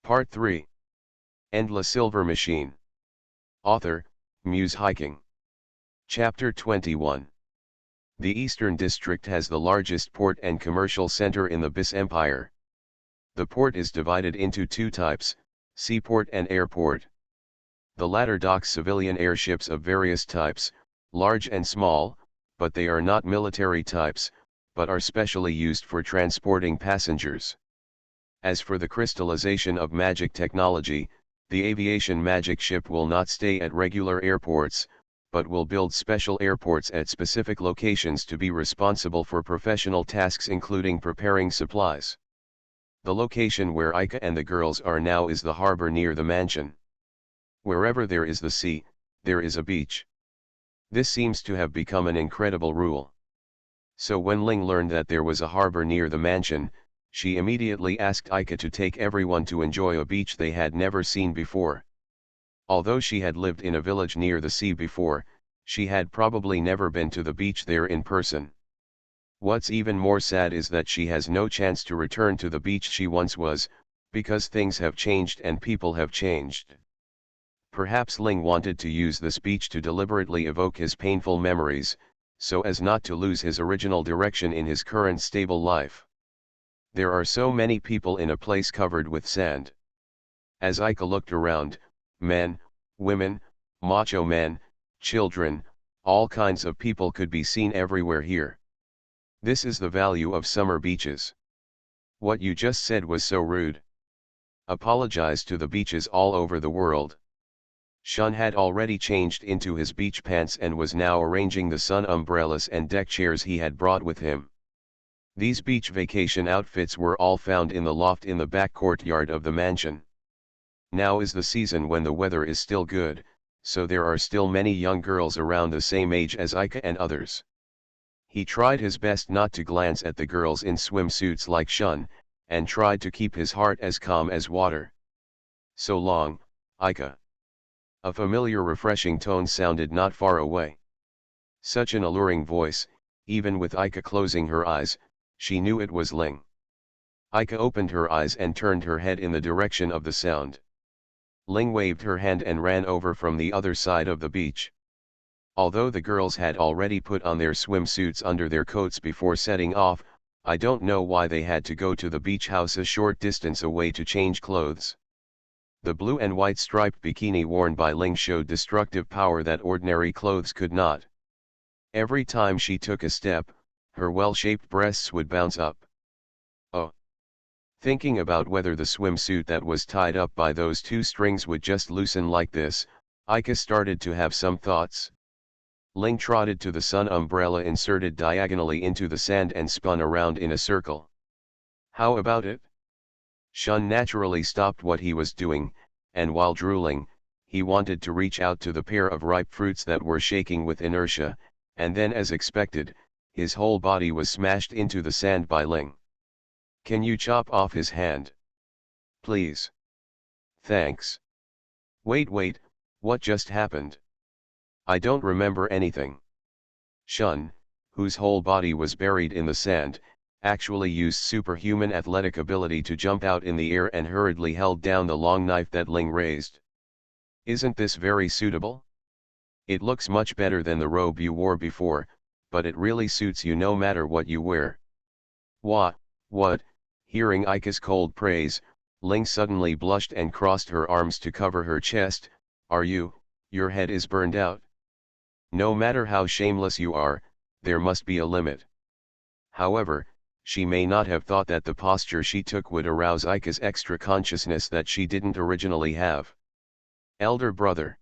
Part 3. Endless Silver Machine. Author, Muse Hiking. Chapter 21. The Eastern District has the largest port and commercial center in the Bis Empire. The port is divided into two types, seaport and airport. The latter docks civilian airships of various types, large and small, but they are not military types, but are specially used for transporting passengers. As for the crystallization of magic technology, the aviation magic ship will not stay at regular airports, but will build special airports at specific locations to be responsible for professional tasks including preparing supplies. The location where Aika and the girls are now is the harbor near the mansion. Wherever there is the sea, there is a beach. This seems to have become an incredible rule. So when Ling learned that there was a harbor near the mansion, she immediately asked Aika to take everyone to enjoy a beach they had never seen before. Although she had lived in a village near the sea before, she had probably never been to the beach there in person. What's even more sad is that she has no chance to return to the beach she once was, because things have changed and people have changed. Perhaps Ling wanted to use this beach to deliberately evoke his painful memories, so as not to lose his original direction in his current stable life. There are so many people in a place covered with sand. As Aika looked around, men, women, macho men, children, all kinds of people could be seen everywhere here. This is the value of summer beaches. What you just said was so rude. Apologize to the beaches all over the world. Shun had already changed into his beach pants and was now arranging the sun umbrellas and deck chairs he had brought with him. These beach vacation outfits were all found in the loft in the back courtyard of the mansion. Now is the season when the weather is still good, so there are still many young girls around the same age as Aika and others. He tried his best not to glance at the girls in swimsuits like Shun, and tried to keep his heart as calm as water. So long, Aika. A familiar refreshing tone sounded not far away. Such an alluring voice, even with Aika closing her eyes, she knew it was Ling. Aika opened her eyes and turned her head in the direction of the sound. Ling waved her hand and ran over from the other side of the beach. Although the girls had already put on their swimsuits under their coats before setting off, I don't know why they had to go to the beach house a short distance away to change clothes. The blue and white striped bikini worn by Ling showed destructive power that ordinary clothes could not. Every time she took a step, her well-shaped breasts would bounce up. Oh! Thinking about whether the swimsuit that was tied up by those two strings would just loosen like this, Aika started to have some thoughts. Ling trotted to the sun umbrella inserted diagonally into the sand and spun around in a circle. How about it? Shun naturally stopped what he was doing, and while drooling, he wanted to reach out to the pair of ripe fruits that were shaking with inertia, and then as expected, his whole body was smashed into the sand by Ling. Can you chop off his hand? Please. Thanks. Wait, what just happened? I don't remember anything. Shun, whose whole body was buried in the sand, actually used superhuman athletic ability to jump out in the air and hurriedly held down the long knife that Ling raised. Isn't this very suitable? It looks much better than the robe you wore before, but it really suits you no matter what you wear. What? Hearing Aika's cold praise, Ling suddenly blushed and crossed her arms to cover her chest. Your head is burned out? No matter how shameless you are, there must be a limit. However, she may not have thought that the posture she took would arouse Aika's extra consciousness that she didn't originally have. Elder brother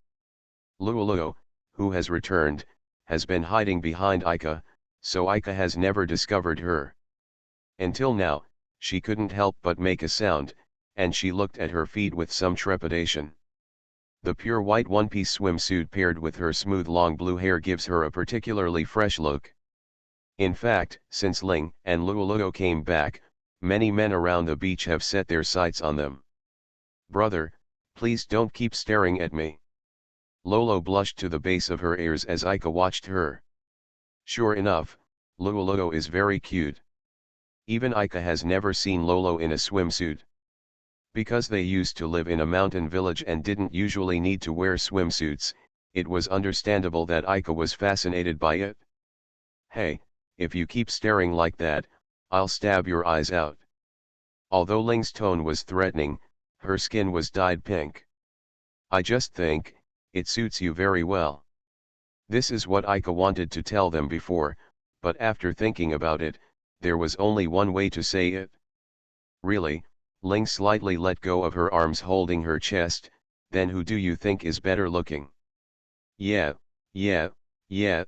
Luoluo, who has returned, has been hiding behind Aika, so Aika has never discovered her. Until now, she couldn't help but make a sound, and she looked at her feet with some trepidation. The pure white one-piece swimsuit paired with her smooth long blue hair gives her a particularly fresh look. In fact, since Ling and Luoluo came back, many men around the beach have set their sights on them. Brother, please don't keep staring at me. Lolo blushed to the base of her ears as Aika watched her. Sure enough, Luoluo is very cute. Even Aika has never seen Lolo in a swimsuit. Because they used to live in a mountain village and didn't usually need to wear swimsuits, it was understandable that Aika was fascinated by it. "Hey, if you keep staring like that, I'll stab your eyes out." Although Ling's tone was threatening, her skin was dyed pink. "I just think, it suits you very well." This is what Aika wanted to tell them before, but after thinking about it, there was only one way to say it. "Really?" Ling slightly let go of her arms holding her chest. "Then who do you think is better looking?" Yeah, yeah, yeah.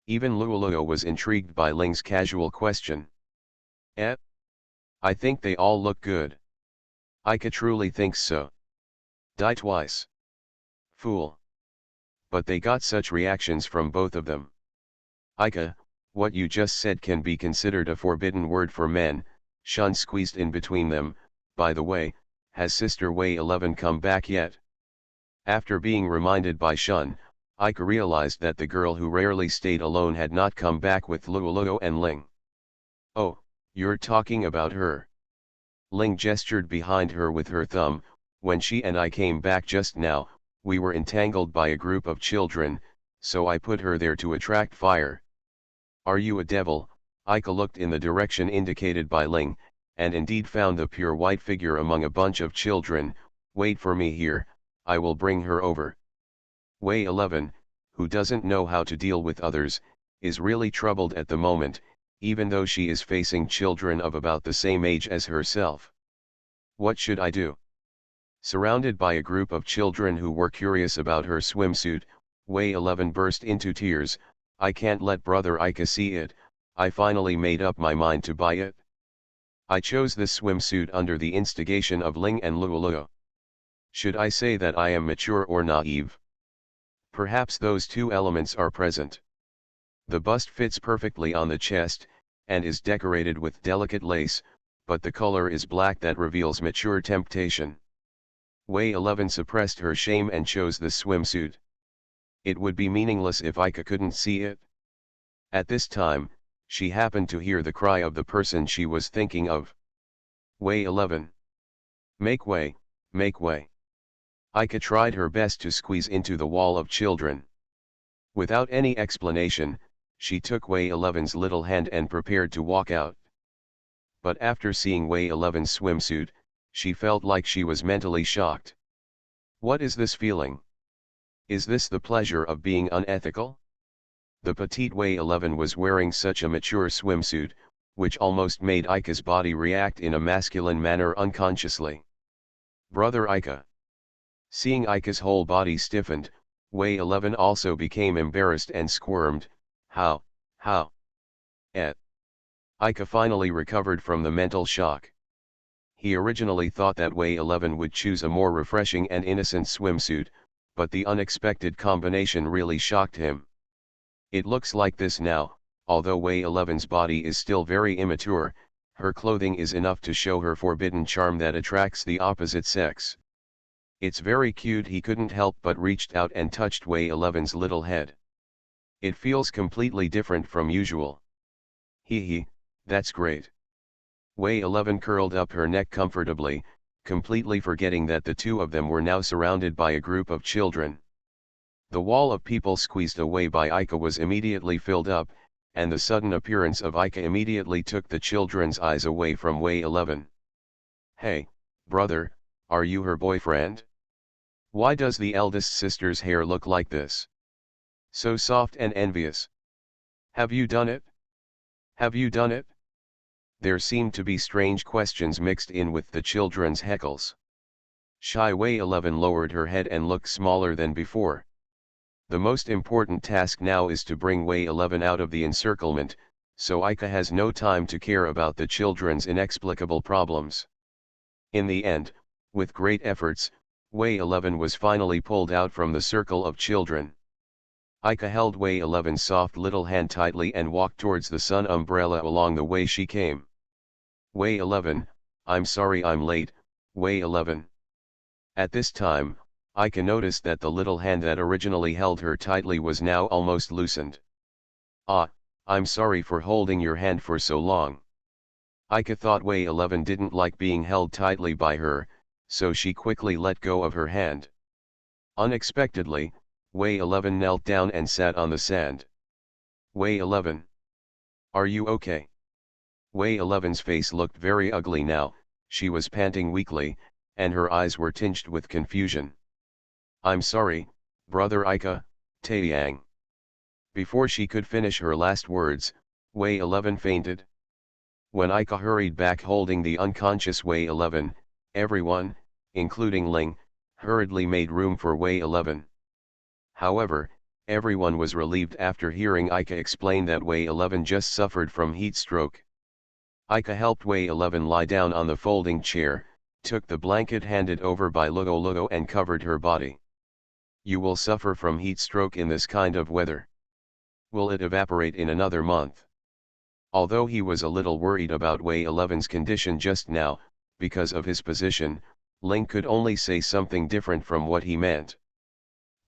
Even Luoluo was intrigued by Ling's casual question. "Eh? I think they all look good." "Aika truly thinks so." "Die twice." "Fool." But they got such reactions from both of them. "Aika, what you just said can be considered a forbidden word for men." Shun squeezed in between them. "By the way, has Sister Wei 11 come back yet?" After being reminded by Shun, Aika realized that the girl who rarely stayed alone had not come back with Luoluo and Ling. "Oh, you're talking about her." Ling gestured behind her with her thumb. "When she and I came back just now, we were entangled by a group of children, so I put her there to attract fire." "Are you a devil?" Aika looked in the direction indicated by Ling, and indeed found the pure white figure among a bunch of children. "Wait for me here, I will bring her over." Wei 11, who doesn't know how to deal with others, is really troubled at the moment, even though she is facing children of about the same age as herself. "What should I do?" Surrounded by a group of children who were curious about her swimsuit, Wei 11 burst into tears. "I can't let brother Aika see it. I finally made up my mind to buy it. I chose this swimsuit under the instigation of Ling and Luoluo. Should I say that I am mature or naive? Perhaps those two elements are present. The bust fits perfectly on the chest, and is decorated with delicate lace, but the color is black that reveals mature temptation." Wei 11 suppressed her shame and chose the swimsuit. It would be meaningless if Aika couldn't see it. At this time, she happened to hear the cry of the person she was thinking of. "Wei 11. Make way, make way." Aika tried her best to squeeze into the wall of children. Without any explanation, she took Wei 11's little hand and prepared to walk out. But after seeing Wei 11's swimsuit, she felt like she was mentally shocked. What is this feeling? Is this the pleasure of being unethical? The petite Wei 11 was wearing such a mature swimsuit, which almost made Aika's body react in a masculine manner unconsciously. "Brother Aika." Seeing Aika's whole body stiffened, Wei 11 also became embarrassed and squirmed. How? Eh. Aika finally recovered from the mental shock. He originally thought that Wei 11 would choose a more refreshing and innocent swimsuit, but the unexpected combination really shocked him. It looks like this now. Although Wei 11's body is still very immature, her clothing is enough to show her forbidden charm that attracts the opposite sex. "It's very cute." He couldn't help but reached out and touched Wei 11's little head. "It feels completely different from usual." Hee, that's great." Wei 11 curled up her neck comfortably, completely forgetting that the two of them were now surrounded by a group of children. The wall of people squeezed away by Aika was immediately filled up, and the sudden appearance of Aika immediately took the children's eyes away from Wei 11. "Hey, brother, are you her boyfriend? Why does the eldest sister's hair look like this? So soft and envious. Have you done it? Have you done it?" There seemed to be strange questions mixed in with the children's heckles. Shy Wei 11 lowered her head and looked smaller than before. The most important task now is to bring Wei 11 out of the encirclement, so Aika has no time to care about the children's inexplicable problems. In the end, with great efforts, Wei 11 was finally pulled out from the circle of children. Aika held Wei 11's soft little hand tightly and walked towards the sun umbrella along the way she came. "Wei 11, I'm sorry I'm late, Wei 11. At this time, Aika noticed that the little hand that originally held her tightly was now almost loosened. "Ah, I'm sorry for holding your hand for so long." Aika thought Wei 11 didn't like being held tightly by her, so she quickly let go of her hand. Unexpectedly, Wei 11 knelt down and sat on the sand. Wei 11. Are you okay? Wei 11's face looked very ugly now, she was panting weakly, and her eyes were tinged with confusion. I'm sorry, brother Ika, Taeyang. Before she could finish her last words, Wei 11 fainted. When Ika hurried back holding the unconscious Wei 11, everyone, including Ling, hurriedly made room for Wei 11. However, everyone was relieved after hearing Ika explain that Wei 11 just suffered from heat stroke. Ika helped Wei 11 lie down on the folding chair, took the blanket handed over by Lugo and covered her body. You will suffer from heat stroke in this kind of weather. Will it evaporate in another month? Although he was a little worried about Wei 11's condition just now, because of his position, Ling could only say something different from what he meant.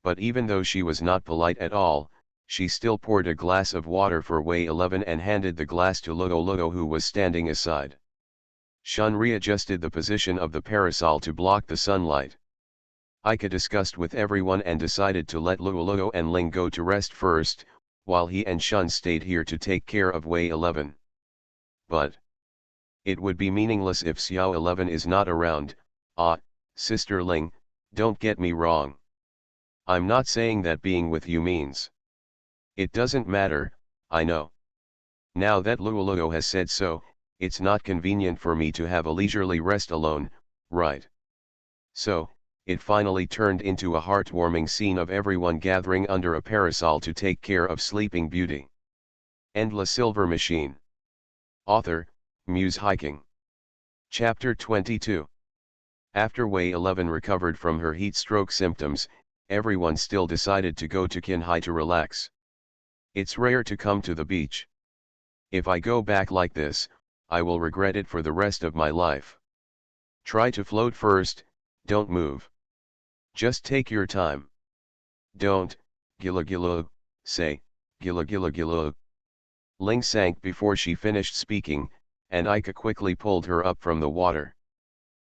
But even though she was not polite at all, she still poured a glass of water for Wei 11 and handed the glass to Lugo who was standing aside. Shun readjusted the position of the parasol to block the sunlight. Ika discussed with everyone and decided to let Lugo and Ling go to rest first, while he and Shun stayed here to take care of Wei 11. But it would be meaningless if Xiao 11 is not around. Sister Ling, don't get me wrong. I'm not saying that being with you means. It doesn't matter, I know. Now that Lugo has said so, it's not convenient for me to have a leisurely rest alone, right? So, it finally turned into a heartwarming scene of everyone gathering under a parasol to take care of Sleeping Beauty. And La Silver Machine. Author, Muse Hiking. Chapter 22. After Wei 11 recovered from her heat stroke symptoms, everyone still decided to go to Qinghai to relax. It's rare to come to the beach. If I go back like this, I will regret it for the rest of my life. Try to float first, don't move. Just take your time. Don't, gila, say, gila. Ling sank before she finished speaking, and Ika quickly pulled her up from the water.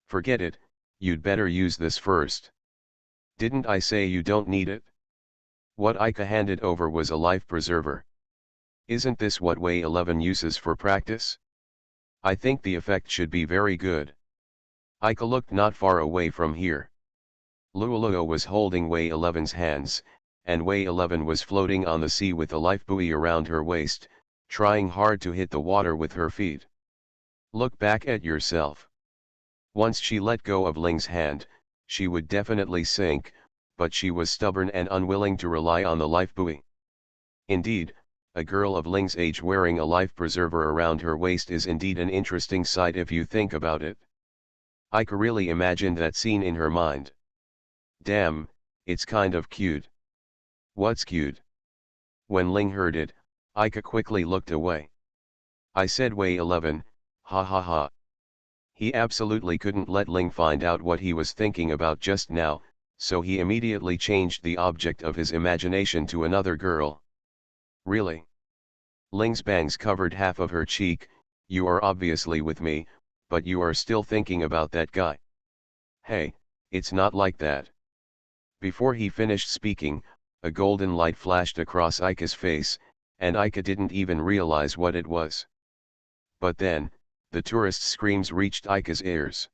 Forget it, you'd better use this first. Didn't I say you don't need it? What Ika handed over was a life preserver. Isn't this what Wei 11 uses for practice? I think the effect should be very good. Ika looked not far away from here. Luo was holding Wei 11's hands, and Wei 11 was floating on the sea with a life buoy around her waist, trying hard to hit the water with her feet. Look back at yourself. Once she let go of Ling's hand, she would definitely sink, but she was stubborn and unwilling to rely on the life buoy. Indeed, a girl of Ling's age wearing a life preserver around her waist is indeed an interesting sight if you think about it. Ika really imagined that scene in her mind. Damn, it's kind of cute. What's cute? When Ling heard it, Ika quickly looked away. I said Wei 11, ha ha ha. He absolutely couldn't let Ling find out what he was thinking about just now, so he immediately changed the object of his imagination to another girl. Really? Ling's bangs covered half of her cheek. You are obviously with me, but you are still thinking about that guy. Hey, it's not like that. Before he finished speaking, a golden light flashed across Ika's face, and Ika didn't even realize what it was. But then, the tourist's screams reached Ika's ears.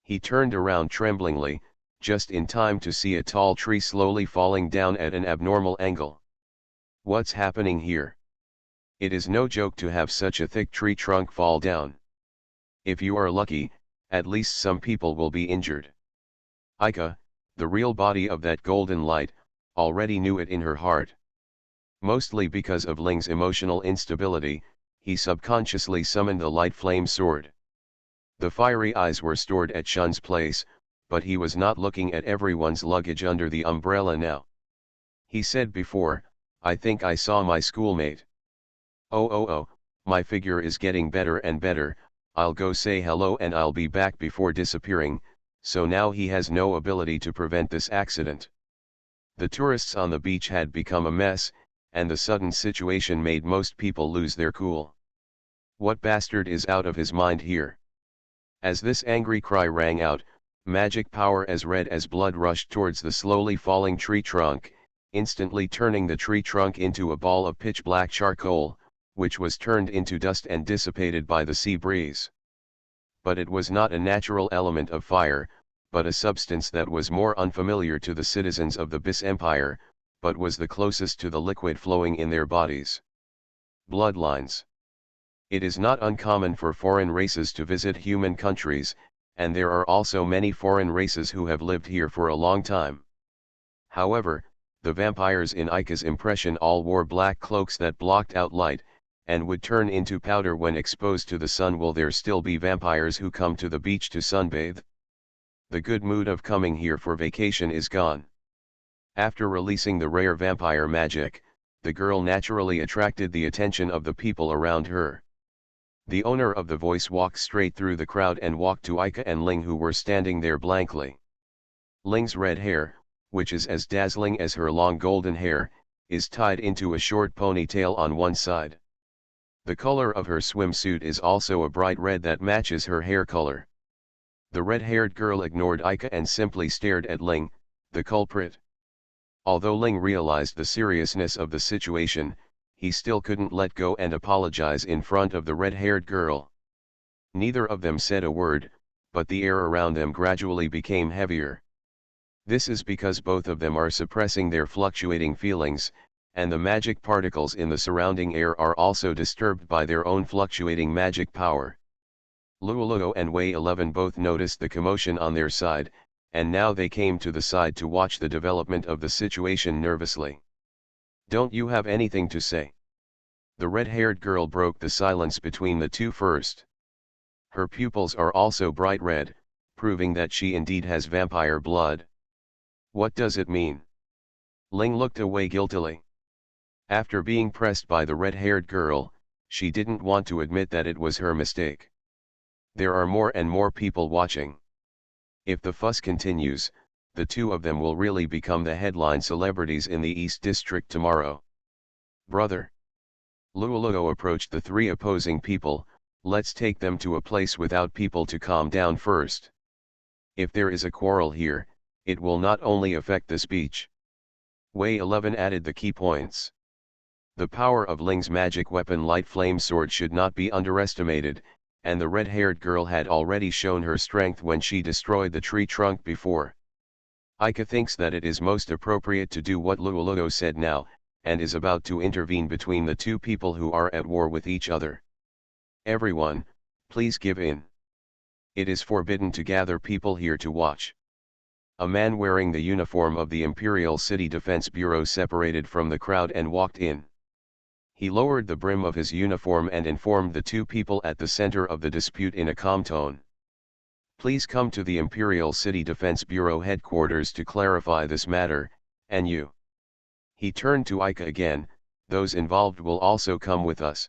He turned around tremblingly, just in time to see a tall tree slowly falling down at an abnormal angle. What's happening here? It is no joke to have such a thick tree trunk fall down. If you are lucky, at least some people will be injured. Ika, the real body of that golden light, already knew it in her heart. Mostly because of Ling's emotional instability, he subconsciously summoned the light flame sword. The fiery eyes were stored at Shun's place, but he was not looking at everyone's luggage under the umbrella now. He said before, I think I saw my schoolmate. Oh, my figure is getting better and better, I'll go say hello and I'll be back before disappearing, so now he has no ability to prevent this accident. The tourists on the beach had become a mess, and the sudden situation made most people lose their cool. What bastard is out of his mind here? As this angry cry rang out, Magic power as red as blood rushed towards the slowly falling tree trunk, instantly turning the tree trunk into a ball of pitch-black charcoal, which was turned into dust and dissipated by the sea breeze. But it was not a natural element of fire, but a substance that was more unfamiliar to the citizens of the Bis Empire, but was the closest to the liquid flowing in their bodies. Bloodlines. It is not uncommon for foreign races to visit human countries, and there are also many foreign races who have lived here for a long time. However, the vampires in Ika's impression all wore black cloaks that blocked out light, and would turn into powder when exposed to the sun. Will there still be vampires who come to the beach to sunbathe? The good mood of coming here for vacation is gone. After releasing the rare vampire magic, the girl naturally attracted the attention of the people around her. The owner of the voice walked straight through the crowd and walked to Ika and Ling, who were standing there blankly. Ling's red hair, which is as dazzling as her long golden hair, is tied into a short ponytail on one side. The color of her swimsuit is also a bright red that matches her hair color. The red-haired girl ignored Ika and simply stared at Ling, the culprit. Although Ling realized the seriousness of the situation, he still couldn't let go and apologize in front of the red-haired girl. Neither of them said a word, but the air around them gradually became heavier. This is because both of them are suppressing their fluctuating feelings, and the magic particles in the surrounding air are also disturbed by their own fluctuating magic power. Luoluo and Wei 11 both noticed the commotion on their side, and now they came to the side to watch the development of the situation nervously. Don't you have anything to say? The red-haired girl broke the silence between the two first. Her pupils are also bright red, proving that she indeed has vampire blood. What does it mean? Ling looked away guiltily. After being pressed by the red-haired girl, she didn't want to admit that it was her mistake. There are more and more people watching. If the fuss continues, the two of them will really become the headline celebrities in the East District tomorrow. Brother. Luoluo approached the three opposing people. Let's take them to a place without people to calm down first. If there is a quarrel here, it will not only affect the speech. Wei 11 added the key points. The power of Ling's magic weapon Light Flame Sword should not be underestimated, and the red-haired girl had already shown her strength when she destroyed the tree trunk before. Ika thinks that it is most appropriate to do what Luoluo said now, and is about to intervene between the two people who are at war with each other. Everyone, please give in. It is forbidden to gather people here to watch. A man wearing the uniform of the Imperial City Defense Bureau separated from the crowd and walked in. He lowered the brim of his uniform and informed the two people at the center of the dispute in a calm tone. Please come to the Imperial City Defense Bureau headquarters to clarify this matter, and you. He turned to Ika again, those involved will also come with us.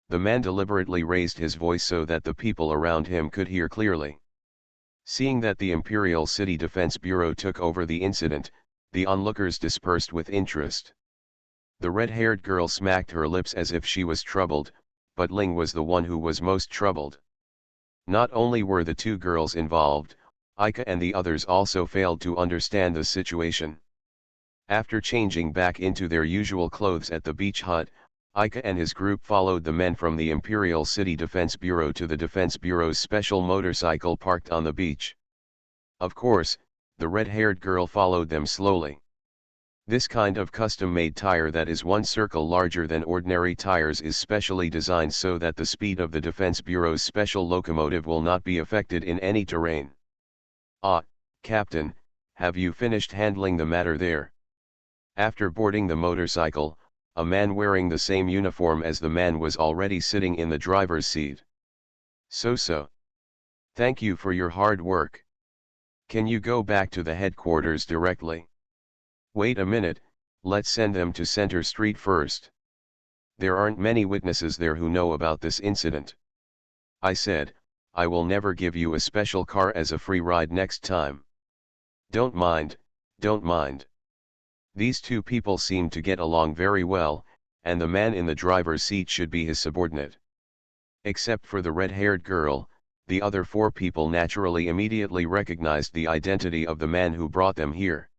The man deliberately raised his voice so that the people around him could hear clearly. Seeing that the Imperial City Defense Bureau took over the incident, the onlookers dispersed with interest. The red-haired girl smacked her lips as if she was troubled, but Ling was the one who was most troubled. Not only were the two girls involved, Ika and the others also failed to understand the situation. After changing back into their usual clothes at the beach hut, Ika and his group followed the men from the Imperial City Defense Bureau to the Defense Bureau's special motorcycle parked on the beach. Of course, the red-haired girl followed them slowly. This kind of custom-made tire that is one circle larger than ordinary tires is specially designed so that the speed of the Defense Bureau's special locomotive will not be affected in any terrain. Ah, Captain, have you finished handling the matter there? After boarding the motorcycle, a man wearing the same uniform as the man was already sitting in the driver's seat. So. Thank you for your hard work. Can you go back to the headquarters directly? Wait a minute, let's send them to Center Street first. There aren't many witnesses there who know about this incident. I said, I will never give you a special car as a free ride next time. Don't mind. These two people seem to get along very well, and the man in the driver's seat should be his subordinate. Except for the red-haired girl, The other four people naturally immediately recognized the identity of the man who brought them here.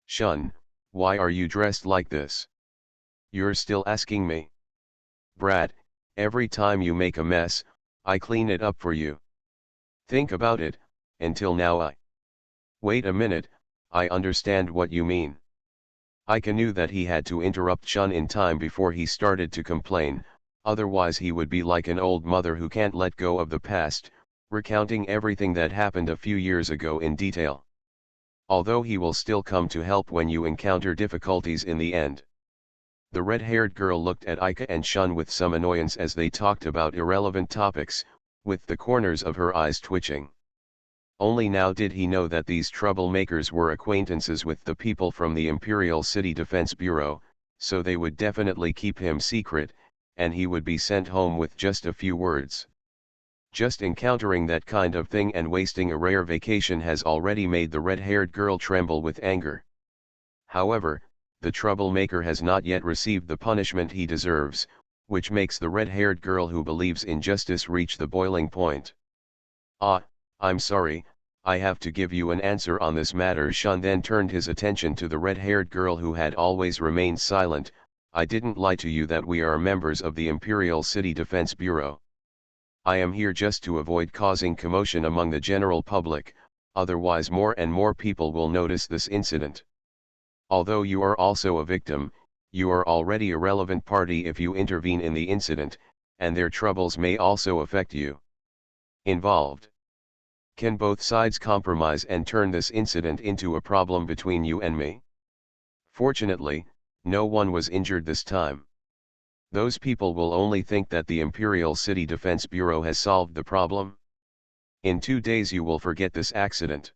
"Shun, why are you dressed like this? You're still asking me? Brad, every time you make a mess, I clean it up for you. Think about it, until now Wait a minute, I understand what you mean." Ika knew that he had to interrupt Shun in time before he started to complain, otherwise he would be like an old mother who can't let go of the past, recounting everything that happened a few years ago in detail. Although he will still come to help when you encounter difficulties in the end. The red-haired girl looked at Ika and Shun with some annoyance as they talked about irrelevant topics, with the corners of her eyes twitching. Only now did he know that these troublemakers were acquaintances with the people from the Imperial City Defense Bureau, so they would definitely keep him secret, and he would be sent home with just a few words. Just encountering that kind of thing and wasting a rare vacation has already made the red-haired girl tremble with anger. However, the troublemaker has not yet received the punishment he deserves, which makes the red-haired girl who believes in justice reach the boiling point. "I'm sorry, I have to give you an answer on this matter." Shun then turned his attention to the red-haired girl who had always remained silent. "I didn't lie to you that we are members of the Imperial City Defense Bureau. I am here just to avoid causing commotion among the general public, otherwise more and more people will notice this incident. Although you are also a victim, you are already a relevant party if you intervene in the incident, and their troubles may also affect you. Involved. Can both sides compromise and turn this incident into a problem between you and me?" Fortunately, no one was injured this time. Those people will only think that the Imperial City Defense Bureau has solved the problem. In 2 days you will forget this accident.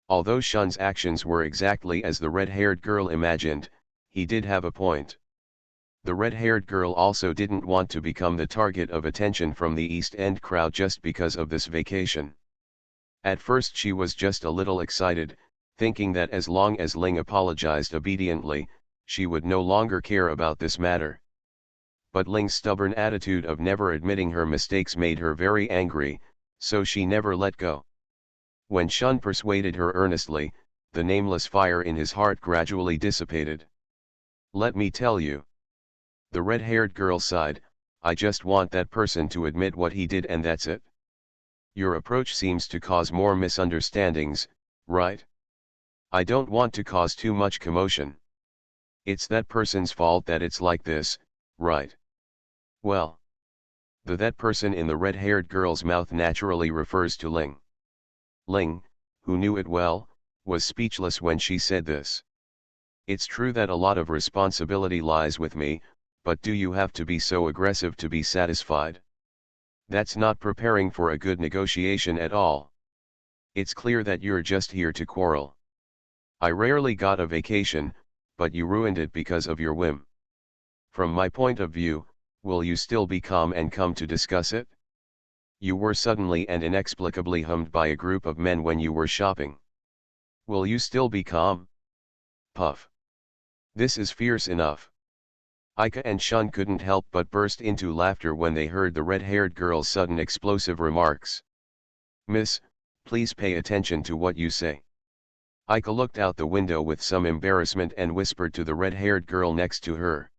Although Shun's actions were exactly as the red-haired girl imagined, he did have a point. The red-haired girl also didn't want to become the target of attention from the East End crowd just because of this vacation. At first she was just a little excited, thinking that as long as Ling apologized obediently, she would no longer care about this matter. But Ling's stubborn attitude of never admitting her mistakes made her very angry, so she never let go. When Shun persuaded her earnestly, the nameless fire in his heart gradually dissipated. "Let me tell you." The red-haired girl sighed, "I just want that person to admit what he did and that's it. Your approach seems to cause more misunderstandings, right? I don't want to cause too much commotion. It's that person's fault that it's like this, right?" "Well." That person in the red-haired girl's mouth naturally refers to Ling. Ling, who knew it well, was speechless when she said this. "It's true that a lot of responsibility lies with me, but do you have to be so aggressive to be satisfied? That's not preparing for a good negotiation at all. It's clear that you're just here to quarrel. I rarely got a vacation, but you ruined it because of your whim. From my point of view, will you still be calm and come to discuss it? You were suddenly and inexplicably hummed by a group of men when you were shopping. Will you still be calm?" Puff. This is fierce enough. Ika and Shun couldn't help but burst into laughter when they heard the red-haired girl's sudden explosive remarks. "Miss, please pay attention to what you say." Ika looked out the window with some embarrassment and whispered to the red-haired girl next to her.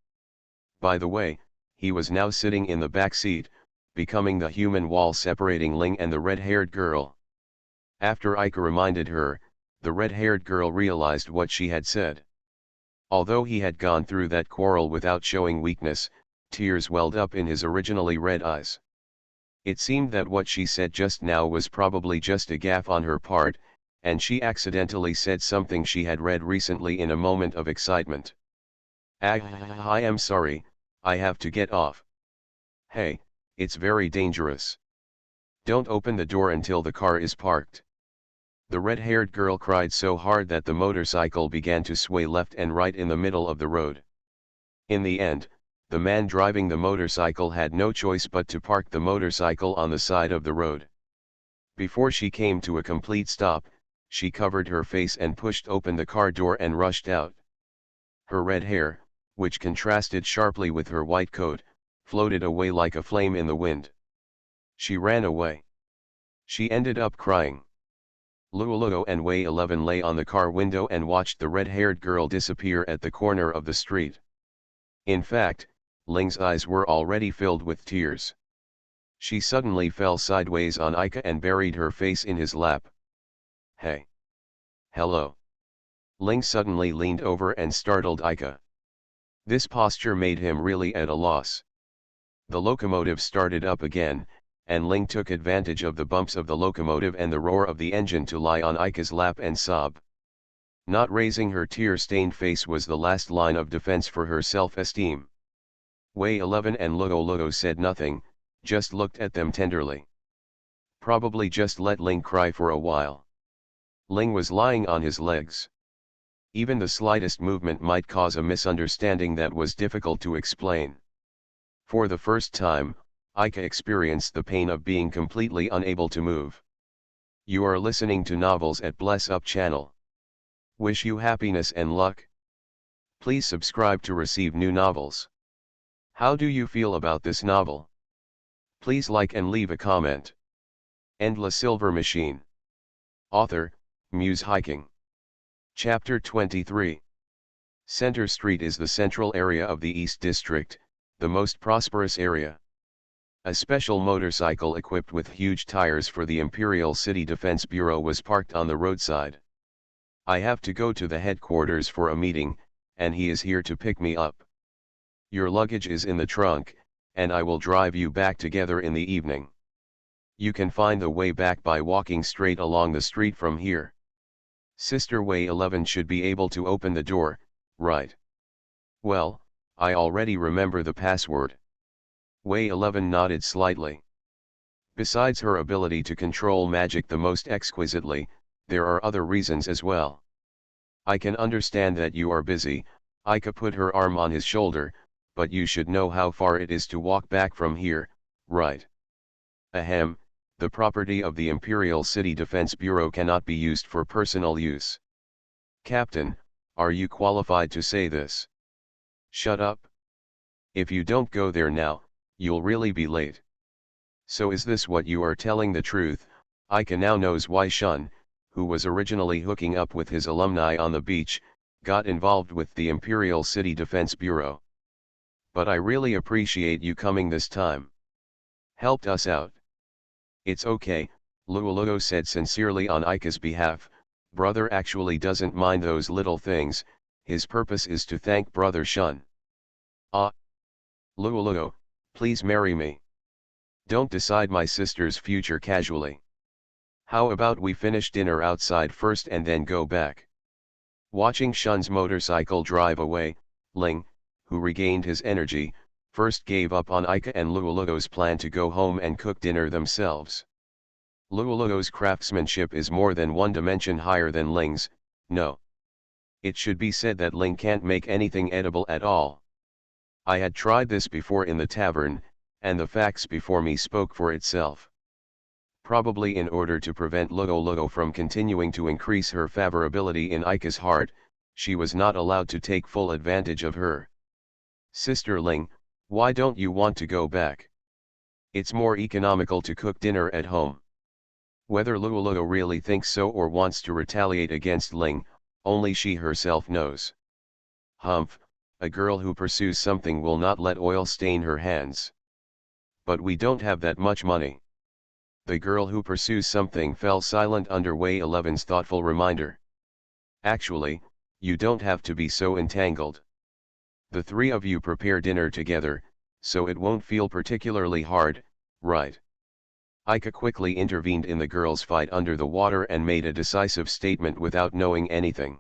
By the way, he was now sitting in the back seat, becoming the human wall separating Ling and the red-haired girl. After Ika reminded her, the red-haired girl realized what she had said. Although he had gone through that quarrel without showing weakness, tears welled up in his originally red eyes. It seemed that what she said just now was probably just a gaffe on her part, and she accidentally said something she had read recently in a moment of excitement. I am sorry, I have to get off." "Hey, it's very dangerous. Don't open the door until the car is parked." The red-haired girl cried so hard that the motorcycle began to sway left and right in the middle of the road. In the end, the man driving the motorcycle had no choice but to park the motorcycle on the side of the road. Before she came to a complete stop, she covered her face and pushed open the car door and rushed out. Her red hair, which contrasted sharply with her white coat, floated away like a flame in the wind. She ran away. She ended up crying. Luoluo and Wei 11 lay on the car window and watched the red-haired girl disappear at the corner of the street. In fact, Ling's eyes were already filled with tears. She suddenly fell sideways on Ika and buried her face in his lap. Hey! Hello! Ling suddenly leaned over and startled Ika. This posture made him really at a loss. The locomotive started up again, and Ling took advantage of the bumps of the locomotive and the roar of the engine to lie on Ika's lap and sob. Not raising her tear-stained face was the last line of defense for her self-esteem. Wei 11 and Luoluo said nothing, just looked at them tenderly. Probably just let Ling cry for a while. Ling was lying on his legs. Even the slightest movement might cause a misunderstanding that was difficult to explain. For the first time, Ika experienced the pain of being completely unable to move. You are listening to Novels at Bless Up channel. Wish you happiness and luck. Please subscribe to receive new novels. How do you feel about this novel? Please like and leave a comment. And La Silver Machine. Author, Muse Hiking. Chapter 23. Center Street is the central area of the East District, the most prosperous area. A special motorcycle equipped with huge tires for the Imperial City Defense Bureau was parked on the roadside. I have to go to the headquarters for a meeting, and he is here to pick me up. Your luggage is in the trunk, and I will drive you back together in the evening. You can find the way back by walking straight along the street from here. Sister Wei 11 should be able to open the door, right? Well, I already remember the password. Wei 11 nodded slightly. Besides her ability to control magic the most exquisitely, there are other reasons as well. I can understand that you are busy, Ika put her arm on his shoulder, but you should know how far it is to walk back from here, right? Ahem, the property of the Imperial City Defense Bureau cannot be used for personal use. Captain, are you qualified to say this? Shut up. If you don't go there now, you'll really be late. So is this what you are telling the truth? Ika now knows why Shun, who was originally hooking up with his alumni on the beach, got involved with the Imperial City Defense Bureau. But I really appreciate you coming this time. Helped us out. It's okay, Luoluo said sincerely on Ika's behalf. Brother actually doesn't mind those little things, his purpose is to thank Brother Shun. Ah! Luoluo, please marry me. Don't decide my sister's future casually. How about we finish dinner outside first and then go back? Watching Shun's motorcycle drive away, Ling, who regained his energy, first gave up on Ika and Luoluo's plan to go home and cook dinner themselves. Luoluo's craftsmanship is more than one dimension higher than Ling's, no. It should be said that Ling can't make anything edible at all. I had tried this before in the tavern, and the facts before me spoke for itself. Probably in order to prevent Luoluo from continuing to increase her favorability in Ika's heart, she was not allowed to take full advantage of her. Sister Ling, why don't you want to go back? It's more economical to cook dinner at home. Whether Luoluo really thinks so or wants to retaliate against Ling, only she herself knows. Humph, a girl who pursues something will not let oil stain her hands. But we don't have that much money. The girl who pursues something fell silent under Wei 11's thoughtful reminder. Actually, you don't have to be so entangled. The three of you prepare dinner together, so it won't feel particularly hard, right? Ika quickly intervened in the girls' fight under the water and made a decisive statement without knowing anything.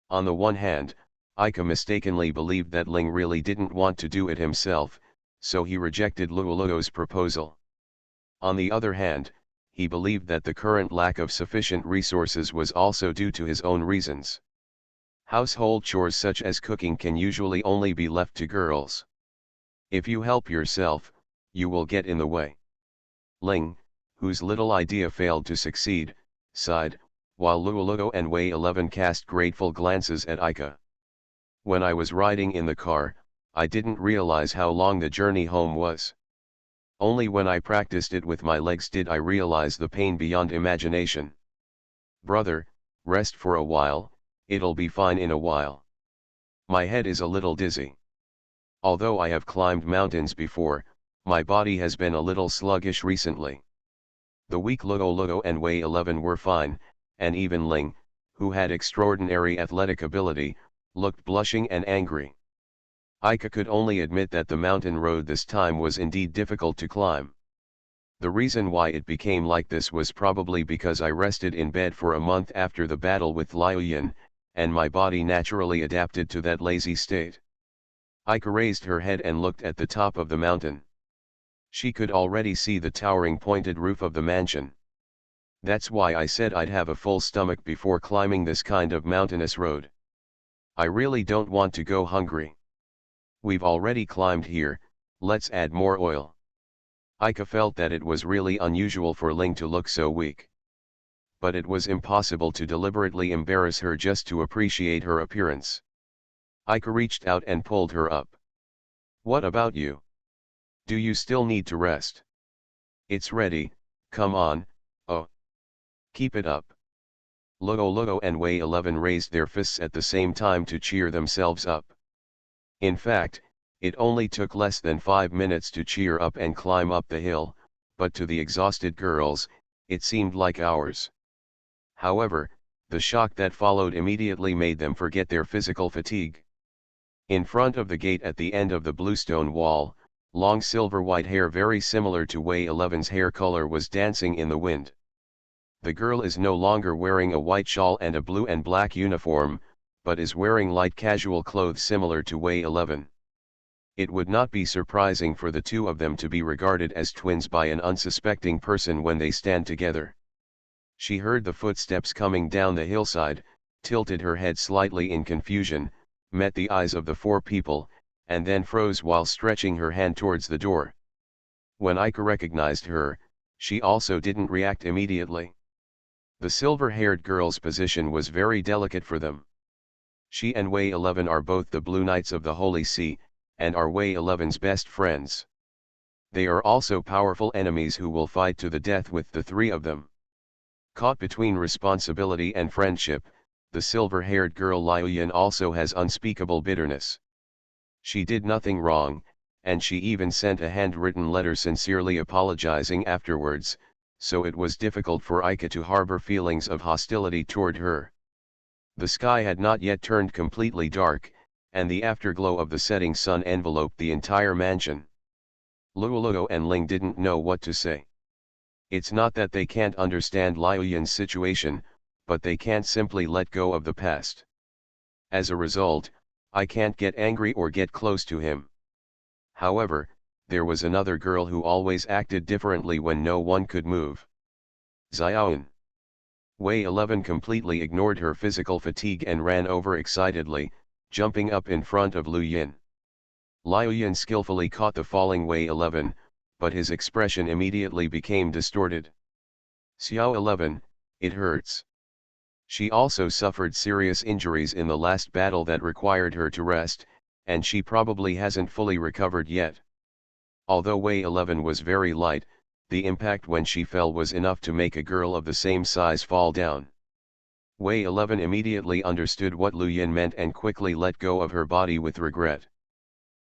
On the one hand, Ika mistakenly believed that Ling really didn't want to do it himself, so he rejected Luoluo's proposal. On the other hand, he believed that the current lack of sufficient resources was also due to his own reasons. Household chores such as cooking can usually only be left to girls. If you help yourself, you will get in the way. Ling, whose little idea failed to succeed, sighed, while Luoluo and Wei 11 cast grateful glances at Ika. When I was riding in the car, I didn't realize how long the journey home was. Only when I practiced it with my legs did I realize the pain beyond imagination. Brother, rest for a while, it'll be fine in a while. My head is a little dizzy. Although I have climbed mountains before, my body has been a little sluggish recently. The weak Luo and Wei 11 were fine, and even Ling, who had extraordinary athletic ability, looked blushing and angry. Ika could only admit that the mountain road this time was indeed difficult to climb. The reason why it became like this was probably because I rested in bed for a month after the battle with Liu Yin, and my body naturally adapted to that lazy state. Ika raised her head and looked at the top of the mountain. She could already see the towering pointed roof of the mansion. That's why I said I'd have a full stomach before climbing this kind of mountainous road. I really don't want to go hungry. We've already climbed here, let's add more oil. Ika felt that it was really unusual for Ling to look so weak. But it was impossible to deliberately embarrass her just to appreciate her appearance. Ika reached out and pulled her up. What about you? Do you still need to rest? It's ready, come on, oh. Keep it up. Luo and Wei 11 raised their fists at the same time to cheer themselves up. In fact, it only took less than 5 minutes to cheer up and climb up the hill, but to the exhausted girls, it seemed like hours. However, the shock that followed immediately made them forget their physical fatigue. In front of the gate at the end of the bluestone wall, long silver-white hair very similar to Wei 11's hair color was dancing in the wind. The girl is no longer wearing a white shawl and a blue and black uniform, but is wearing light casual clothes similar to Wei 11. It would not be surprising for the two of them to be regarded as twins by an unsuspecting person when they stand together. She heard the footsteps coming down the hillside, tilted her head slightly in confusion, met the eyes of the four people, and then froze while stretching her hand towards the door. When Ika recognized her, she also didn't react immediately. The silver-haired girl's position was very delicate for them. She and Wei 11 are both the Blue Knights of the Holy See, and are Wei 11's best friends. They are also powerful enemies who will fight to the death with the three of them. Caught between responsibility and friendship, the silver-haired girl Liu Yin also has unspeakable bitterness. She did nothing wrong, and she even sent a handwritten letter sincerely apologizing afterwards, so it was difficult for Ika to harbor feelings of hostility toward her. The sky had not yet turned completely dark, and the afterglow of the setting sun enveloped the entire mansion. Luo and Ling didn't know what to say. It's not that they can't understand Liu Yin's situation, but they can't simply let go of the past. As a result, I can't get angry or get close to him. However, there was another girl who always acted differently when no one could move. Xiaoyan. Wei 11 completely ignored her physical fatigue and ran over excitedly, jumping up in front of Liu Yin. Liu Yin skillfully caught the falling Wei 11, but his expression immediately became distorted. Xiao 11, it hurts. She also suffered serious injuries in the last battle that required her to rest, and she probably hasn't fully recovered yet. Although Wei 11 was very light, the impact when she fell was enough to make a girl of the same size fall down. Wei 11 immediately understood what Liu Yin meant and quickly let go of her body with regret.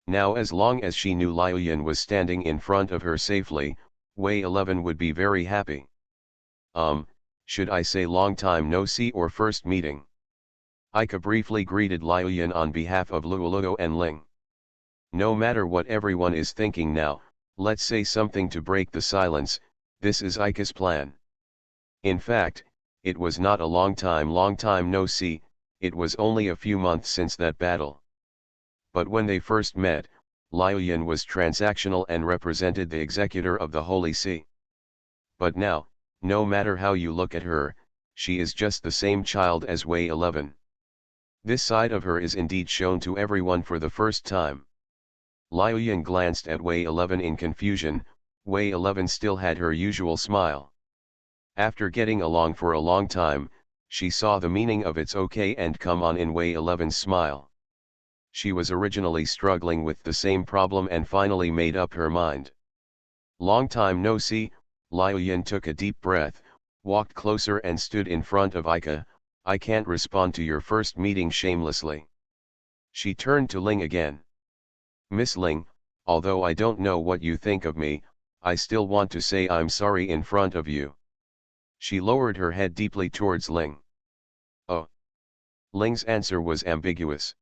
Now as long as she knew Liu Yin was standing in front of her safely, Wei 11 would be very happy. Should I say long time no see or first meeting? Ika briefly greeted Liu Yin on behalf of Luo and Ling. No matter what everyone is thinking now, let's say something to break the silence, this is Ika's plan. In fact, it was not a long time no see, it was only a few months since that battle. But when they first met, Liu Yin was transactional and represented the executor of the Holy See. But now, no matter how you look at her, she is just the same child as Wei 11. This side of her is indeed shown to everyone for the first time. Liu Yin glanced at Wei 11 in confusion. Wei 11 still had her usual smile. After getting along for a long time, she saw the meaning of its okay and come on in Wei 11's smile. She was originally struggling with the same problem and finally made up her mind. Long time no see. Liu Yin took a deep breath, walked closer and stood in front of Ika. I can't respond to your first meeting shamelessly. She turned to Ling again. Miss Ling, although I don't know what you think of me, I still want to say I'm sorry in front of you. She lowered her head deeply towards Ling. Oh. Ling's answer was ambiguous.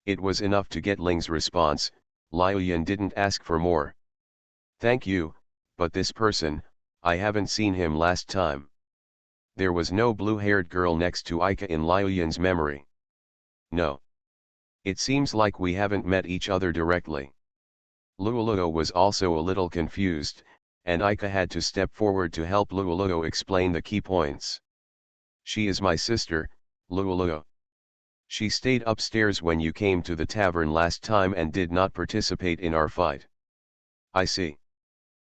It was enough to get Ling's response. Liu Yin didn't ask for more. Thank you, but this person, I haven't seen him last time. There was no blue-haired girl next to Ika in Liu Yin's memory. No. It seems like we haven't met each other directly. Luoluo was also a little confused, and Ika had to step forward to help Luoluo explain the key points. She is my sister, Luoluo. She stayed upstairs when you came to the tavern last time and did not participate in our fight. I see.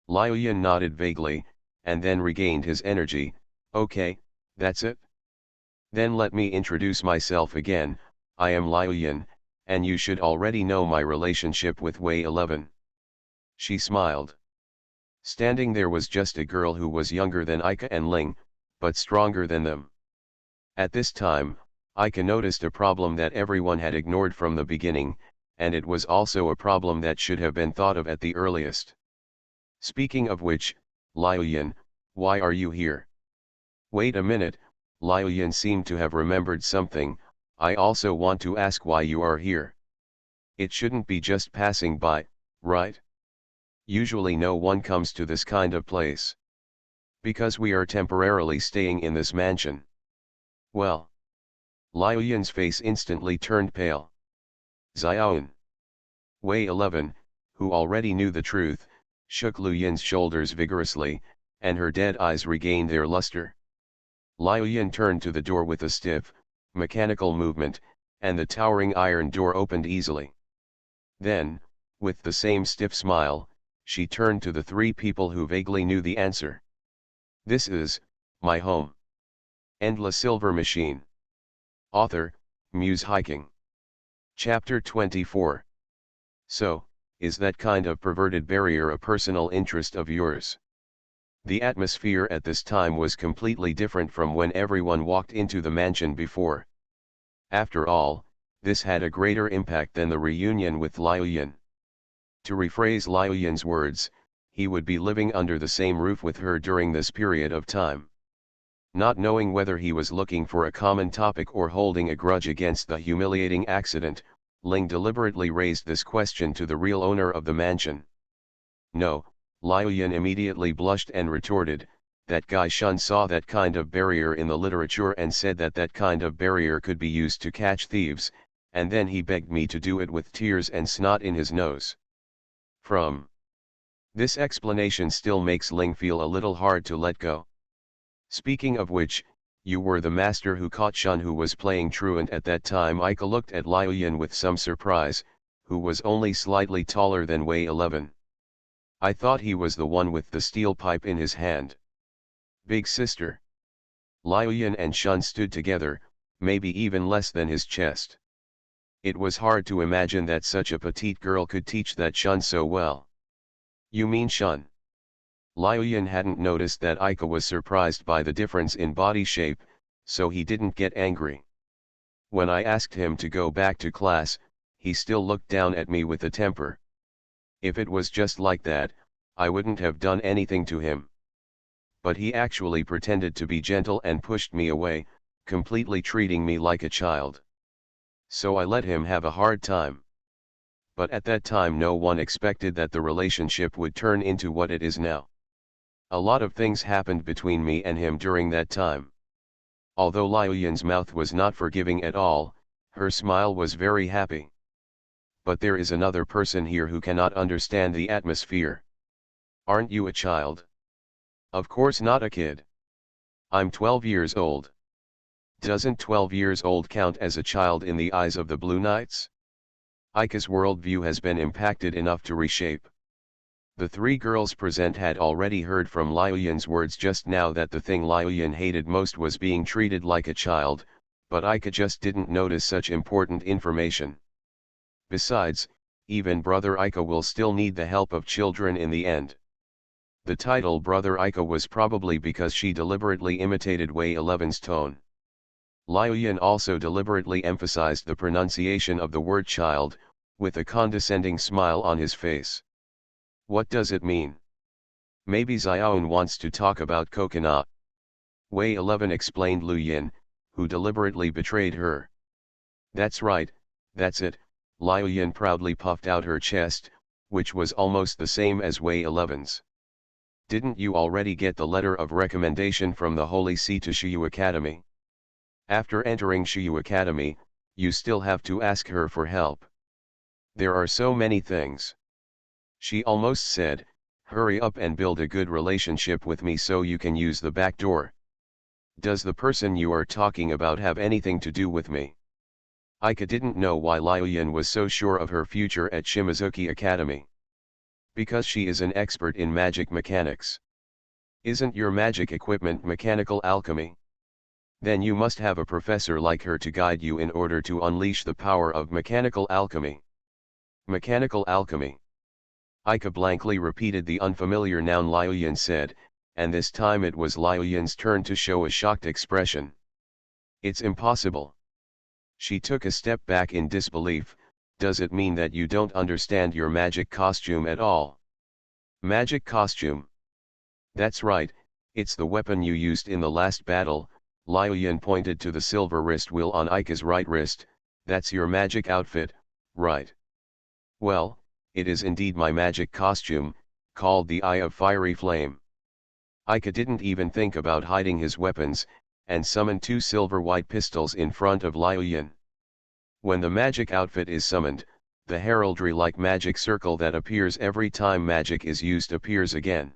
Liu Yin nodded vaguely, and then regained his energy. Okay, that's it? Then let me introduce myself again. I am Liu Yin, and you should already know my relationship with Wei 11. She smiled. Standing there was just a girl who was younger than Ika and Ling, but stronger than them. At this time, Ika noticed a problem that everyone had ignored from the beginning, and it was also a problem that should have been thought of at the earliest. Speaking of which, Liu Yin, why are you here? Wait a minute, Liu Yin seemed to have remembered something. I also want to ask why you are here. It shouldn't be just passing by, right? Usually no one comes to this kind of place. Because we are temporarily staying in this mansion. Well. Liu Yin's face instantly turned pale. Xiaoan. Wei 11, who already knew the truth, shook Liu Yin's shoulders vigorously, and her dead eyes regained their luster. Liu Yin turned to the door with a stiff, mechanical movement, and the towering iron door opened easily. Then, with the same stiff smile, she turned to the three people who vaguely knew the answer. This is my home. Endless Silver Machine. Author, Muse Hiking. Chapter 24. So, is that kind of perverted barrier a personal interest of yours? The atmosphere at this time was completely different from when everyone walked into the mansion before. After all, this had a greater impact than the reunion with Liu Yin. To rephrase Liu Yin's words, he would be living under the same roof with her during this period of time. Not knowing whether he was looking for a common topic or holding a grudge against the humiliating accident, Ling deliberately raised this question to the real owner of the mansion. No, Liu Yin immediately blushed and retorted, that guy Shun saw that kind of barrier in the literature and said that that kind of barrier could be used to catch thieves, and then he begged me to do it with tears and snot in his nose. This explanation still makes Ling feel a little hard to let go. Speaking of which, you were the master who caught Shun who was playing truant at that time. Ika looked at Liu Yin with some surprise, who was only slightly taller than Wei 11. I thought he was the one with the steel pipe in his hand. Big sister. Liu Yin and Shun stood together, maybe even less than his chest. It was hard to imagine that such a petite girl could teach that Shun so well. You mean Shun? Liu Yin hadn't noticed that Ika was surprised by the difference in body shape, so he didn't get angry. When I asked him to go back to class, he still looked down at me with a temper. If it was just like that, I wouldn't have done anything to him. But he actually pretended to be gentle and pushed me away, completely treating me like a child. So I let him have a hard time. But at that time no one expected that the relationship would turn into what it is now. A lot of things happened between me and him during that time. Although Liu Yin's mouth was not forgiving at all, her smile was very happy. But there is another person here who cannot understand the atmosphere. Aren't you a child? Of course not a kid. I'm 12 years old. Doesn't 12 years old count as a child in the eyes of the Blue Knights? Ika's worldview has been impacted enough to reshape. The three girls present had already heard from Liu Yin's words just now that the thing Liu Yin hated most was being treated like a child, but Ika just didn't notice such important information. Besides, even brother Ika will still need the help of children in the end. The title Brother Ika was probably because she deliberately imitated Wei 11's tone. Liu Yin also deliberately emphasized the pronunciation of the word child, with a condescending smile on his face. What does it mean? Maybe Xiaoan wants to talk about coconut. Wei 11 explained Liu Yin, who deliberately betrayed her. That's right, that's it, Liu Yin proudly puffed out her chest, which was almost the same as Wei 11's. Didn't you already get the letter of recommendation from the Holy See to Shiyu Academy? After entering Shiyu Academy, you still have to ask her for help. There are so many things. She almost said, hurry up and build a good relationship with me so you can use the back door. Does the person you are talking about have anything to do with me? Ika didn't know why Liu Yin was so sure of her future at Shimizuki Academy. Because she is an expert in magic mechanics. Isn't your magic equipment mechanical alchemy? Then you must have a professor like her to guide you in order to unleash the power of mechanical alchemy. Mechanical alchemy. Ika blankly repeated the unfamiliar noun Liu Yin said, and this time it was Liu Yin's turn to show a shocked expression. It's impossible. She took a step back in disbelief. Does it mean that you don't understand your magic costume at all? Magic costume? That's right, it's the weapon you used in the last battle. Liu Yin pointed to the silver wrist wheel on Ika's right wrist. That's your magic outfit, right? Well, it is indeed my magic costume, called the Eye of Fiery Flame. Ika didn't even think about hiding his weapons, and summoned two silver-white pistols in front of Liu Yin. When the magic outfit is summoned, the heraldry-like magic circle that appears every time magic is used appears again.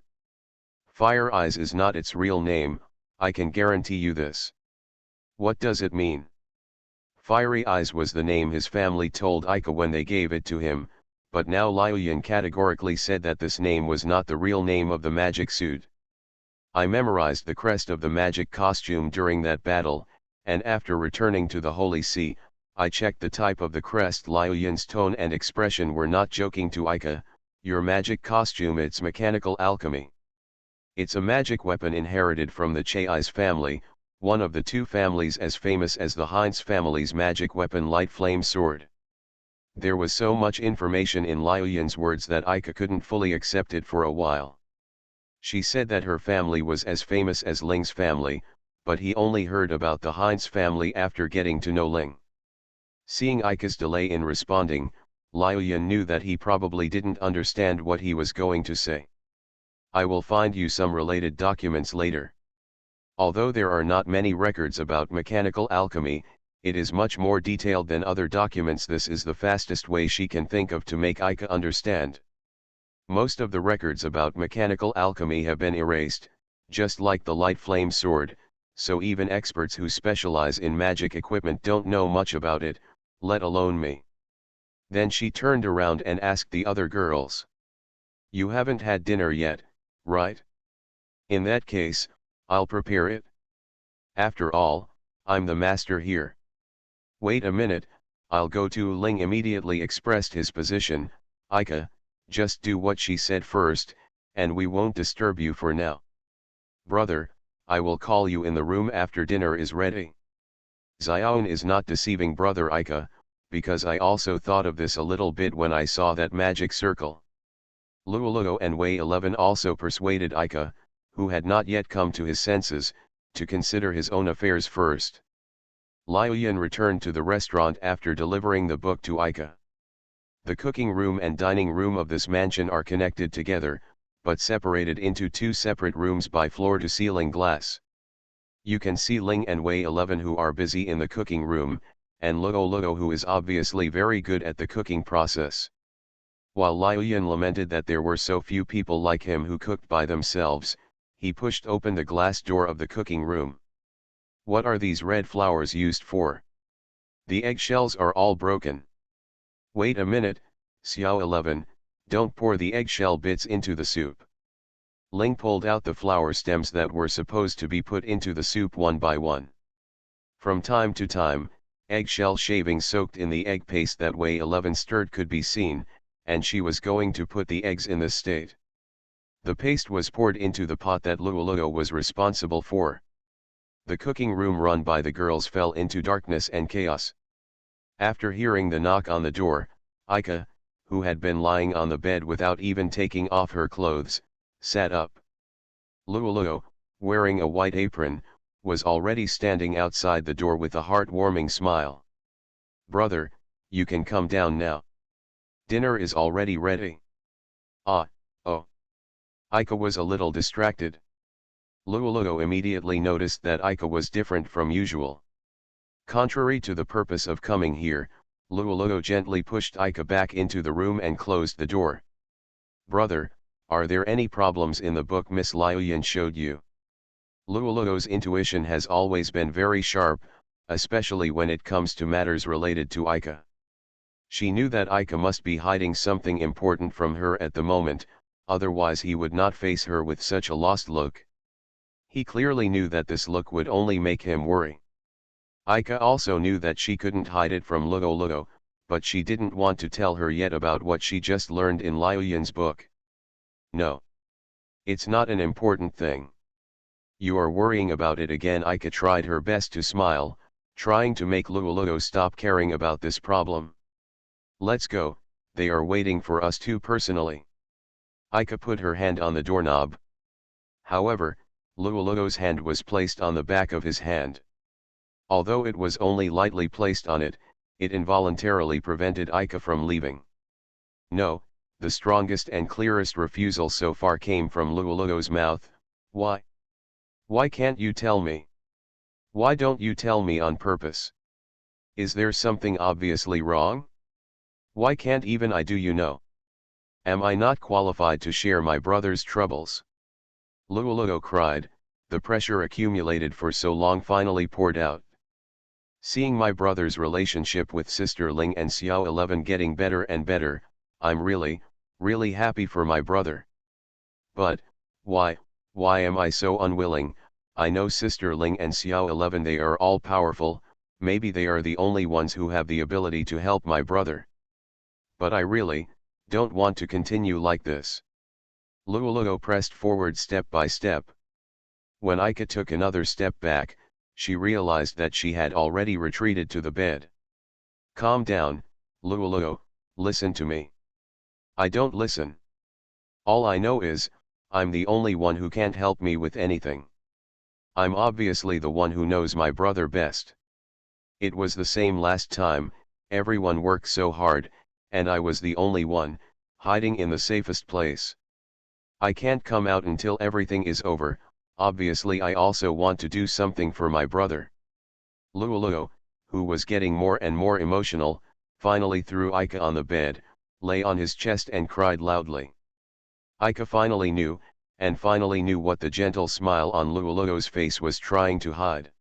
Fire Eyes is not its real name, I can guarantee you this. What does it mean? Fiery Eyes was the name his family told Ika when they gave it to him, but now Liu Yin categorically said that this name was not the real name of the magic suit. I memorized the crest of the magic costume during that battle, and after returning to the Holy See, I checked the type of the crest. Liu Yin's tone and expression were not joking to Ika. Your magic costume, it's mechanical alchemy. It's a magic weapon inherited from the Chai's family, one of the two families as famous as the Heinz family's magic weapon Light Flame Sword. There was so much information in Liu Yin's words that Ika couldn't fully accept it for a while. She said that her family was as famous as Ling's family, but he only heard about the Heinz family after getting to know Ling. Seeing Ika's delay in responding, Liu Yin knew that he probably didn't understand what he was going to say. I will find you some related documents later. Although there are not many records about mechanical alchemy, it is much more detailed than other documents. This is the fastest way she can think of to make Ika understand. Most of the records about mechanical alchemy have been erased, just like the light flame sword, so even experts who specialize in magic equipment don't know much about it, let alone me. Then she turned around and asked the other girls. You haven't had dinner yet, right? In that case, I'll prepare it. After all, I'm the master here. Wait a minute, I'll go to Ling immediately expressed his position. Ika, just do what she said first, and we won't disturb you for now. Brother, I will call you in the room after dinner is ready. Xiaoan is not deceiving Brother Ika, because I also thought of this a little bit when I saw that magic circle. Luoluo and Wei 11 also persuaded Ika, who had not yet come to his senses, to consider his own affairs first. Liu Yin returned to the restaurant after delivering the book to Ika. The cooking room and dining room of this mansion are connected together, but separated into two separate rooms by floor-to-ceiling glass. You can see Ling and Wei 11 who are busy in the cooking room, and Luoluo who is obviously very good at the cooking process. While Liu Yin lamented that there were so few people like him who cooked by themselves, he pushed open the glass door of the cooking room. What are these red flowers used for? The eggshells are all broken. Wait a minute, Xiao 11, don't pour the eggshell bits into the soup. Ling pulled out the flower stems that were supposed to be put into the soup one by one. From time to time, eggshell shavings soaked in the egg paste that Wei 11 stirred could be seen, and she was going to put the eggs in this state. The paste was poured into the pot that Luoluo was responsible for. The cooking room run by the girls fell into darkness and chaos. After hearing the knock on the door, Aika, who had been lying on the bed without even taking off her clothes, sat up. Luoluo, wearing a white apron, was already standing outside the door with a heartwarming smile. "Brother, you can come down now. Dinner is already ready." "Ah, oh." Aika was a little distracted. Luoluo immediately noticed that Aika was different from usual. Contrary to the purpose of coming here, Luoluo gently pushed Aika back into the room and closed the door. "Brother, are there any problems in the book Miss Liuyan showed you?" Luoluo's intuition has always been very sharp, especially when it comes to matters related to Aika. She knew that Aika must be hiding something important from her at the moment, otherwise he would not face her with such a lost look. He clearly knew that this look would only make him worry. Aika also knew that she couldn't hide it from Luoluo, but she didn't want to tell her yet about what she just learned in Liuyan's book. "No. It's not an important thing. You are worrying about it again." Aika tried her best to smile, trying to make Luoluo stop caring about this problem. "Let's go, they are waiting for us too personally." Aika put her hand on the doorknob. However, Luoluo's hand was placed on the back of his hand. Although it was only lightly placed on it, it involuntarily prevented Aika from leaving. "No," the strongest and clearest refusal so far came from Luoluo's mouth. "Why? Why can't you tell me? Why don't you tell me on purpose? Is there something obviously wrong? Why can't even I do you know? Am I not qualified to share my brother's troubles?" Luoluo cried, the pressure accumulated for so long finally poured out. "Seeing my brother's relationship with Sister Ling and Xiao 11 getting better and better, I'm really, really happy for my brother. But, why am I so unwilling? I know Sister Ling and Xiao 11, they are all powerful, maybe they are the only ones who have the ability to help my brother. But I really, don't want to continue like this." Luoluo pressed forward step by step. When Aika took another step back, she realized that she had already retreated to the bed. "Calm down, Luoluo, listen to me." "I don't listen. All I know is, I'm the only one who can't help me with anything. I'm obviously the one who knows my brother best. It was the same last time, everyone worked so hard, and I was the only one, hiding in the safest place. I can't come out until everything is over. Obviously I also want to do something for my brother." Luoluo, who was getting more and more emotional, finally threw Aika on the bed, lay on his chest and cried loudly. Aika finally knew what the gentle smile on Luoluo's face was trying to hide.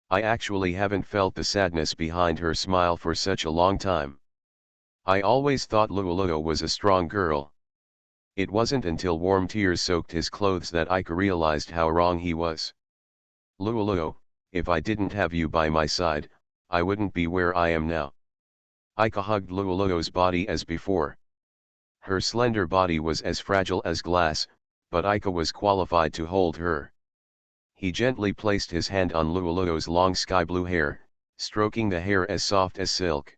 I actually haven't felt the sadness behind her smile for such a long time. I always thought Luoluo was a strong girl. It wasn't until warm tears soaked his clothes that Aika realized how wrong he was. "Luoluo, if I didn't have you by my side, I wouldn't be where I am now." Aika hugged Luoluo's body as before. Her slender body was as fragile as glass, but Aika was qualified to hold her. He gently placed his hand on Luoluo's long sky blue hair, stroking the hair as soft as silk.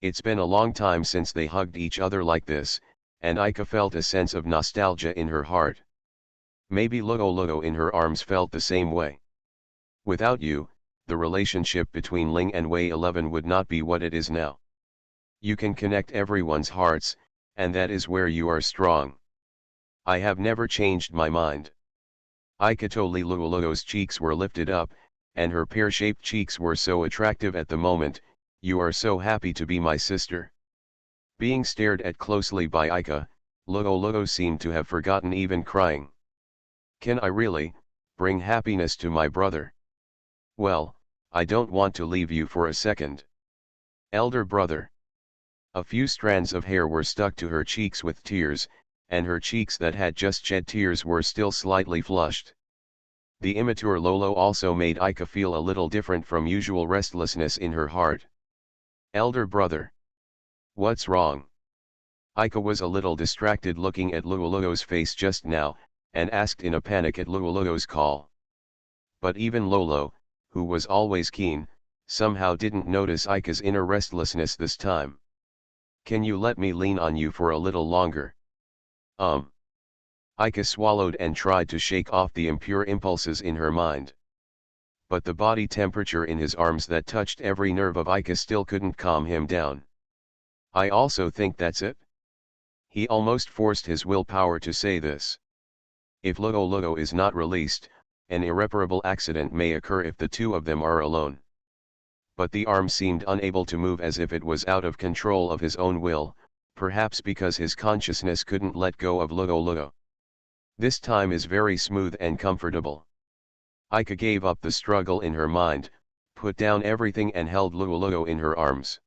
It's been a long time since they hugged each other like this, and Aika felt a sense of nostalgia in her heart. Maybe Luoluo in her arms felt the same way. "Without you, the relationship between Ling and Wei 11 would not be what it is now. You can connect everyone's hearts, and that is where you are strong. I have never changed my mind." Aikatoli Luoluo's cheeks were lifted up, and her pear-shaped cheeks were so attractive at the moment. "You are so happy to be my sister." Being stared at closely by Aika, Luoluo seemed to have forgotten even crying. "Can I really bring happiness to my brother? Well, I don't want to leave you for a second. Elder brother." A few strands of hair were stuck to her cheeks with tears, and her cheeks that had just shed tears were still slightly flushed. The immature Lolo also made Aika feel a little different from usual restlessness in her heart. "Elder brother. What's wrong?" Ika was a little distracted looking at Lululo's face just now, and asked in a panic at Lululo's call. But even Lolo, who was always keen, somehow didn't notice Ika's inner restlessness this time. "Can you let me lean on you for a little longer?" Ika swallowed and tried to shake off the impure impulses in her mind. But the body temperature in his arms that touched every nerve of Ika still couldn't calm him down. "I also think that's it." He almost forced his willpower to say this. If Lolo is not released, an irreparable accident may occur if the two of them are alone. But the arm seemed unable to move, as if it was out of control of his own will, perhaps because his consciousness couldn't let go of Lolo. "This time is very smooth and comfortable." Ika gave up the struggle in her mind, put down everything and held Lolo in her arms.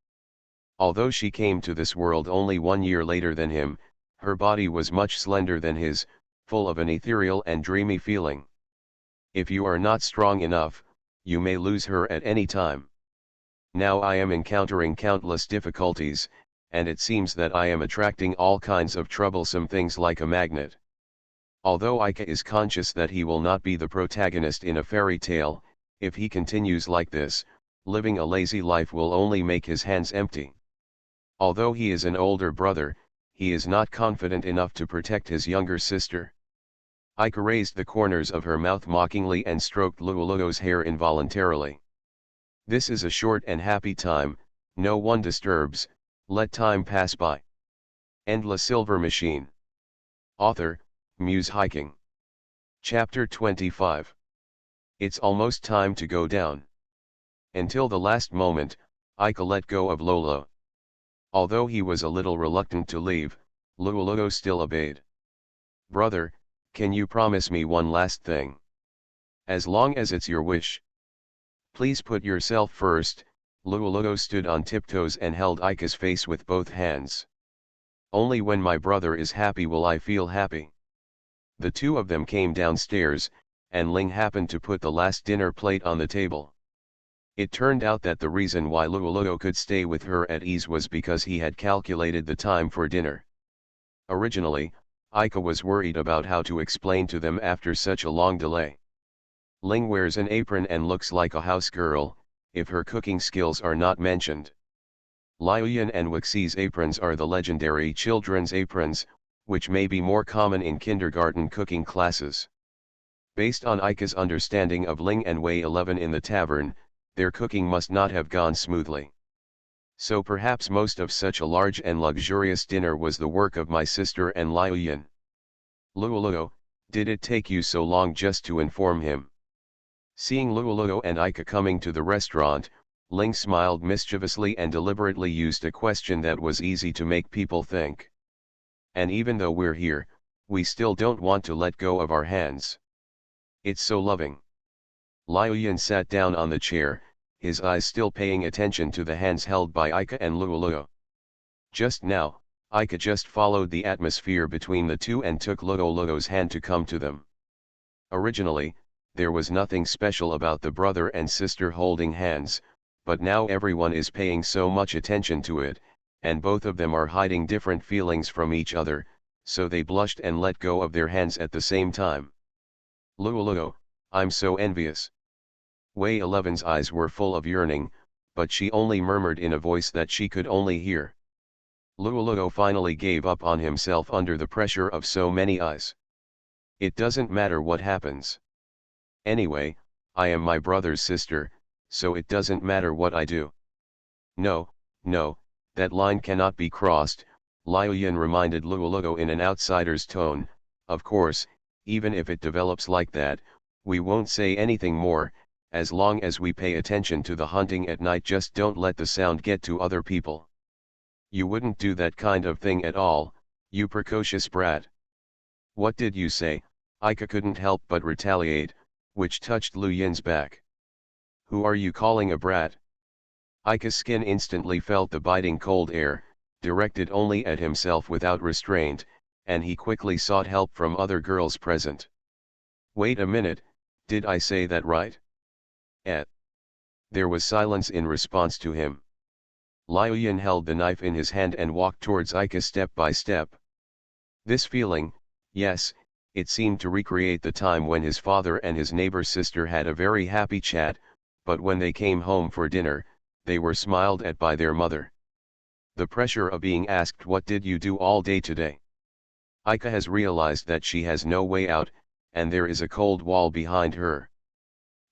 Although she came to this world only 1 year later than him, her body was much slender than his, full of an ethereal and dreamy feeling. If you are not strong enough, you may lose her at any time. Now I am encountering countless difficulties, and it seems that I am attracting all kinds of troublesome things like a magnet. Although Ika is conscious that he will not be the protagonist in a fairy tale, if he continues like this, living a lazy life will only make his hands empty. Although he is an older brother, he is not confident enough to protect his younger sister. Ika raised the corners of her mouth mockingly and stroked Lululo's hair involuntarily. "This is a short and happy time, no one disturbs, let time pass by." End La Silver Machine. Author, Muse Hiking. Chapter 25. It's almost time to go down. Until the last moment, Ika let go of Lolo. Although he was a little reluctant to leave, Lolo still obeyed. "Brother, can you promise me one last thing? As long as it's your wish. Please put yourself first." Lolo stood on tiptoes and held Ika's face with both hands. "Only when my brother is happy will I feel happy." The two of them came downstairs, and Ling happened to put the last dinner plate on the table. It turned out that the reason why Lolo could stay with her at ease was because he had calculated the time for dinner. Originally, Ika was worried about how to explain to them after such a long delay. Ling wears an apron and looks like a house girl, if her cooking skills are not mentioned. Liuyan and Wixi's aprons are the legendary children's aprons, which may be more common in kindergarten cooking classes. Based on Ika's understanding of Ling and Wei 11 in the tavern, their cooking must not have gone smoothly. So perhaps most of such a large and luxurious dinner was the work of my sister and Liuyan. "Lululo, did it take you so long just to inform him?" Seeing Lululo and Ika coming to the restaurant, Ling smiled mischievously and deliberately used a question that was easy to make people think. "And even though we're here, we still don't want to let go of our hands. It's so loving." Liuyan sat down on the chair, his eyes still paying attention to the hands held by Ika and Lululo. Just now, Ika just followed the atmosphere between the two and took Lululo's hand to come to them. Originally, there was nothing special about the brother and sister holding hands, but now everyone is paying so much attention to it, and both of them are hiding different feelings from each other, so they blushed and let go of their hands at the same time. "Lululo, I'm so envious." Wei 11's eyes were full of yearning, but she only murmured in a voice that she could only hear. Lululo finally gave up on himself under the pressure of so many eyes. "It doesn't matter what happens. Anyway, I am my brother's sister, so it doesn't matter what I do." No, that line cannot be crossed," Liuyan reminded Lululo in an outsider's tone. "Of course, even if it develops like that, we won't say anything more, as long as we pay attention to the hunting at night. Just don't let the sound get to other people." "You wouldn't do that kind of thing at all, you precocious brat." "What did you say?" Ika couldn't help but retaliate, which touched Liuyan's back. "Who are you calling a brat?" Ika's skin instantly felt the biting cold air, directed only at himself without restraint, and he quickly sought help from other girls present. "Wait a minute, did I say that right?" There was silence in response to him. Liu held the knife in his hand and walked towards Ika step by step. This feeling, yes, it seemed to recreate the time when his father and his neighbor's sister had a very happy chat, but when they came home for dinner, they were smiled at by their mother. The pressure of being asked, "What did you do all day today?" Ika has realized that she has no way out, and there is a cold wall behind her.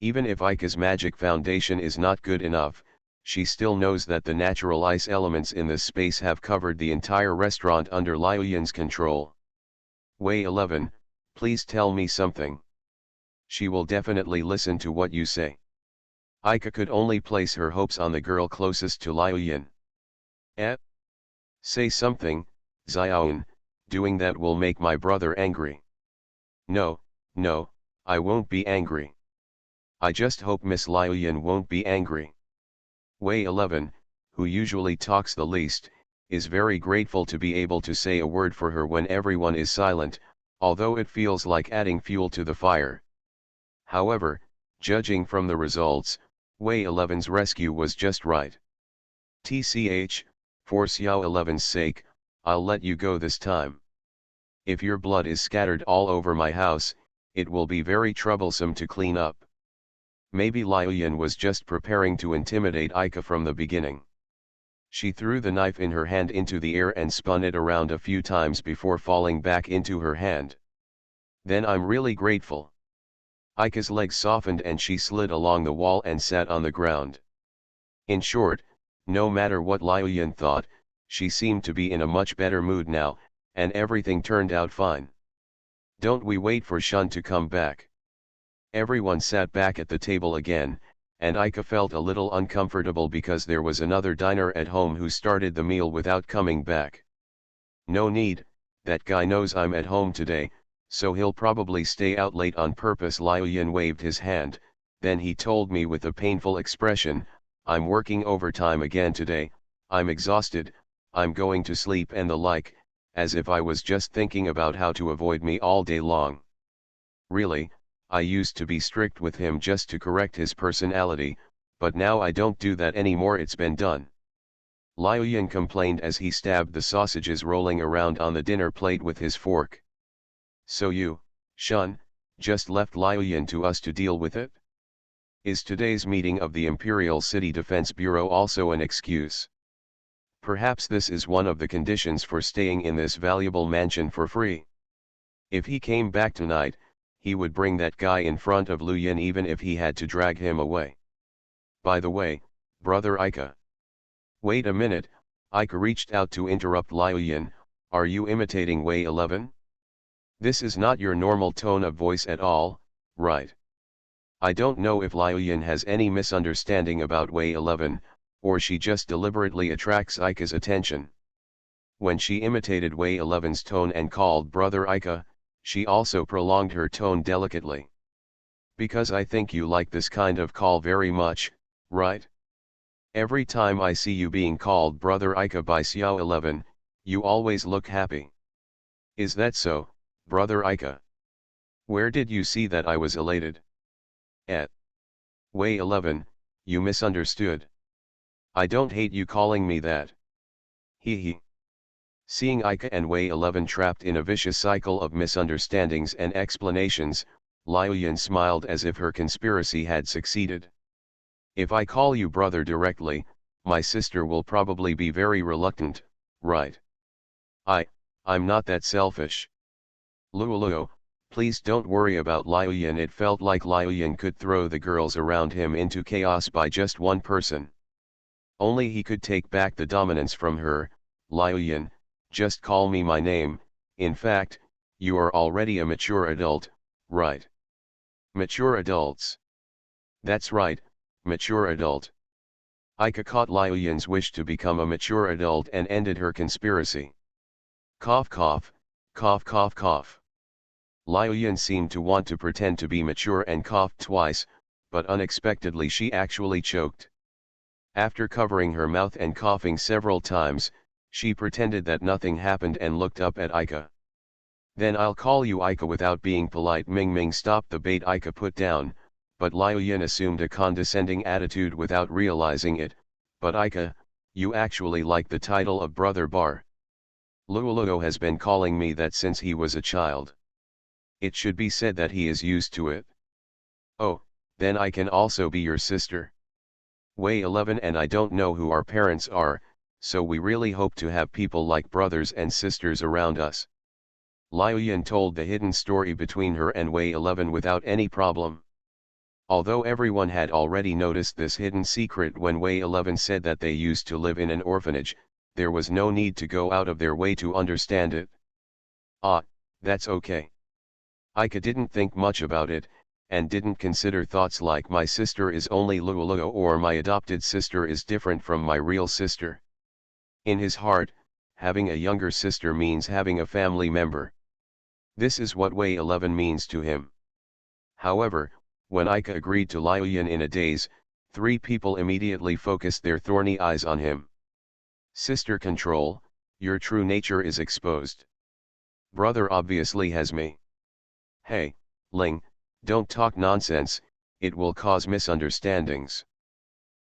Even if Ika's magic foundation is not good enough, she still knows that the natural ice elements in this space have covered the entire restaurant under Liu's control. Wei 11, please tell me something. She will definitely listen to what you say. Ika could only place her hopes on the girl closest to Liu. Say something, Xiaoyan, doing that will make my brother angry. No, no, I won't be angry. I just hope Miss Liu won't be angry. Wei 11, who usually talks the least, is very grateful to be able to say a word for her when everyone is silent, although it feels like adding fuel to the fire. However, judging from the results, Wei 11's rescue was just right. TCH, for Xiao 11's sake, I'll let you go this time. If your blood is scattered all over my house, it will be very troublesome to clean up. Maybe Liu was just preparing to intimidate Ika from the beginning. She threw the knife in her hand into the air and spun it around a few times before falling back into her hand. Then I'm really grateful. Ika's legs softened and she slid along the wall and sat on the ground. In short, no matter what Liu thought, she seemed to be in a much better mood now, and everything turned out fine. Don't we wait for Shun to come back? Everyone sat back at the table again, and Ika felt a little uncomfortable because there was another diner at home who started the meal without coming back. No need, that guy knows I'm at home today, so he'll probably stay out late on purpose. Liu waved his hand, then he told me with a painful expression, I'm working overtime again today, I'm exhausted, I'm going to sleep and the like, as if I was just thinking about how to avoid me all day long. Really, I used to be strict with him just to correct his personality, but now I don't do that anymore, it's been done. Liu complained as he stabbed the sausages rolling around on the dinner plate with his fork. So you, Shun, just left Liu to us to deal with it? Is today's meeting of the Imperial City Defense Bureau also an excuse? Perhaps this is one of the conditions for staying in this valuable mansion for free. If he came back tonight, he would bring that guy in front of Liu even if he had to drag him away. By the way, brother Ika. Wait a minute, Ika reached out to interrupt Liu. Are you imitating Wei 11? This is not your normal tone of voice at all, right? I don't know if Liu has any misunderstanding about Wei 11, or she just deliberately attracts Ika's attention. When she imitated Wei 11's tone and called brother Ika, she also prolonged her tone delicately. Because I think you like this kind of call very much, right? Every time I see you being called brother Ika by Xiao 11, you always look happy. Is that so, brother Ika? Where did you see that I was elated? Wei 11, you misunderstood. I don't hate you calling me that. Hee. Seeing Ika and Wei 11 trapped in a vicious cycle of misunderstandings and explanations, Liu smiled as if her conspiracy had succeeded. If I call you brother directly, my sister will probably be very reluctant, right? I'm not that selfish. Luo, please don't worry about Liu. It felt like Liu could throw the girls around him into chaos by just one person. Only he could take back the dominance from her. Liu, just call me my name, in fact, you are already a mature adult, right? Mature adults. That's right, mature adult. Ika caught Liu's wish to become a mature adult and ended her conspiracy. Cough cough, cough cough cough. Liu seemed to want to pretend to be mature and coughed twice, but unexpectedly she actually choked. After covering her mouth and coughing several times, she pretended that nothing happened and looked up at Ika. Then I'll call you Ika without being polite. Ming stopped the bait Ika put down, but Liu assumed a condescending attitude without realizing it. But Ika, You actually like the title of Brother Bar. Luoluo has been calling me that since he was a child. It should be said that he is used to it. Oh, then I can also be your sister. Wei 11 and I don't know who our parents are, so we really hope to have people like brothers and sisters around us. Liuyan told the hidden story between her and Wei 11 without any problem. Although everyone had already noticed this hidden secret when Wei 11 said that they used to live in an orphanage, there was no need to go out of their way to understand it. Ah, that's okay. Ika didn't think much about it, and didn't consider thoughts like my sister is only Luoluo or my adopted sister is different from my real sister. In his heart, having a younger sister means having a family member. This is what Wei 11 means to him. However, when Ika agreed to Liuyan in a daze, three people immediately focused their thorny eyes on him. Sister control, your true nature is exposed. Brother obviously has me. Hey, Ling, don't talk nonsense, it will cause misunderstandings.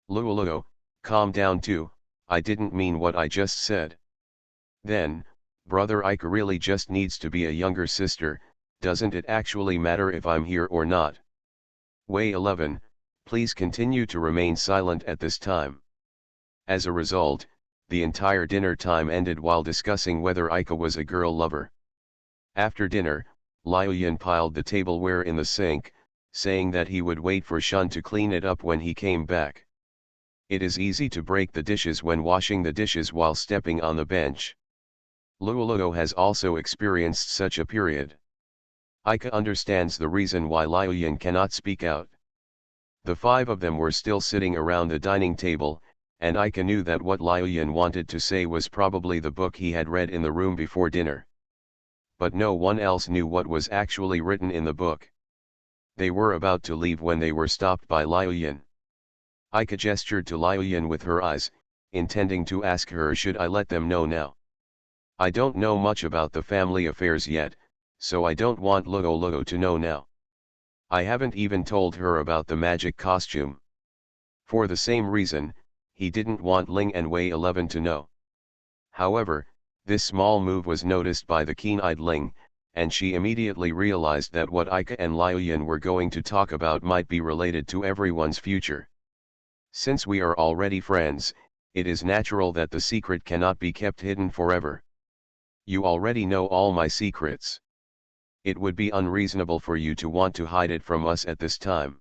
Luoluo, calm down too, I didn't mean what I just said. Then, Brother Ika really just needs to be a younger sister, doesn't it actually matter if I'm here or not? Wei 11, please continue to remain silent at this time. As a result, the entire dinner time ended while discussing whether Ika was a girl lover. After dinner, Liuyan piled the tableware in the sink, saying that he would wait for Shun to clean it up when he came back. It is easy to break the dishes when washing the dishes while stepping on the bench. Luoluo has also experienced such a period. Ika understands the reason why Liuyan cannot speak out. The five of them were still sitting around the dining table, and Ika knew that what Liuyan wanted to say was probably the book he had read in the room before dinner. But no one else knew what was actually written in the book. They were about to leave when they were stopped by Liuyan. Ika gestured to Liuyan with her eyes, intending to ask her should I let them know now. I don't know much about the family affairs yet, so I don't want Luoluo to know now. I haven't even told her about the magic costume. For the same reason, he didn't want Ling and Wei 11 to know. However, this small move was noticed by the keen-eyed Ling, and she immediately realized that what Ika and Liuyan were going to talk about might be related to everyone's future. Since we are already friends, it is natural that the secret cannot be kept hidden forever. You already know all my secrets. It would be unreasonable for you to want to hide it from us at this time.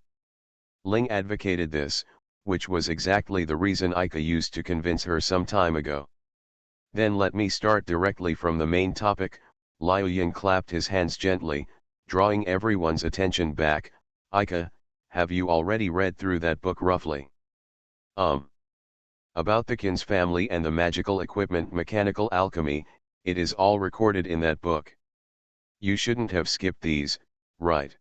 Ling advocated this, which was exactly the reason Ika used to convince her some time ago. Then let me start directly from the main topic. Liuyan clapped his hands gently, drawing everyone's attention back. Ika, have you already read through that book roughly? About the Qin's family and the magical equipment mechanical alchemy, it is all recorded in that book. You shouldn't have skipped these, right?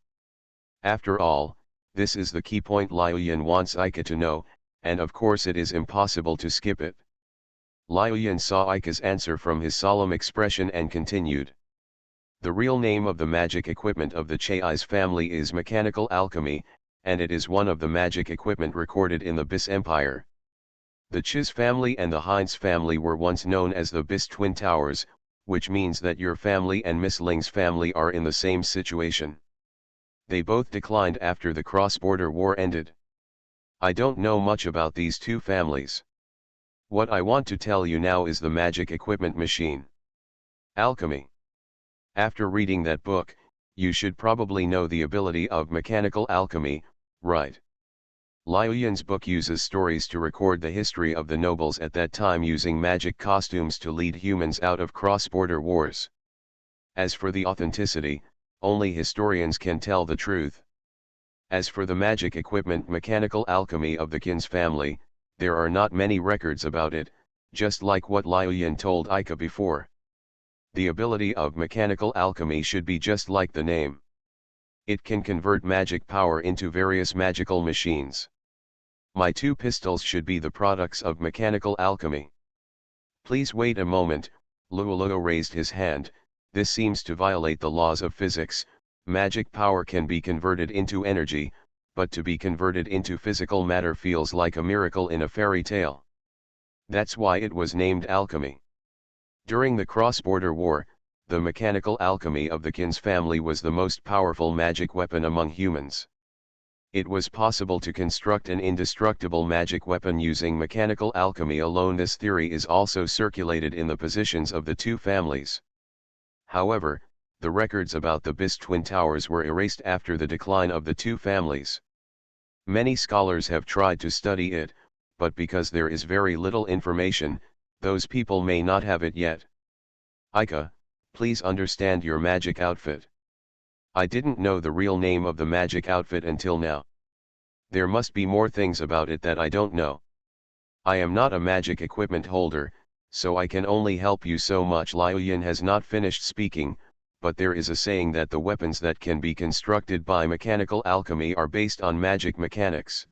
After all, this is the key point Liuyan wants Ika to know, and of course it is impossible to skip it. Liuyan saw Ika's answer from his solemn expression and continued. The real name of the magic equipment of the Chai's family is mechanical alchemy, and it is one of the magic equipment recorded in the Bis Empire. The Chi's family and the Heinz family were once known as the Bis Twin Towers, which means that your family and Miss Ling's family are in the same situation. They both declined after the cross-border war ended. I don't know much about these two families. What I want to tell you now is the magic equipment machine. Alchemy. After reading that book, you should probably know the ability of mechanical alchemy, right? Liuyan's book uses stories to record the history of the nobles at that time using magic costumes to lead humans out of cross-border wars. As for the authenticity, only historians can tell the truth. As for the magic equipment mechanical alchemy of the Qin's family, there are not many records about it, just like what Liuyan told Ika before. The ability of mechanical alchemy should be just like the name. It can convert magic power into various magical machines. My two pistols should be the products of mechanical alchemy. Please wait a moment, Luoluo raised his hand. This seems to violate the laws of physics. Magic power can be converted into energy, but to be converted into physical matter feels like a miracle in a fairy tale. That's why it was named alchemy. During the cross-border war, the mechanical alchemy of the Kin's family was the most powerful magic weapon among humans. It was possible to construct an indestructible magic weapon using mechanical alchemy alone. This theory is also circulated in the positions of the two families. However, the records about the Bis twin towers were erased after the decline of the two families. Many scholars have tried to study it, but because there is very little information, those people may not have it yet. Ika, please understand your magic outfit. I didn't know the real name of the magic outfit until now. There must be more things about it that I don't know. I am not a magic equipment holder, so I can only help you so much. Liu Yin has not finished speaking, but there is a saying that the weapons that can be constructed by mechanical alchemy are based on magic mechanics.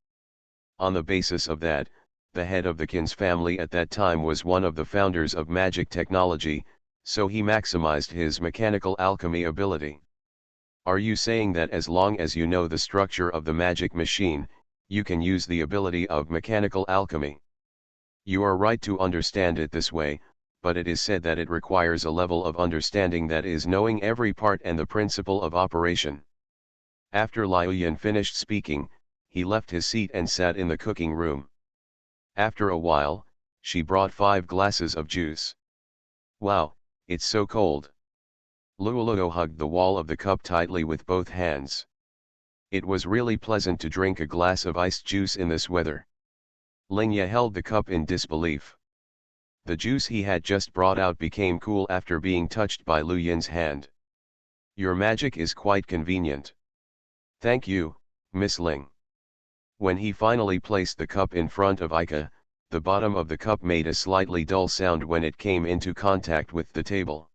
On the basis of that, the head of the Kin's family at that time was one of the founders of magic technology, so he maximized his mechanical alchemy ability. Are you saying that as long as you know the structure of the magic machine, you can use the ability of mechanical alchemy? You are right to understand it this way, but it is said that it requires a level of understanding that is knowing every part and the principle of operation. After Liu Yin finished speaking, he left his seat and sat in the cooking room. After a while, she brought 5 glasses of juice. Wow, it's so cold. Luoluo hugged the wall of the cup tightly with both hands. It was really pleasant to drink a glass of iced juice in this weather. Lingya held the cup in disbelief. The juice he had just brought out became cool after being touched by Lu Yin's hand. Your magic is quite convenient. Thank you, Miss Ling. When he finally placed the cup in front of Ika, the bottom of the cup made a slightly dull sound when it came into contact with the table.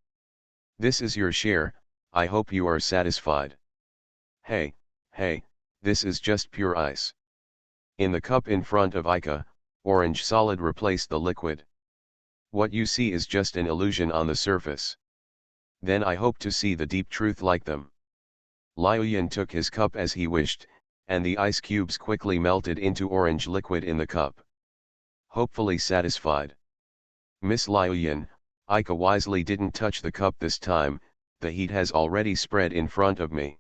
This is your share, I hope you are satisfied. Hey, this is just pure ice. In the cup in front of Ika, orange solid replaced the liquid. What you see is just an illusion on the surface. Then I hope to see the deep truth like them. Liu Yin took his cup as he wished, and the ice cubes quickly melted into orange liquid in the cup. Hopefully satisfied. Miss Liu Yin, Ika wisely didn't touch the cup this time, the heat has already spread in front of me.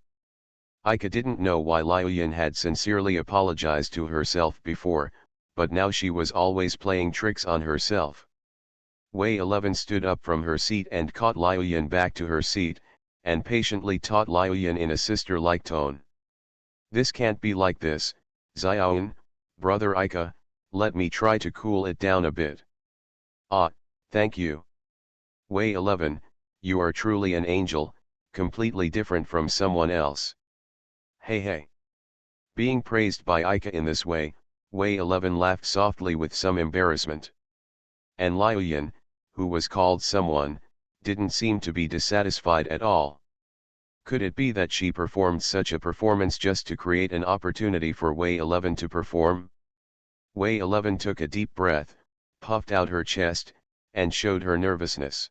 Ika didn't know why Liu Yin had sincerely apologized to herself before, but now she was always playing tricks on herself. Wei 11 stood up from her seat and caught Liu Yin back to her seat, and patiently taught Liu Yin in a sister-like tone. This can't be like this, Xiaoyan, brother Ika, let me try to cool it down a bit. Ah, thank you. Wei 11, you are truly an angel, completely different from someone else. Hey. Being praised by Ika in this way, Wei 11 laughed softly with some embarrassment. And Liu Yin, who was called someone, didn't seem to be dissatisfied at all. Could it be that she performed such a performance just to create an opportunity for Wei 11 to perform? Wei 11 took a deep breath, puffed out her chest, and showed her nervousness.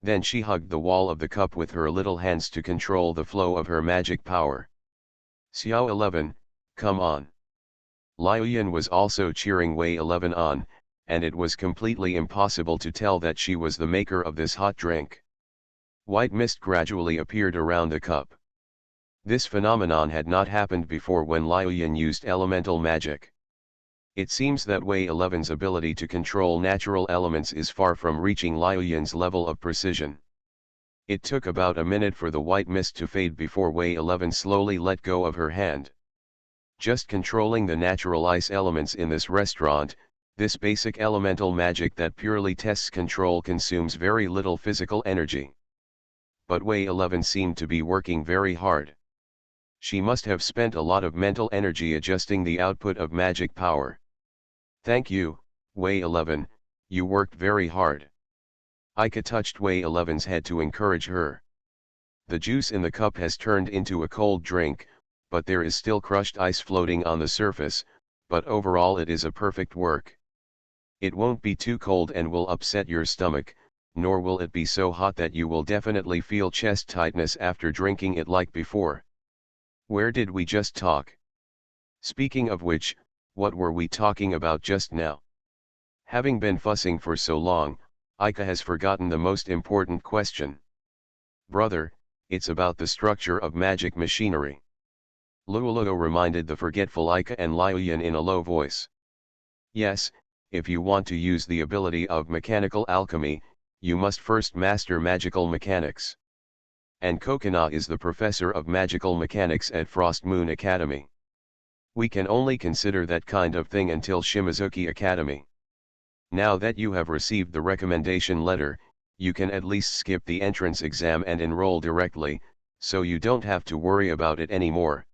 Then she hugged the wall of the cup with her little hands to control the flow of her magic power. Xiao 11, come on. Liu Yin was also cheering Wei 11 on, and it was completely impossible to tell that she was the maker of this hot drink. White mist gradually appeared around the cup. This phenomenon had not happened before when Liu Yin used elemental magic. It seems that Wei 11's ability to control natural elements is far from reaching Liu Yin's level of precision. It took about a minute for the white mist to fade before Wei 11 slowly let go of her hand. Just controlling the natural ice elements in this restaurant, this basic elemental magic that purely tests control consumes very little physical energy. But Wei 11 seemed to be working very hard. She must have spent a lot of mental energy adjusting the output of magic power. Thank you, Wei 11, you worked very hard. Ika touched Wei 11's head to encourage her. The juice in the cup has turned into a cold drink, but there is still crushed ice floating on the surface, but overall it is a perfect work. It won't be too cold and will upset your stomach, nor will it be so hot that you will definitely feel chest tightness after drinking it like before. Where did we just talk? Speaking of which, what were we talking about just now? Having been fussing for so long, Ika has forgotten the most important question. Brother, it's about the structure of magic machinery. Luoluo reminded the forgetful Ika and Liuyan in a low voice. Yes, if you want to use the ability of mechanical alchemy, you must first master magical mechanics. And Kokona is the professor of magical mechanics at Frost Moon Academy. We can only consider that kind of thing until Shimizuki Academy. Now that you have received the recommendation letter, you can at least skip the entrance exam and enroll directly, so you don't have to worry about it anymore.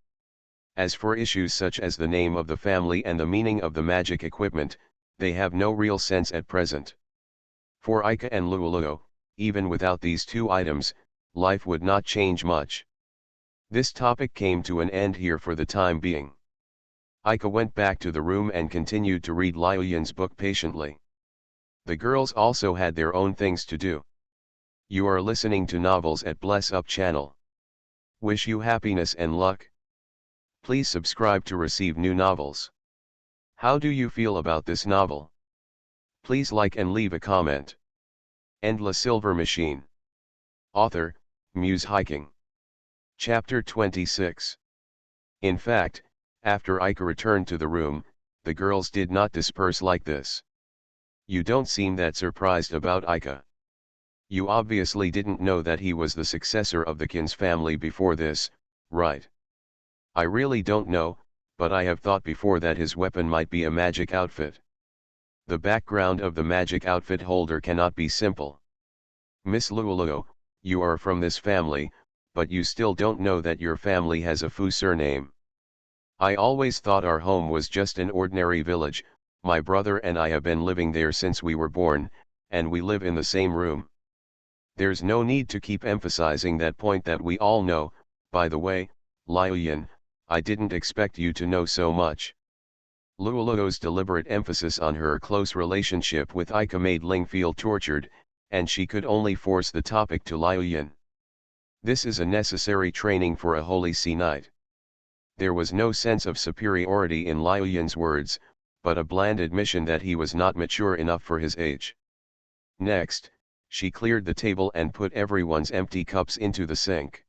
As for issues such as the name of the family and the meaning of the magic equipment, they have no real sense at present. For Ika and Luoluo, even without these two items, life would not change much. This topic came to an end here for the time being. Ika went back to the room and continued to read Liuyan's book patiently. The girls also had their own things to do. You are listening to Novels at Bless Up channel. Wish you happiness and luck. Please subscribe to receive new novels. How do you feel about this novel? Please like and leave a comment. Endless Silver Machine. Author, Muse Hiking. Chapter 26. In fact, after Ika returned to the room, the girls did not disperse like this. You don't seem that surprised about Ika. You obviously didn't know that he was the successor of the Kin's family before this, right? I really don't know, but I have thought before that his weapon might be a magic outfit. The background of the magic outfit holder cannot be simple. Miss Luoluo, you are from this family, but you still don't know that your family has a Fu surname. I always thought our home was just an ordinary village. My brother and I have been living there since we were born, and we live in the same room. There's no need to keep emphasizing that point that we all know. By the way, Liuyan, I didn't expect you to know so much. Luoluo's deliberate emphasis on her close relationship with Ika made Ling feel tortured, and she could only force the topic to Liuyan. This is a necessary training for a Holy Sea Knight. There was no sense of superiority in Liuyan's words, but a bland admission that he was not mature enough for his age. Next, she cleared the table and put everyone's empty cups into the sink.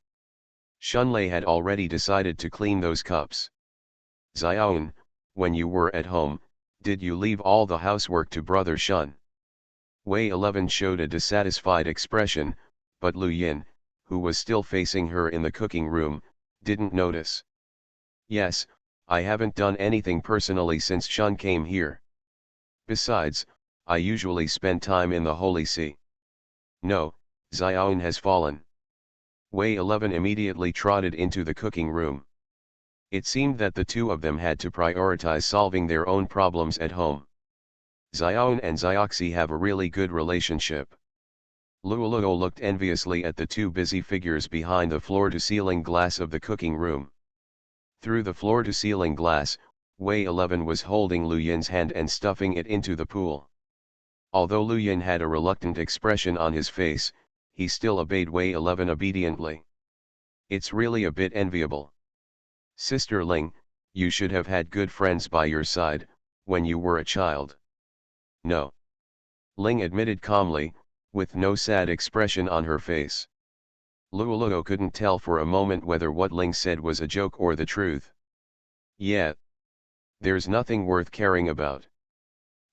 Shunlei had already decided to clean those cups. Xiaoyan, when you were at home, did you leave all the housework to Brother Shun? Wei 11 showed a dissatisfied expression, but Lu Yin, who was still facing her in the cooking room, didn't notice. Yes, I haven't done anything personally since Shun came here. Besides, I usually spend time in the Holy See. No, Xiaoyan has fallen. Wei 11 immediately trotted into the cooking room. It seemed that the two of them had to prioritize solving their own problems at home. Xiaoyan and Xiaoxi have a really good relationship. Luoluo looked enviously at the two busy figures behind the floor-to-ceiling glass of the cooking room. Through the floor-to-ceiling glass, Wei 11 was holding Lu Yin's hand and stuffing it into the pool. Although Lu Yin had a reluctant expression on his face, he still obeyed Wei 11 obediently. It's really a bit enviable. Sister Ling, you should have had good friends by your side, when you were a child. No. Ling admitted calmly, with no sad expression on her face. Luoluo couldn't tell for a moment whether what Ling said was a joke or the truth. Yeah. There's nothing worth caring about.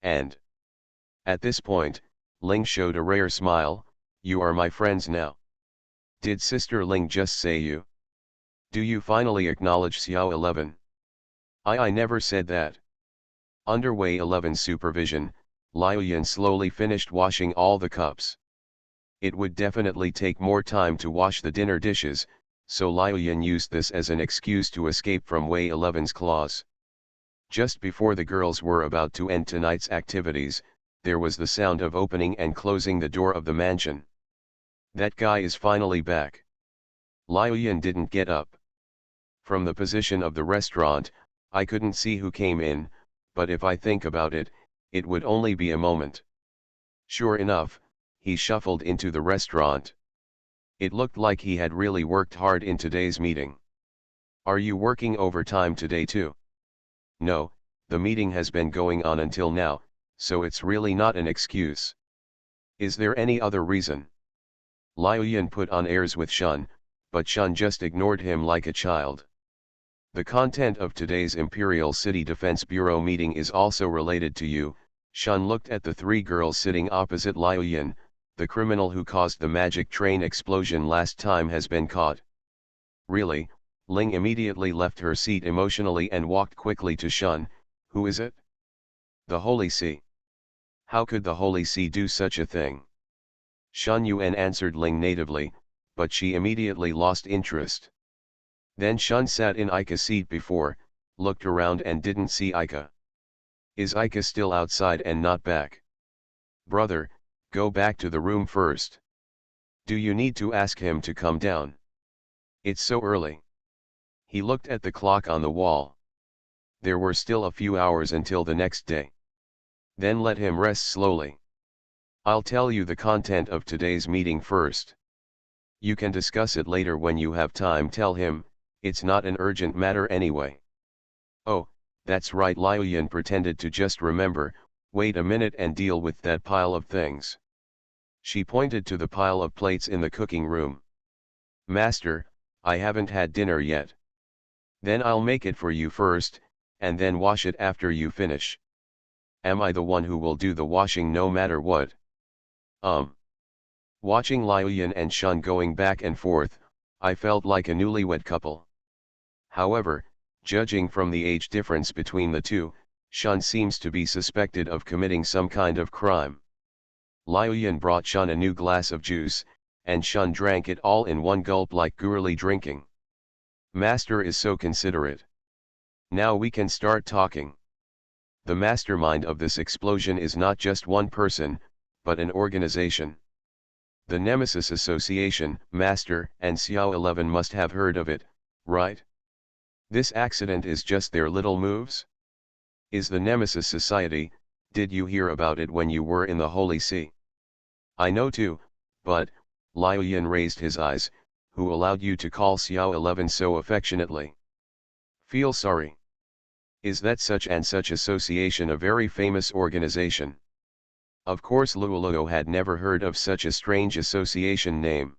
And at this point, Ling showed a rare smile. You are my friends now. Did Sister Ling just say you? Do you finally acknowledge Xiao 11? I never said that. Under Wei 11's supervision, Liuyan slowly finished washing all the cups. It would definitely take more time to wash the dinner dishes, so Liuyan used this as an excuse to escape from Wei 11's claws. Just before the girls were about to end tonight's activities, there was the sound of opening and closing the door of the mansion. That guy is finally back. Liuyan didn't get up. From the position of the restaurant, I couldn't see who came in, but if I think about it, it would only be a moment. Sure enough, he shuffled into the restaurant. It looked like he had really worked hard in today's meeting. Are you working overtime today too? No, the meeting has been going on until now, so it's really not an excuse. Is there any other reason? Liu put on airs with Shun, but Shun just ignored him like a child. The content of today's Imperial City Defense Bureau meeting is also related to you. Shun looked at the three girls sitting opposite Liu. The criminal who caused the magic train explosion last time has been caught. Really? Ling immediately left her seat emotionally and walked quickly to Shun. Who is it? The Holy See. How could the Holy See do such a thing? Shun Yuan answered Ling natively, but she immediately lost interest. Then Shun sat in Ika's seat before, looked around and didn't see Ika. Is Ika still outside and not back? Brother, go back to the room first. Do you need to ask him to come down? It's so early. He looked at the clock on the wall. There were still a few hours until the next day. Then let him rest slowly. I'll tell you the content of today's meeting first. You can discuss it later when you have time. Tell him, it's not an urgent matter anyway. Oh, that's right. Liu pretended to just remember. Wait a minute and deal with that pile of things. She pointed to the pile of plates in the cooking room. Master, I haven't had dinner yet. Then I'll make it for you first, and then wash it after you finish. Am I the one who will do the washing no matter what? Watching Liu and Shun going back and forth, I felt like a newlywed couple. However, judging from the age difference between the two, Shun seems to be suspected of committing some kind of crime. Liu brought Shun a new glass of juice, and Shun drank it all in one gulp like girly drinking. Master is so considerate. Now we can start talking. The mastermind of this explosion is not just one person, but an organization. The Nemesis Association, Master and Xiao 11 must have heard of it, right? This accident is just their little moves? Is the Nemesis Society? Did you hear about it when you were in the Holy See? I know too, but, Liu raised his eyes, who allowed you to call Xiao 11 so affectionately? Feel sorry. Is that such and such association a very famous organization? Of course Luoluo had never heard of such a strange association name.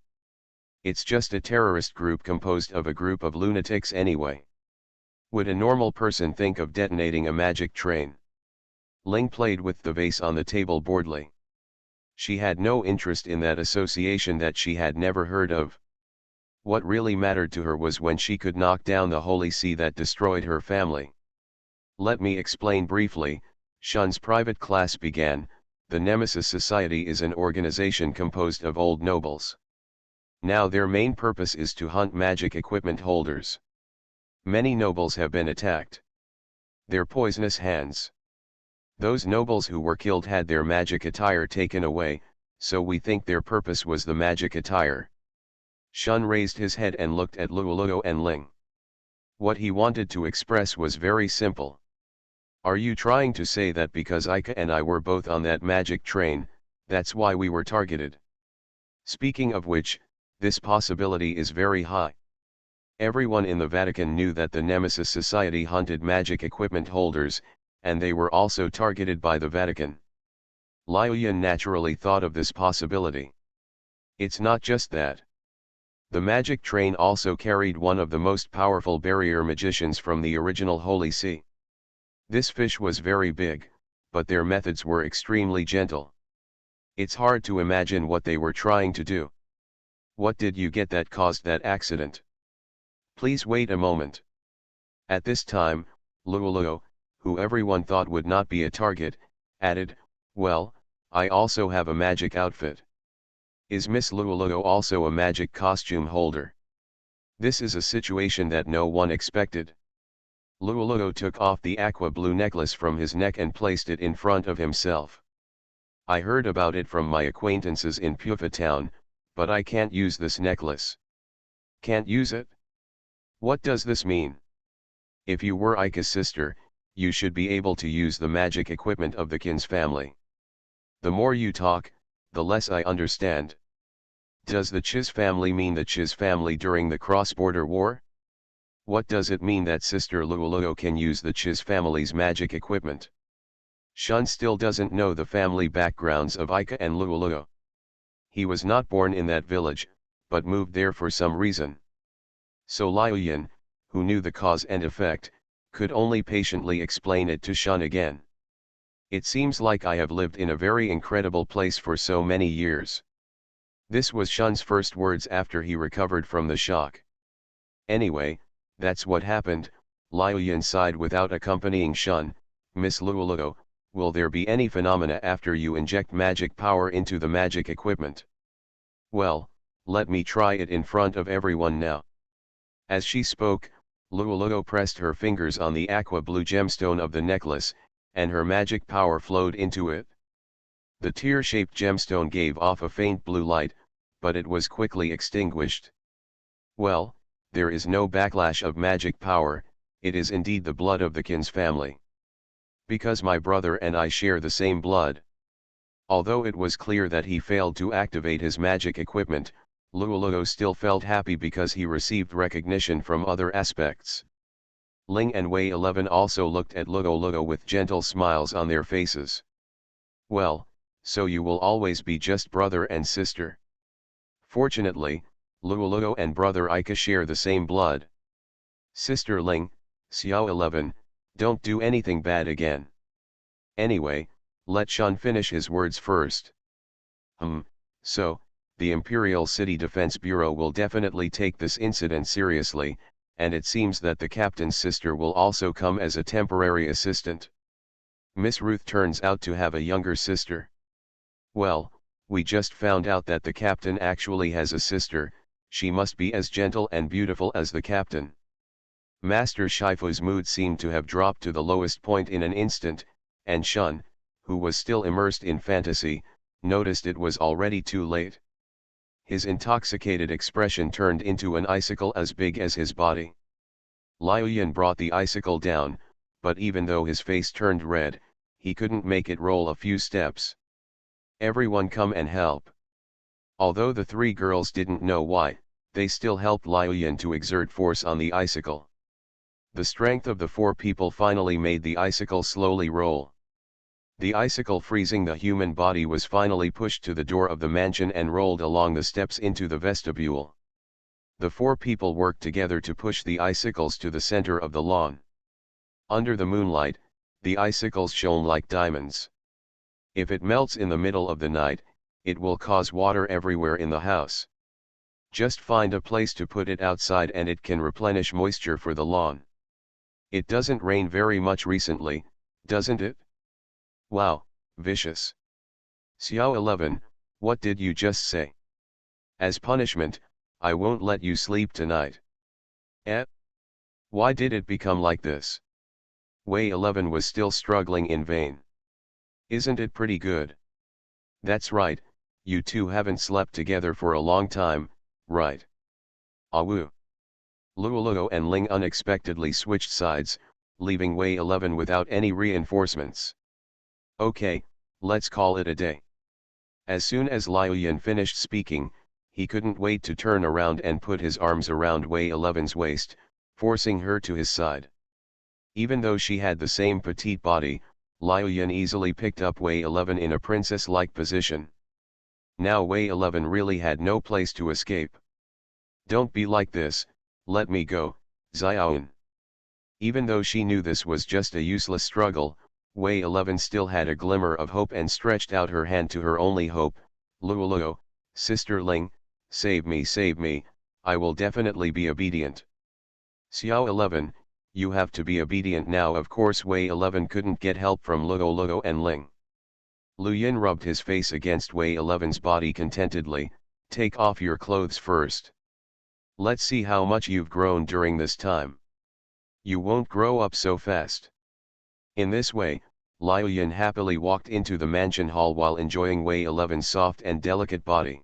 It's just a terrorist group composed of a group of lunatics anyway. Would a normal person think of detonating a magic train? Ling played with the vase on the table boredly. She had no interest in that association that she had never heard of. What really mattered to her was when she could knock down the Holy See that destroyed her family. Let me explain briefly. Shun's private class began. The Nemesis Society is an organization composed of old nobles. Now their main purpose is to hunt magic equipment holders. Many nobles have been attacked. Their poisonous hands. Those nobles who were killed had their magic attire taken away, so we think their purpose was the magic attire. Shun raised his head and looked at Luoluo and Ling. What he wanted to express was very simple. Are you trying to say that because Ika and I were both on that magic train, that's why we were targeted? Speaking of which, this possibility is very high. Everyone in the Vatican knew that the Nemesis Society hunted magic equipment holders, and they were also targeted by the Vatican. Liu naturally thought of this possibility. It's not just that. The magic train also carried one of the most powerful barrier magicians from the original Holy See. This fish was very big, but their methods were extremely gentle. It's hard to imagine what they were trying to do. What did you get that caused that accident? Please wait a moment. At this time, Luoluo, who everyone thought would not be a target, added, well, I also have a magic outfit. Is Miss Luoluo also a magic costume holder? This is a situation that no one expected. Luoluo took off the aqua blue necklace from his neck and placed it in front of himself. I heard about it from my acquaintances in Pufa town, but I can't use this necklace. Can't use it? What does this mean? If you were Ika's sister, you should be able to use the magic equipment of the Kin's family. The more you talk, the less I understand. Does the Chiz family mean the Chiz family during the cross-border war? What does it mean that Sister Luoluo can use the Chiz family's magic equipment? Shun still doesn't know the family backgrounds of Ika and Luoluo. He was not born in that village, but moved there for some reason. So Liuyan, who knew the cause and effect, could only patiently explain it to Shun again. It seems like I have lived in a very incredible place for so many years. This was Shun's first words after he recovered from the shock. Anyway, that's what happened, Liuyan sighed without accompanying Shun. Miss Luoluo, will there be any phenomena after you inject magic power into the magic equipment? Well, let me try it in front of everyone now. As she spoke, Luoluo pressed her fingers on the aqua blue gemstone of the necklace, and her magic power flowed into it. The tear-shaped gemstone gave off a faint blue light, but it was quickly extinguished. Well, there is no backlash of magic power, it is indeed the blood of the Kin's family. Because my brother and I share the same blood. Although it was clear that he failed to activate his magic equipment, Luoluo still felt happy because he received recognition from other aspects. Ling and Wei 11 also looked at Luoluo with gentle smiles on their faces. Well, so you will always be just brother and sister. Fortunately, Luoluo and brother Ika share the same blood. Sister Ling, Xiao 11, don't do anything bad again. Anyway, let Shun finish his words first. So, the Imperial City Defense Bureau will definitely take this incident seriously, and it seems that the captain's sister will also come as a temporary assistant. Miss Ruth turns out to have a younger sister. Well, we just found out that the captain actually has a sister, she must be as gentle and beautiful as the captain. Master Shifu's mood seemed to have dropped to the lowest point in an instant, and Shun, who was still immersed in fantasy, noticed it was already too late. His intoxicated expression turned into an icicle as big as his body. Liuyan brought the icicle down, but even though his face turned red, he couldn't make it roll a few steps. Everyone come and help. Although the three girls didn't know why, they still helped Liuyan to exert force on the icicle. The strength of the four people finally made the icicle slowly roll. The icicle freezing the human body was finally pushed to the door of the mansion and rolled along the steps into the vestibule. The four people worked together to push the icicles to the center of the lawn. Under the moonlight, the icicles shone like diamonds. If it melts in the middle of the night, it will cause water everywhere in the house. Just find a place to put it outside and it can replenish moisture for the lawn. It doesn't rain very much recently, doesn't it? Wow, vicious. Xiao 11, what did you just say? As punishment, I won't let you sleep tonight. Eh? Why did it become like this? Wei 11 was still struggling in vain. Isn't it pretty good? That's right, you two haven't slept together for a long time, right? Awoo. Luoluo and Ling unexpectedly switched sides, leaving Wei 11 without any reinforcements. Okay, let's call it a day. As soon as Liuyan finished speaking, he couldn't wait to turn around and put his arms around Wei 11's waist, forcing her to his side. Even though she had the same petite body, Liuyan easily picked up Wei 11 in a princess-like position. Now Wei 11 really had no place to escape. Don't be like this, let me go, Xiaoyan. Even though she knew this was just a useless struggle, Wei 11 still had a glimmer of hope and stretched out her hand to her only hope. Luoluo, Sister Ling, save me, I will definitely be obedient. Xiao 11, you have to be obedient now. Of course Wei 11 couldn't get help from Luoluo and Ling. Luyan rubbed his face against Wei 11's body contentedly, take off your clothes first. Let's see how much you've grown during this time. You won't grow up so fast. In this way, Liuyan happily walked into the mansion hall while enjoying Wei 11's soft and delicate body.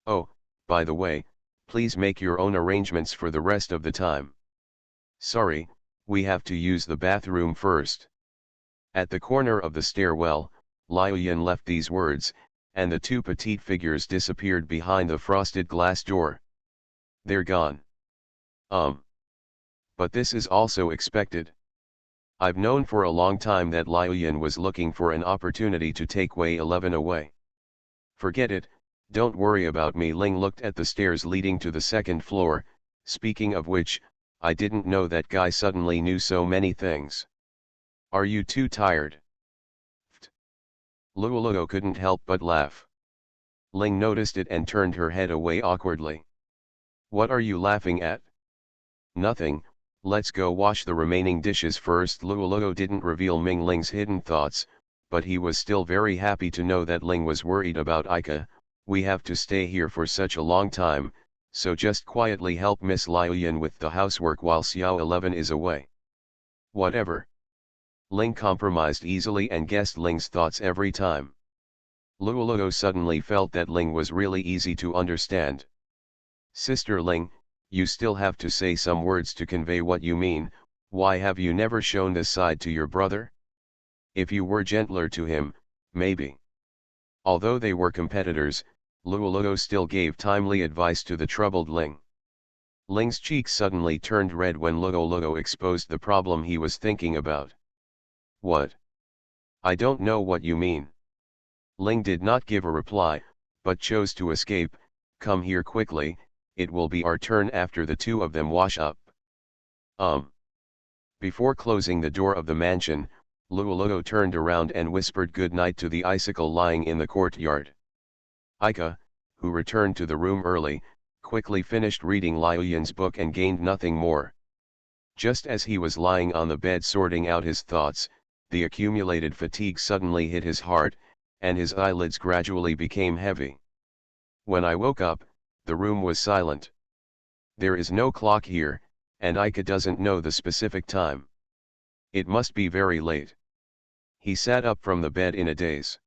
Oh, by the way, please make your own arrangements for the rest of the time. Sorry, we have to use the bathroom first. At the corner of the stairwell, Liuyan left these words, and the two petite figures disappeared behind the frosted glass door. They're gone. But this is also expected. I've known for a long time that Liu Yin was looking for an opportunity to take Wei 11 away. Forget it, don't worry about me. Ling looked at the stairs leading to the second floor. Speaking of which, I didn't know that guy suddenly knew so many things. Are you too tired? Luoluo couldn't help but laugh. Ling noticed it and turned her head away awkwardly. What are you laughing at? Nothing, let's go wash the remaining dishes first. Luoluo didn't reveal Ming Ling's hidden thoughts, but he was still very happy to know that Ling was worried about Ika. We have to stay here for such a long time, so just quietly help Miss Liu Yin with the housework while Xiao 11 is away. Whatever. Ling compromised easily and guessed Ling's thoughts every time. Luoluo suddenly felt that Ling was really easy to understand. Sister Ling, you still have to say some words to convey what you mean. Why have you never shown this side to your brother? If you were gentler to him, maybe. Although they were competitors, Luoluo still gave timely advice to the troubled Ling. Ling's cheeks suddenly turned red when Luoluo exposed the problem he was thinking about. What? I don't know what you mean. Ling did not give a reply, but chose to escape. Come here quickly, it will be our turn after the two of them wash up. Before closing the door of the mansion, Luoluo turned around and whispered good night to the icicle lying in the courtyard. Ika, who returned to the room early, quickly finished reading Liu Yin's book and gained nothing more. Just as he was lying on the bed sorting out his thoughts, the accumulated fatigue suddenly hit his heart, and his eyelids gradually became heavy. When I woke up, the room was silent. There is no clock here, and Ika doesn't know the specific time. It must be very late. He sat up from the bed in a daze.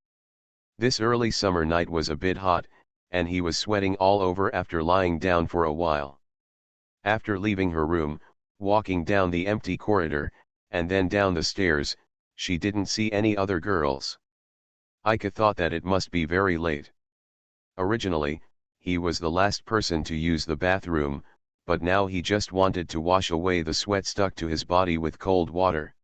This early summer night was a bit hot, and he was sweating all over after lying down for a while. After leaving her room, walking down the empty corridor, and then down the stairs, she didn't see any other girls. Ika thought that it must be very late. Originally, he was the last person to use the bathroom, but now he just wanted to wash away the sweat stuck to his body with cold water.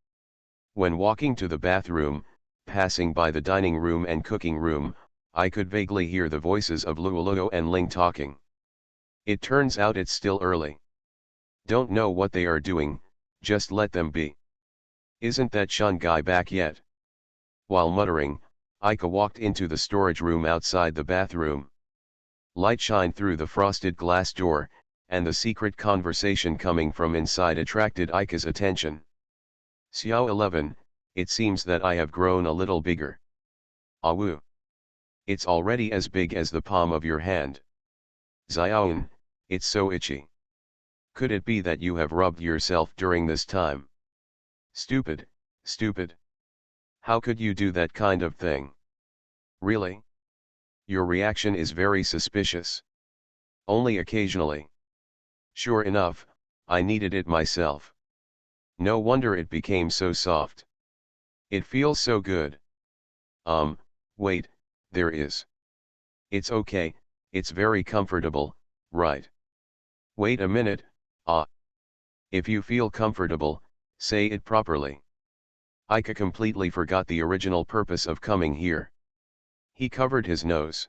When walking to the bathroom, passing by the dining room and cooking room, I could vaguely hear the voices of Luoluo and Ling talking. It turns out it's still early. Don't know what they are doing, just let them be. Isn't that Shun guy back yet? While muttering, Ika walked into the storage room outside the bathroom. Light shined through the frosted glass door, and the secret conversation coming from inside attracted Ika's attention. Xiao 11, it seems that I have grown a little bigger. Awoo. It's already as big as the palm of your hand. Xiaoyan, it's so itchy. Could it be that you have rubbed yourself during this time? Stupid, stupid. How could you do that kind of thing? Really? Your reaction is very suspicious. Only occasionally. Sure enough, I needed it myself. No wonder it became so soft. It feels so good. Wait, there is. It's okay, it's very comfortable, right? Wait a minute, If you feel comfortable, say it properly. Ika completely forgot the original purpose of coming here. He covered his nose.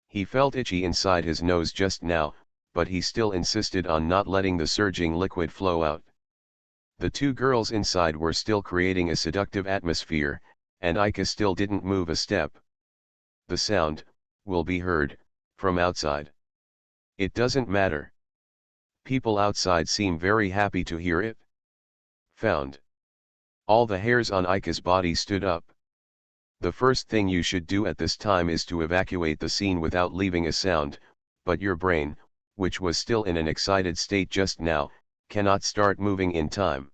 He felt itchy inside his nose just now, but he still insisted on not letting the surging liquid flow out. The two girls inside were still creating a seductive atmosphere, and Ika still didn't move a step. The sound will be heard from outside. It doesn't matter. People outside seem very happy to hear it. Found. All the hairs on Ika's body stood up. The first thing you should do at this time is to evacuate the scene without leaving a sound, but your brain, which was still in an excited state just now, cannot start moving in time.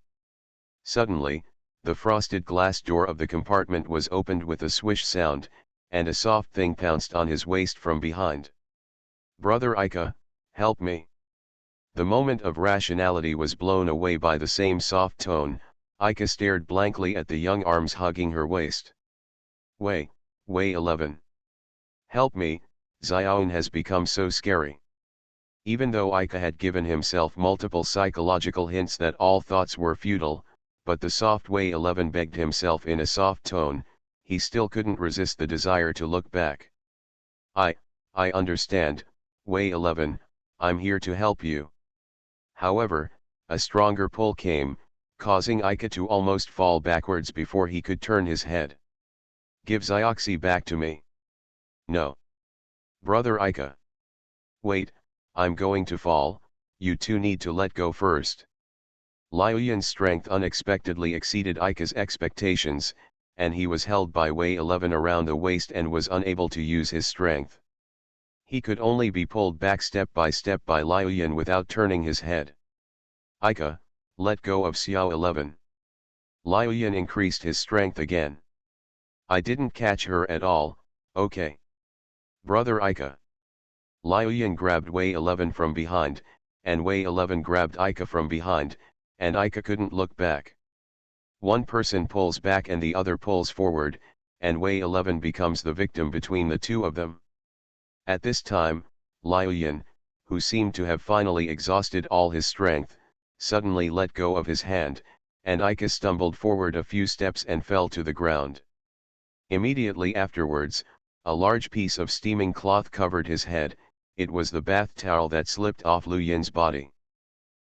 Suddenly, the frosted glass door of the compartment was opened with a swish sound, and a soft thing pounced on his waist from behind. Brother Ika, help me. The moment of rationality was blown away by the same soft tone. Ika stared blankly at the young arms hugging her waist. Wei 11. Help me, Xiaoyan has become so scary. Even though Ika had given himself multiple psychological hints that all thoughts were futile, but the soft Wei 11 begged himself in a soft tone. He still couldn't resist the desire to look back. I understand, Wei 11, I'm here to help you. However, a stronger pull came, causing Ika to almost fall backwards before he could turn his head. Give Xioxi back to me. No. Brother Ika. Wait, I'm going to fall, you two need to let go first. Liuyan's strength unexpectedly exceeded Ika's expectations, and he was held by Wei 11 around the waist and was unable to use his strength. He could only be pulled back step by Liuyan without turning his head. Ika, let go of Xiao 11. Liuyan increased his strength again. I didn't catch her at all, okay. Brother Ika. Liuyan grabbed Wei 11 from behind, and Wei 11 grabbed Ika from behind, and Ika couldn't look back. One person pulls back and the other pulls forward, and Wei 11 becomes the victim between the two of them. At this time, Liuyan, who seemed to have finally exhausted all his strength, suddenly let go of his hand, and Ika stumbled forward a few steps and fell to the ground. Immediately afterwards, a large piece of steaming cloth covered his head. It was the bath towel that slipped off Liuyan's body.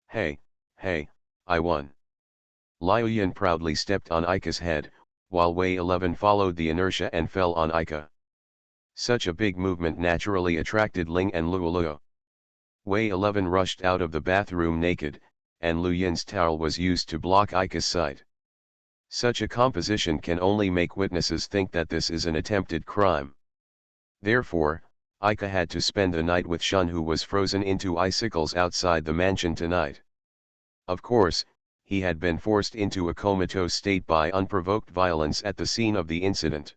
Hey, I won. Liuyan proudly stepped on Ika's head, while Wei 11 followed the inertia and fell on Ika. Such a big movement naturally attracted Ling and Luoluo. Wei 11 rushed out of the bathroom naked, and Liuyan's towel was used to block Ika's sight. Such a composition can only make witnesses think that this is an attempted crime. Therefore, Ika had to spend the night with Shun, who was frozen into icicles outside the mansion tonight. Of course, he had been forced into a comatose state by unprovoked violence at the scene of the incident.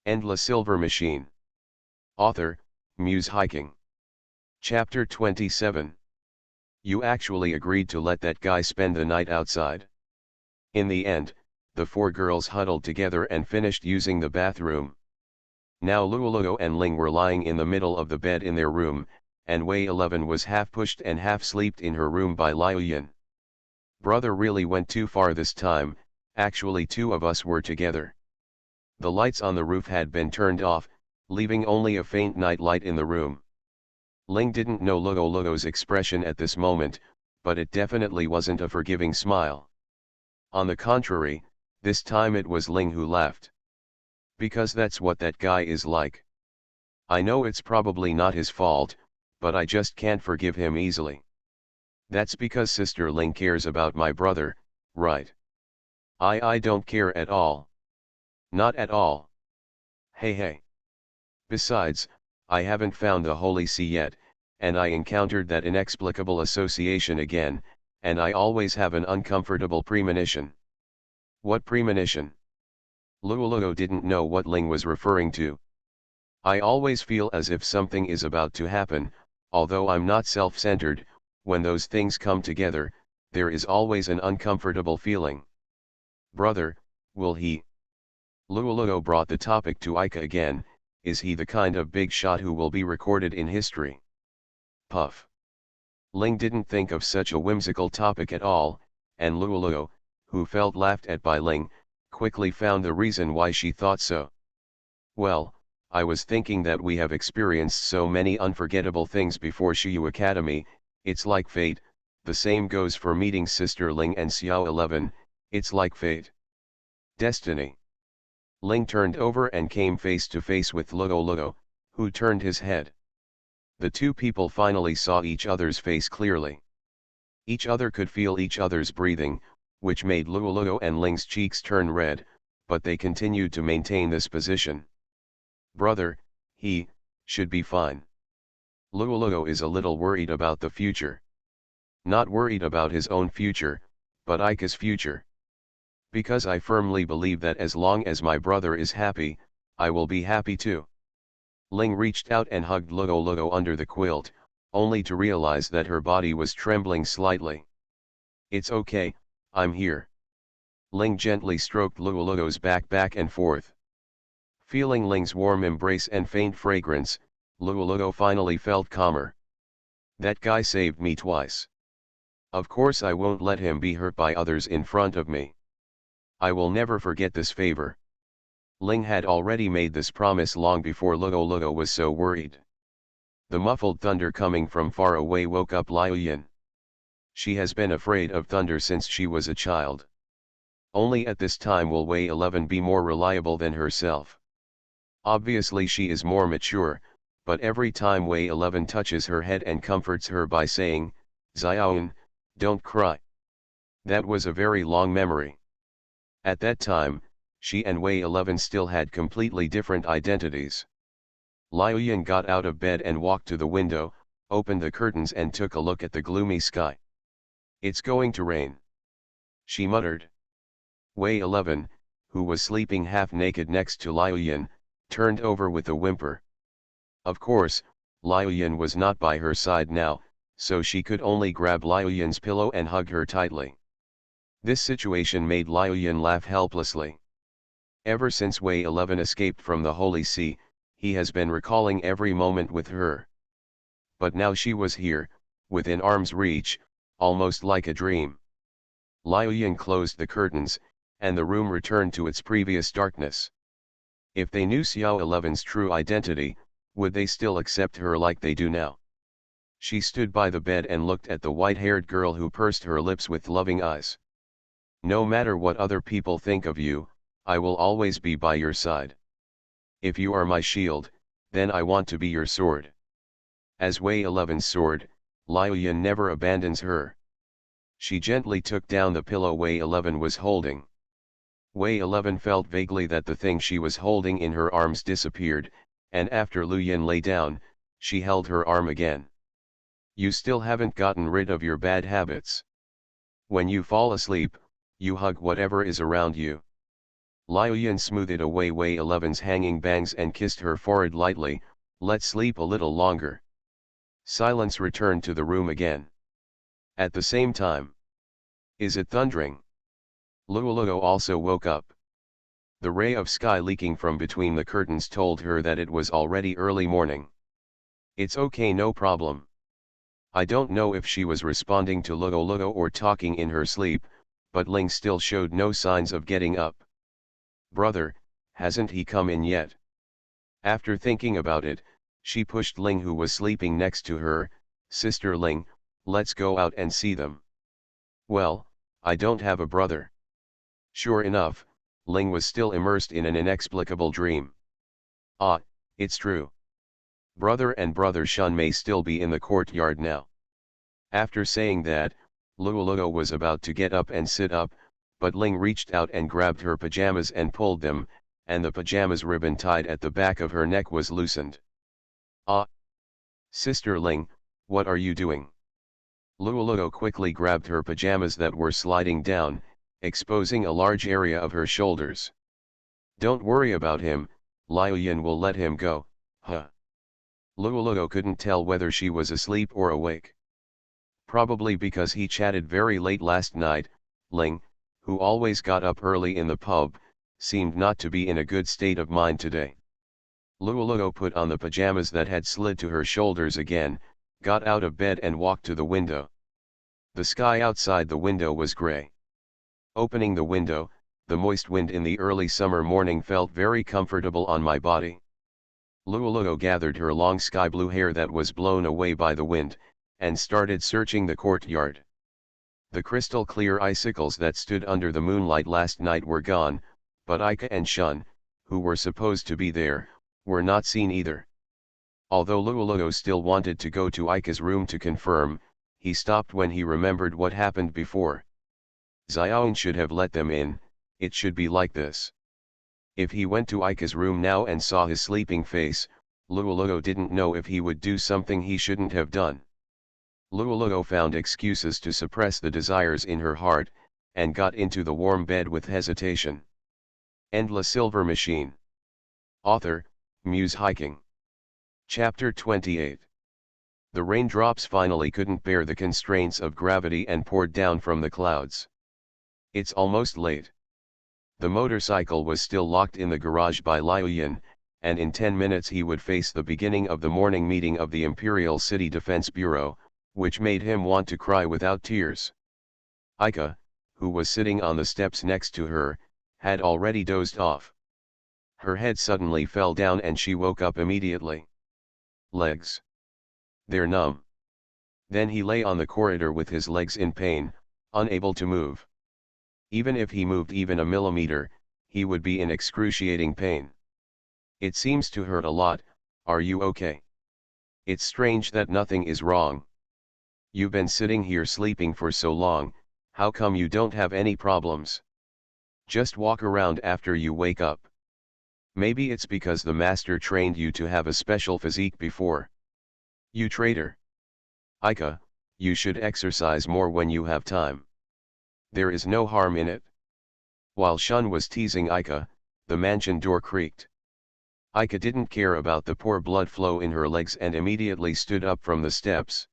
End La Silver Machine. Author, Muse Hiking. Chapter 27. You actually agreed to let that guy spend the night outside? In the end, the four girls huddled together and finished using the bathroom. Now Luoluo and Ling were lying in the middle of the bed in their room, and Wei 11 was half pushed and half sleeped in her room by Liuyan. Brother really went too far this time, actually two of us were together. The lights on the roof had been turned off, leaving only a faint night light in the room. Ling didn't know Luoluo's expression at this moment, but it definitely wasn't a forgiving smile. On the contrary, this time it was Ling who laughed. Because that's what that guy is like. I know it's probably not his fault, but I just can't forgive him easily. That's because Sister Ling cares about my brother, right? I don't care at all. Not at all. Hey. Besides, I haven't found the Holy See yet, and I encountered that inexplicable association again, and I always have an uncomfortable premonition. What premonition? Luoluo didn't know what Ling was referring to. I always feel as if something is about to happen, although I'm not self-centered. When those things come together, there is always an uncomfortable feeling. Brother, will he? Luoluo brought the topic to Ika again. Is he the kind of big shot who will be recorded in history? Puff. Ling didn't think of such a whimsical topic at all, and Luoluo, who felt laughed at by Ling, quickly found the reason why she thought so. Well, I was thinking that we have experienced so many unforgettable things before Shiyu Academy. It's like fate. The same goes for meeting Sister Ling and Xiao 11, it's like fate. Destiny. Ling turned over and came face to face with Luoluo, who turned his head. The two people finally saw each other's face clearly. Each other could feel each other's breathing, which made Luoluo and Ling's cheeks turn red, but they continued to maintain this position. Brother, he should be fine. Luoluo is a little worried about the future. Not worried about his own future, but Ika's future. Because I firmly believe that as long as my brother is happy, I will be happy too. Ling reached out and hugged Luoluo under the quilt, only to realize that her body was trembling slightly. It's okay, I'm here. Ling gently stroked Luoluo's back and forth. Feeling Ling's warm embrace and faint fragrance, Luoluo finally felt calmer. That guy saved me twice. Of course I won't let him be hurt by others in front of me. I will never forget this favor. Ling had already made this promise long before Luo Luo was so worried. The muffled thunder coming from far away woke up Liu Yin. She has been afraid of thunder since she was a child. Only at this time will Wei 11 be more reliable than herself. Obviously she is more mature, but every time Wei 11 touches her head and comforts her by saying, "Xiaoyan, don't cry." That was a very long memory. At that time, she and Wei 11 still had completely different identities. Liu Yin got out of bed and walked to the window, opened the curtains and took a look at the gloomy sky. "It's going to rain," she muttered. Wei 11, who was sleeping half naked next to Liu Yin, turned over with a whimper. Of course, Liu Yin was not by her side now, so she could only grab Liu Yin's pillow and hug her tightly. This situation made Liu Yin laugh helplessly. Ever since Wei 11 escaped from the Holy See, he has been recalling every moment with her. But now she was here, within arm's reach, almost like a dream. Liu Yin closed the curtains, and the room returned to its previous darkness. If they knew Xiao 11's true identity, would they still accept her like they do now? She stood by the bed and looked at the white-haired girl who pursed her lips with loving eyes. "No matter what other people think of you, I will always be by your side. If you are my shield, then I want to be your sword." As Wei 11's sword, Liu Yin never abandons her. She gently took down the pillow Wei 11 was holding. Wei 11 felt vaguely that the thing she was holding in her arms disappeared, and after Liu Yin lay down, she held her arm again. "You still haven't gotten rid of your bad habits. When you fall asleep, you hug whatever is around you." Liu Yin smoothed away Wei 11's hanging bangs and kissed her forehead lightly. "Let's sleep a little longer." Silence returned to the room again. At the same time, "Is it thundering?" Luo Luo also woke up. The ray of sky leaking from between the curtains told her that it was already early morning. "It's okay, no problem." I don't know if she was responding to Luo Luo or talking in her sleep, but Ling still showed no signs of getting up. "Brother, hasn't he come in yet?" After thinking about it, she pushed Ling, who was sleeping next to her. "Sister Ling, let's go out and see them." "Well, I don't have a brother." Sure enough, Ling was still immersed in an inexplicable dream. "Ah, it's true. Brother and Brother Shun may still be in the courtyard now." After saying that, Luo Luo was about to get up and sit up, but Ling reached out and grabbed her pajamas and pulled them, and the pajamas ribbon tied at the back of her neck was loosened. "Ah! Sister Ling, what are you doing?" Luo Luo quickly grabbed her pajamas that were sliding down, exposing a large area of her shoulders. "Don't worry about him, Liu Yin will let him go, huh?" Luo Luo couldn't tell whether she was asleep or awake. Probably because he chatted very late last night. Ling, who always got up early in the pub, seemed not to be in a good state of mind today. Luo Luo put on the pajamas that had slid to her shoulders again, got out of bed and walked to the window. The sky outside the window was gray. Opening the window, the moist wind in the early summer morning felt very comfortable on my body. Luo Luo gathered her long sky blue hair that was blown away by the wind, and started searching the courtyard. The crystal clear icicles that stood under the moonlight last night were gone, but Ika and Shun, who were supposed to be there, were not seen either. Although Luo Luo still wanted to go to Ika's room to confirm, he stopped when he remembered what happened before. Xiaoyan should have let them in. It should be like this. If he went to Ika's room now and saw his sleeping face, Luo Luo didn't know if he would do something he shouldn't have done. Luo Luo found excuses to suppress the desires in her heart, and got into the warm bed with hesitation. End La Silver Machine. Author, Muse Hiking. Chapter 28. The raindrops finally couldn't bear the constraints of gravity and poured down from the clouds. It's almost late. The motorcycle was still locked in the garage by Liu Yin, and in 10 minutes he would face the beginning of the morning meeting of the Imperial City Defense Bureau, which made him want to cry without tears. Aika, who was sitting on the steps next to her, had already dozed off. Her head suddenly fell down and she woke up immediately. Legs. They're numb. Then he lay on the corridor with his legs in pain, unable to move. Even if he moved even a millimeter, he would be in excruciating pain. It seems to hurt a lot. Are you okay? It's strange that nothing is wrong. You've been sitting here sleeping for so long, how come you don't have any problems? Just walk around after you wake up. Maybe it's because the master trained you to have a special physique before. You traitor. Aika, you should exercise more when you have time. There is no harm in it. While Shun was teasing Aika, the mansion door creaked. Aika didn't care about the poor blood flow in her legs and immediately stood up from the steps.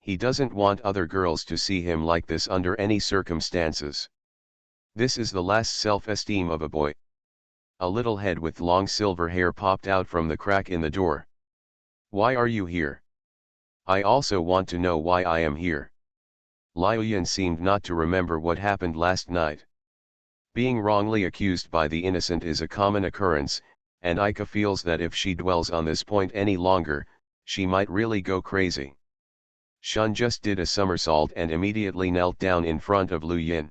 He doesn't want other girls to see him like this under any circumstances. This is the last self-esteem of a boy. A little head with long silver hair popped out from the crack in the door. Why are you here? I also want to know why I am here. Liuyan seemed not to remember what happened last night. Being wrongly accused by the innocent is a common occurrence, and Aika feels that if she dwells on this point any longer, she might really go crazy. Shun just did a somersault and immediately knelt down in front of Liuyan.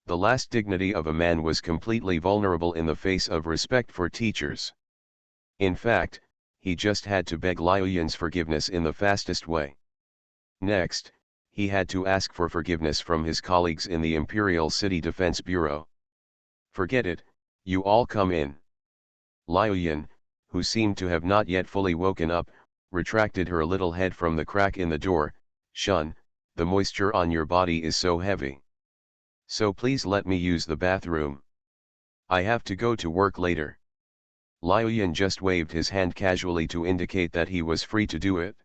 The last dignity of a man was completely vulnerable in the face of respect for teachers. In fact, he just had to beg Liuyan's forgiveness in the fastest way. Next, he had to ask for forgiveness from his colleagues in the Imperial City Defense Bureau. Forget it, you all come in. Liuyan, who seemed to have not yet fully woken up, retracted her little head from the crack in the door. Shun, the moisture on your body is so heavy. So please let me use the bathroom. I have to go to work later. Liuyan just waved his hand casually to indicate that he was free to do it.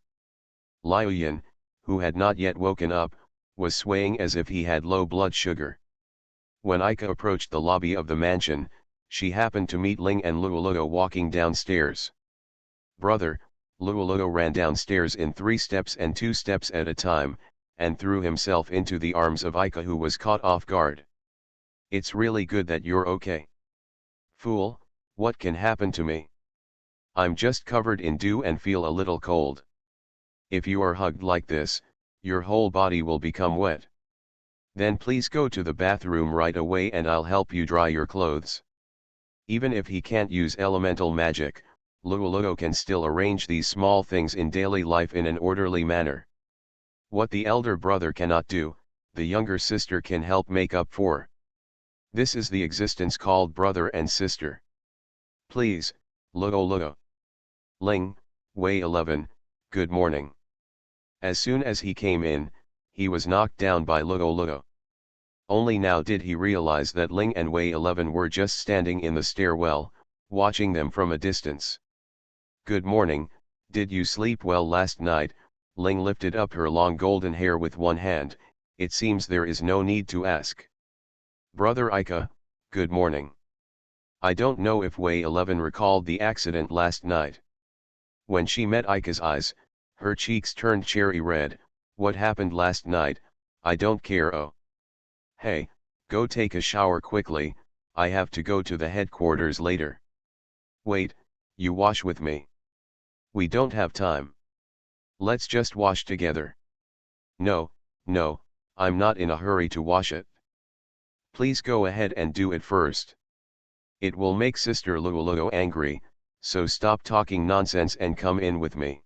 Liuyan, who had not yet woken up, was swaying as if he had low blood sugar. When Aika approached the lobby of the mansion, she happened to meet Ling and Luoluo walking downstairs. Brother, Luoluo ran downstairs in 3 steps and 2 steps at a time, and threw himself into the arms of Aika, who was caught off guard. It's really good that you're okay. Fool, what can happen to me? I'm just covered in dew and feel a little cold. If you are hugged like this, your whole body will become wet. Then please go to the bathroom right away and I'll help you dry your clothes. Even if he can't use elemental magic, Luoluo can still arrange these small things in daily life in an orderly manner. What the elder brother cannot do, the younger sister can help make up for. This is the existence called brother and sister. Please, Luoluo. Ling, Wei 11, good morning. As soon as he came in, he was knocked down by Luoluo. Only now did he realize that Ling and Wei 11 were just standing in the stairwell, watching them from a distance. Good morning, did you sleep well last night? Ling lifted up her long golden hair with one hand. It seems there is no need to ask. Brother Aika, good morning. I don't know if Wei 11 recalled the accident last night. When she met Aika's eyes, her cheeks turned cherry red. What happened last night? I don't care. Oh. Hey, go take a shower quickly, I have to go to the headquarters later. Wait, you wash with me. We don't have time. Let's just wash together. No, no, I'm not in a hurry to wash it. Please go ahead and do it first. It will make Sister Luoluo angry, so stop talking nonsense and come in with me.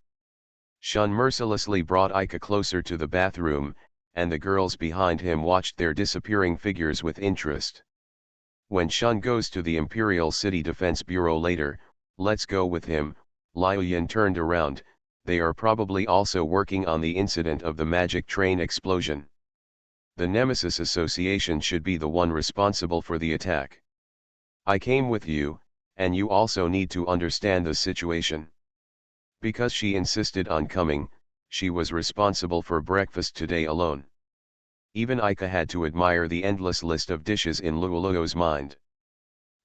Shun mercilessly brought Aika closer to the bathroom, and the girls behind him watched their disappearing figures with interest. When Shun goes to the Imperial City Defense Bureau later, let's go with him. Liuyan turned around. They are probably also working on the incident of the magic train explosion. The Nemesis Association should be the one responsible for the attack. I came with you, and you also need to understand the situation. Because she insisted on coming, she was responsible for breakfast today alone. Even Aika had to admire the endless list of dishes in Luoluo's mind.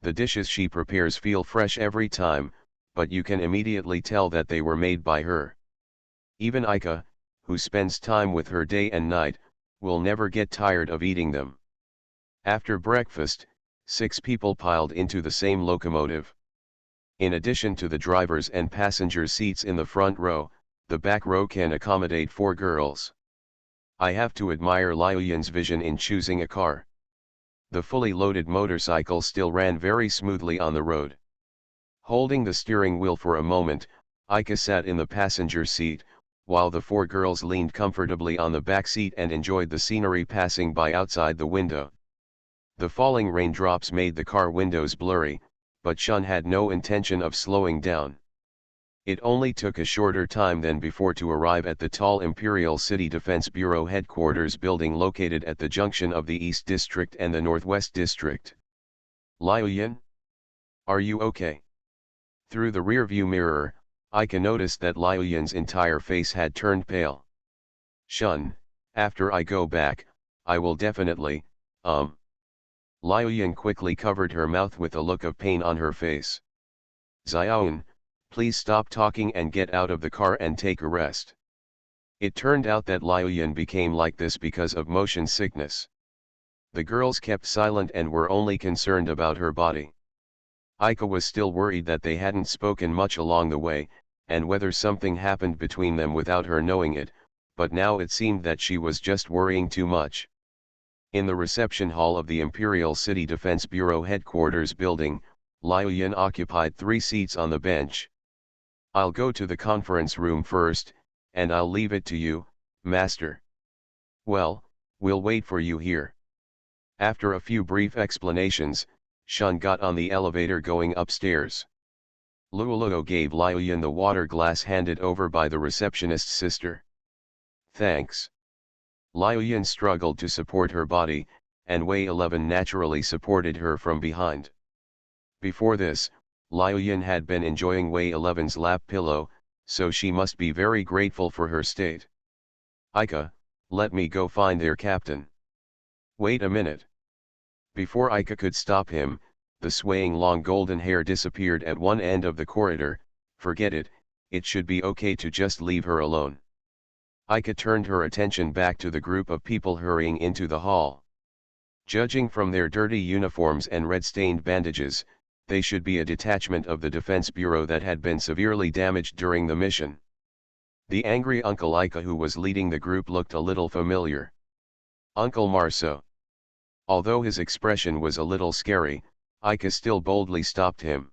The dishes she prepares feel fresh every time, but you can immediately tell that they were made by her. Even Aika, who spends time with her day and night, will never get tired of eating them. After breakfast, 6 people piled into the same locomotive. In addition to the drivers and passengers' seats in the front row, the back row can accommodate 4 girls. I have to admire Liu Yin's vision in choosing a car. The fully loaded motorcycle still ran very smoothly on the road. Holding the steering wheel for a moment, Aika sat in the passenger seat, while the 4 girls leaned comfortably on the back seat and enjoyed the scenery passing by outside the window. The falling raindrops made the car windows blurry, but Shun had no intention of slowing down. It only took a shorter time than before to arrive at the tall Imperial City Defense Bureau headquarters building located at the junction of the East District and the Northwest District. Liu Yin? Are you okay? Through the rearview mirror, Aika noticed that Liu Yin's entire face had turned pale. Shun, after I go back, I will definitely, Liu Yin quickly covered her mouth with a look of pain on her face. Xiaoyan, please stop talking and get out of the car and take a rest. It turned out that Liu Yin became like this because of motion sickness. The girls kept silent and were only concerned about her body. Aika was still worried that they hadn't spoken much along the way, and whether something happened between them without her knowing it, but now it seemed that she was just worrying too much. In the reception hall of the Imperial City Defense Bureau headquarters building, Liu Yin occupied 3 seats on the bench. I'll go to the conference room first, and I'll leave it to you, Master. Well, we'll wait for you here. After a few brief explanations, Shun got on the elevator going upstairs. Luoluo gave Liu Yin the water glass handed over by the receptionist's sister. Thanks. Liu Yin struggled to support her body, and Wei 11 naturally supported her from behind. Before this, Liu Yin had been enjoying Wei 11's lap pillow, so she must be very grateful for her state. Aika, let me go find their captain. Wait a minute. Before Aika could stop him, the swaying long golden hair disappeared at one end of the corridor. Forget it, it should be okay to just leave her alone. Aika turned her attention back to the group of people hurrying into the hall. Judging from their dirty uniforms and red-stained bandages, they should be a detachment of the Defense Bureau that had been severely damaged during the mission. The angry Uncle Aika who was leading the group looked a little familiar. Uncle Marceau. Although his expression was a little scary, Aika still boldly stopped him.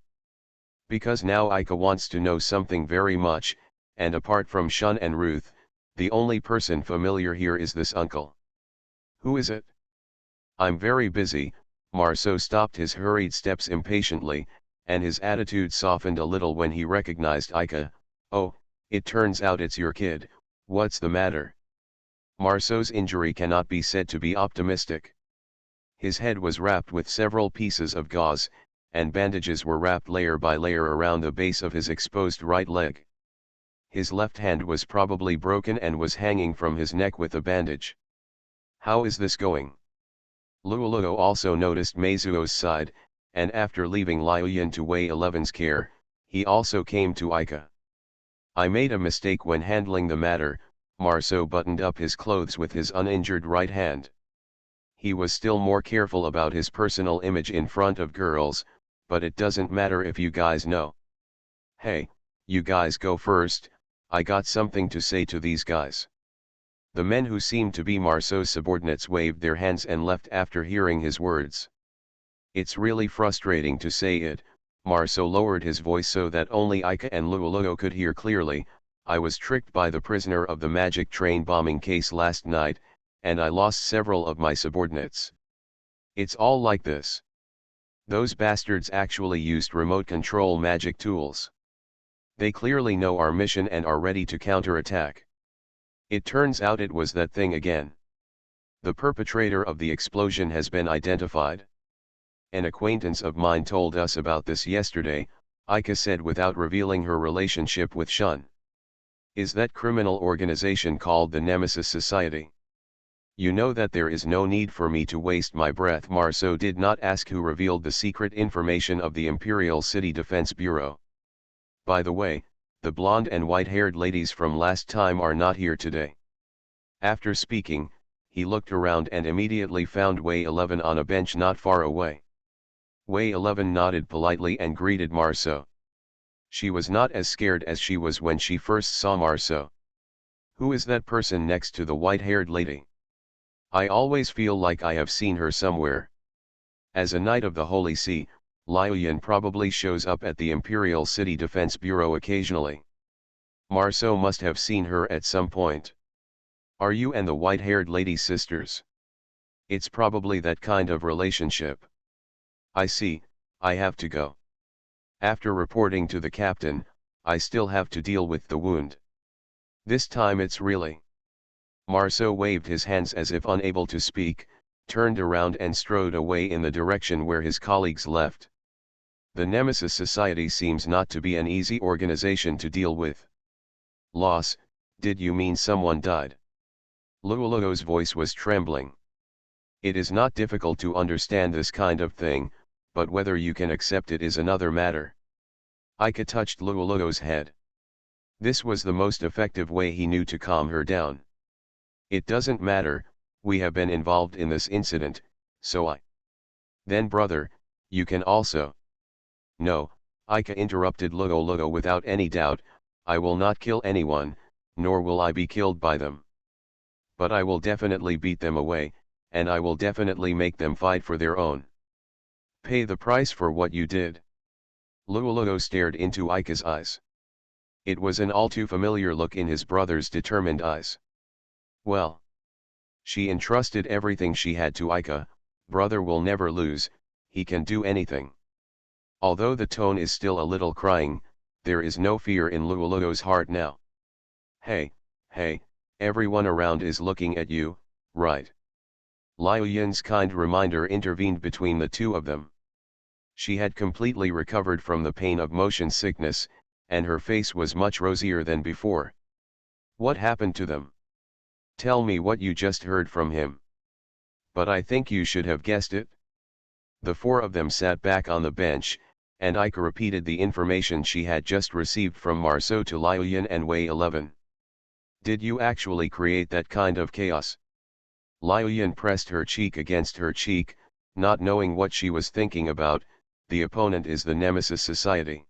Because now Aika wants to know something very much, and apart from Shun and Ruth, the only person familiar here is this uncle. Who is it? I'm very busy. Marceau stopped his hurried steps impatiently, and his attitude softened a little when he recognized Aika. Oh, it turns out it's your kid, what's the matter? Marceau's injury cannot be said to be optimistic. His head was wrapped with several pieces of gauze, and bandages were wrapped layer by layer around the base of his exposed right leg. His left hand was probably broken and was hanging from his neck with a bandage. How is this going? Luoluo also noticed Meizuo's side, and after leaving Liu Yin to Wei 11's care, he also came to Aika. I made a mistake when handling the matter. Marceau buttoned up his clothes with his uninjured right hand. He was still more careful about his personal image in front of girls, but it doesn't matter if you guys know. Hey, you guys go first, I got something to say to these guys. The men who seemed to be Marceau's subordinates waved their hands and left after hearing his words. It's really frustrating to say it, Marceau lowered his voice so that only Aika and Luoluo could hear clearly. I was tricked by the prisoner of the magic train bombing case last night, and I lost several of my subordinates. It's all like this. Those bastards actually used remote control magic tools. They clearly know our mission and are ready to counterattack. It turns out it was that thing again. The perpetrator of the explosion has been identified. An acquaintance of mine told us about this yesterday, Aika said without revealing her relationship with Shun. Is that criminal organization called the Nemesis Society? You know that there is no need for me to waste my breath. Marceau did not ask who revealed the secret information of the Imperial City Defense Bureau. By the way, the blonde and white-haired ladies from last time are not here today. After speaking, he looked around and immediately found Wei 11 on a bench not far away. Wei 11 nodded politely and greeted Marceau. She was not as scared as she was when she first saw Marceau. "Who is that person next to the white-haired lady? I always feel like I have seen her somewhere." As a Knight of the Holy See, Liu Yin probably shows up at the Imperial City Defense Bureau occasionally. Marceau must have seen her at some point. "Are you and the white-haired lady sisters?" "It's probably that kind of relationship." "I see, I have to go. After reporting to the captain, I still have to deal with the wound. This time it's really..." Marceau waved his hands as if unable to speak, turned around and strode away in the direction where his colleagues left. The Nemesis Society seems not to be an easy organization to deal with. "Loss, did you mean someone died?" Luoluo's voice was trembling. "It is not difficult to understand this kind of thing, but whether you can accept it is another matter." Ika touched Luoluo's head. This was the most effective way he knew to calm her down. "It doesn't matter, we have been involved in this incident, so I..." "Then brother, you can also..." "No," Ika interrupted Luoluo without any doubt, "I will not kill anyone, nor will I be killed by them. But I will definitely beat them away, and I will definitely make them fight for their own. Pay the price for what you did." Luoluo stared into Ika's eyes. It was an all too familiar look in his brother's determined eyes. Well, she entrusted everything she had to Ika. Brother will never lose, he can do anything. Although the tone is still a little crying, there is no fear in Luoluo's heart now. Hey, everyone around is looking at you, right?" Liu Yin's kind reminder intervened between the two of them. She had completely recovered from the pain of motion sickness, and her face was much rosier than before. "What happened to them? Tell me what you just heard from him." "But I think you should have guessed it." The four of them sat back on the bench, and Ika repeated the information she had just received from Marceau to Liu Yin and Wei 11. "Did you actually create that kind of chaos?" Liu Yin pressed her cheek against her cheek, not knowing what she was thinking about. The opponent is the Nemesis Society.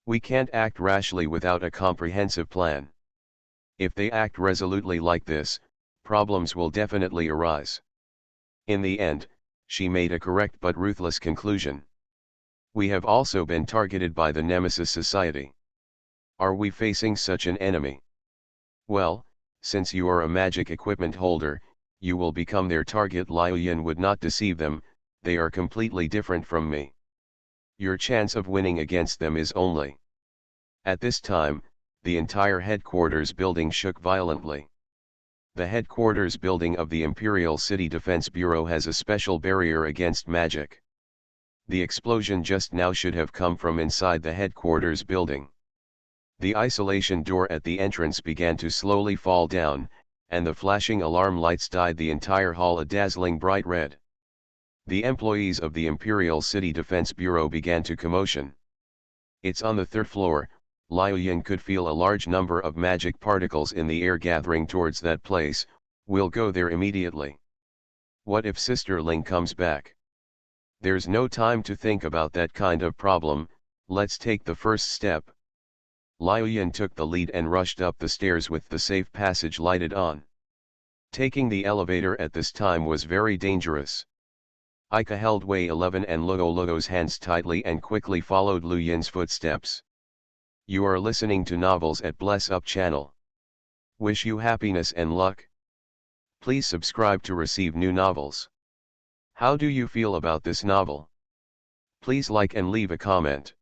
We can't act rashly without a comprehensive plan. If they act resolutely like this, problems will definitely arise. In the end, she made a correct but ruthless conclusion. We have also been targeted by the Nemesis Society. Are we facing such an enemy? Well, since you are a magic equipment holder, you will become their target. Liu Yin would not deceive them, they are completely different from me. Your chance of winning against them is only. At this time, the entire headquarters building shook violently. The headquarters building of the Imperial City Defense Bureau has a special barrier against magic. The explosion just now should have come from inside the headquarters building. The isolation door at the entrance began to slowly fall down, and the flashing alarm lights dyed the entire hall a dazzling bright red. The employees of the Imperial City Defense Bureau began to commotion. "It's on the third floor." Liu Yin could feel a large number of magic particles in the air gathering towards that place. "We'll go there immediately." "What if Sister Ling comes back?" "There's no time to think about that kind of problem, let's take the first step." Liu Yin took the lead and rushed up the stairs with the safe passage lighted on. Taking the elevator at this time was very dangerous. Ika held Wei 11 and Luoluo's hands tightly and quickly followed Liu Yin's footsteps. You are listening to Novels at Bless Up channel. Wish you happiness and luck. Please subscribe to receive new novels. How do you feel about this novel? Please like and leave a comment.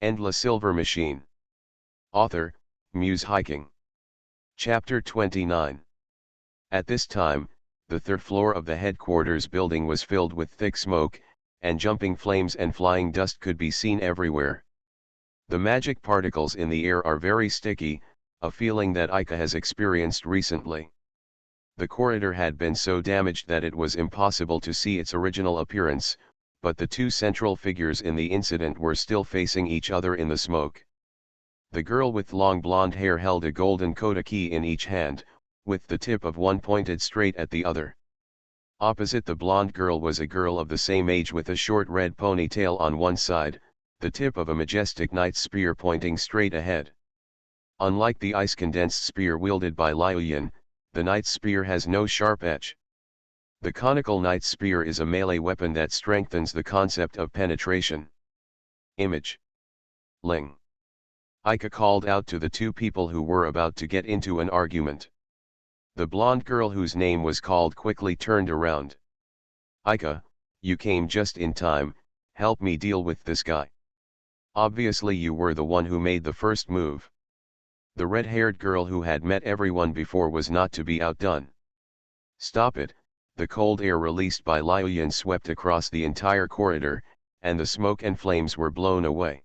Endless Silver Machine. Author, Muse Hiking. Chapter 29. At this time, the third floor of the headquarters building was filled with thick smoke, and jumping flames and flying dust could be seen everywhere. The magic particles in the air are very sticky, a feeling that Ika has experienced recently. The corridor had been so damaged that it was impossible to see its original appearance, but the two central figures in the incident were still facing each other in the smoke. The girl with long blonde hair held a golden koda key in each hand, with the tip of one pointed straight at the other. Opposite the blonde girl was a girl of the same age with a short red ponytail on one side, the tip of a majestic knight's spear pointing straight ahead. Unlike the ice-condensed spear wielded by Liu Yin, the knight's spear has no sharp edge. The conical knight's spear is a melee weapon that strengthens the concept of penetration. Image. Ling. Ika called out to the two people who were about to get into an argument. The blonde girl whose name was called quickly turned around. Ika, you came just in time, help me deal with this guy. Obviously you were the one who made the first move. The red-haired girl who had met everyone before was not to be outdone. Stop it, the cold air released by Liu Yin swept across the entire corridor, and the smoke and flames were blown away.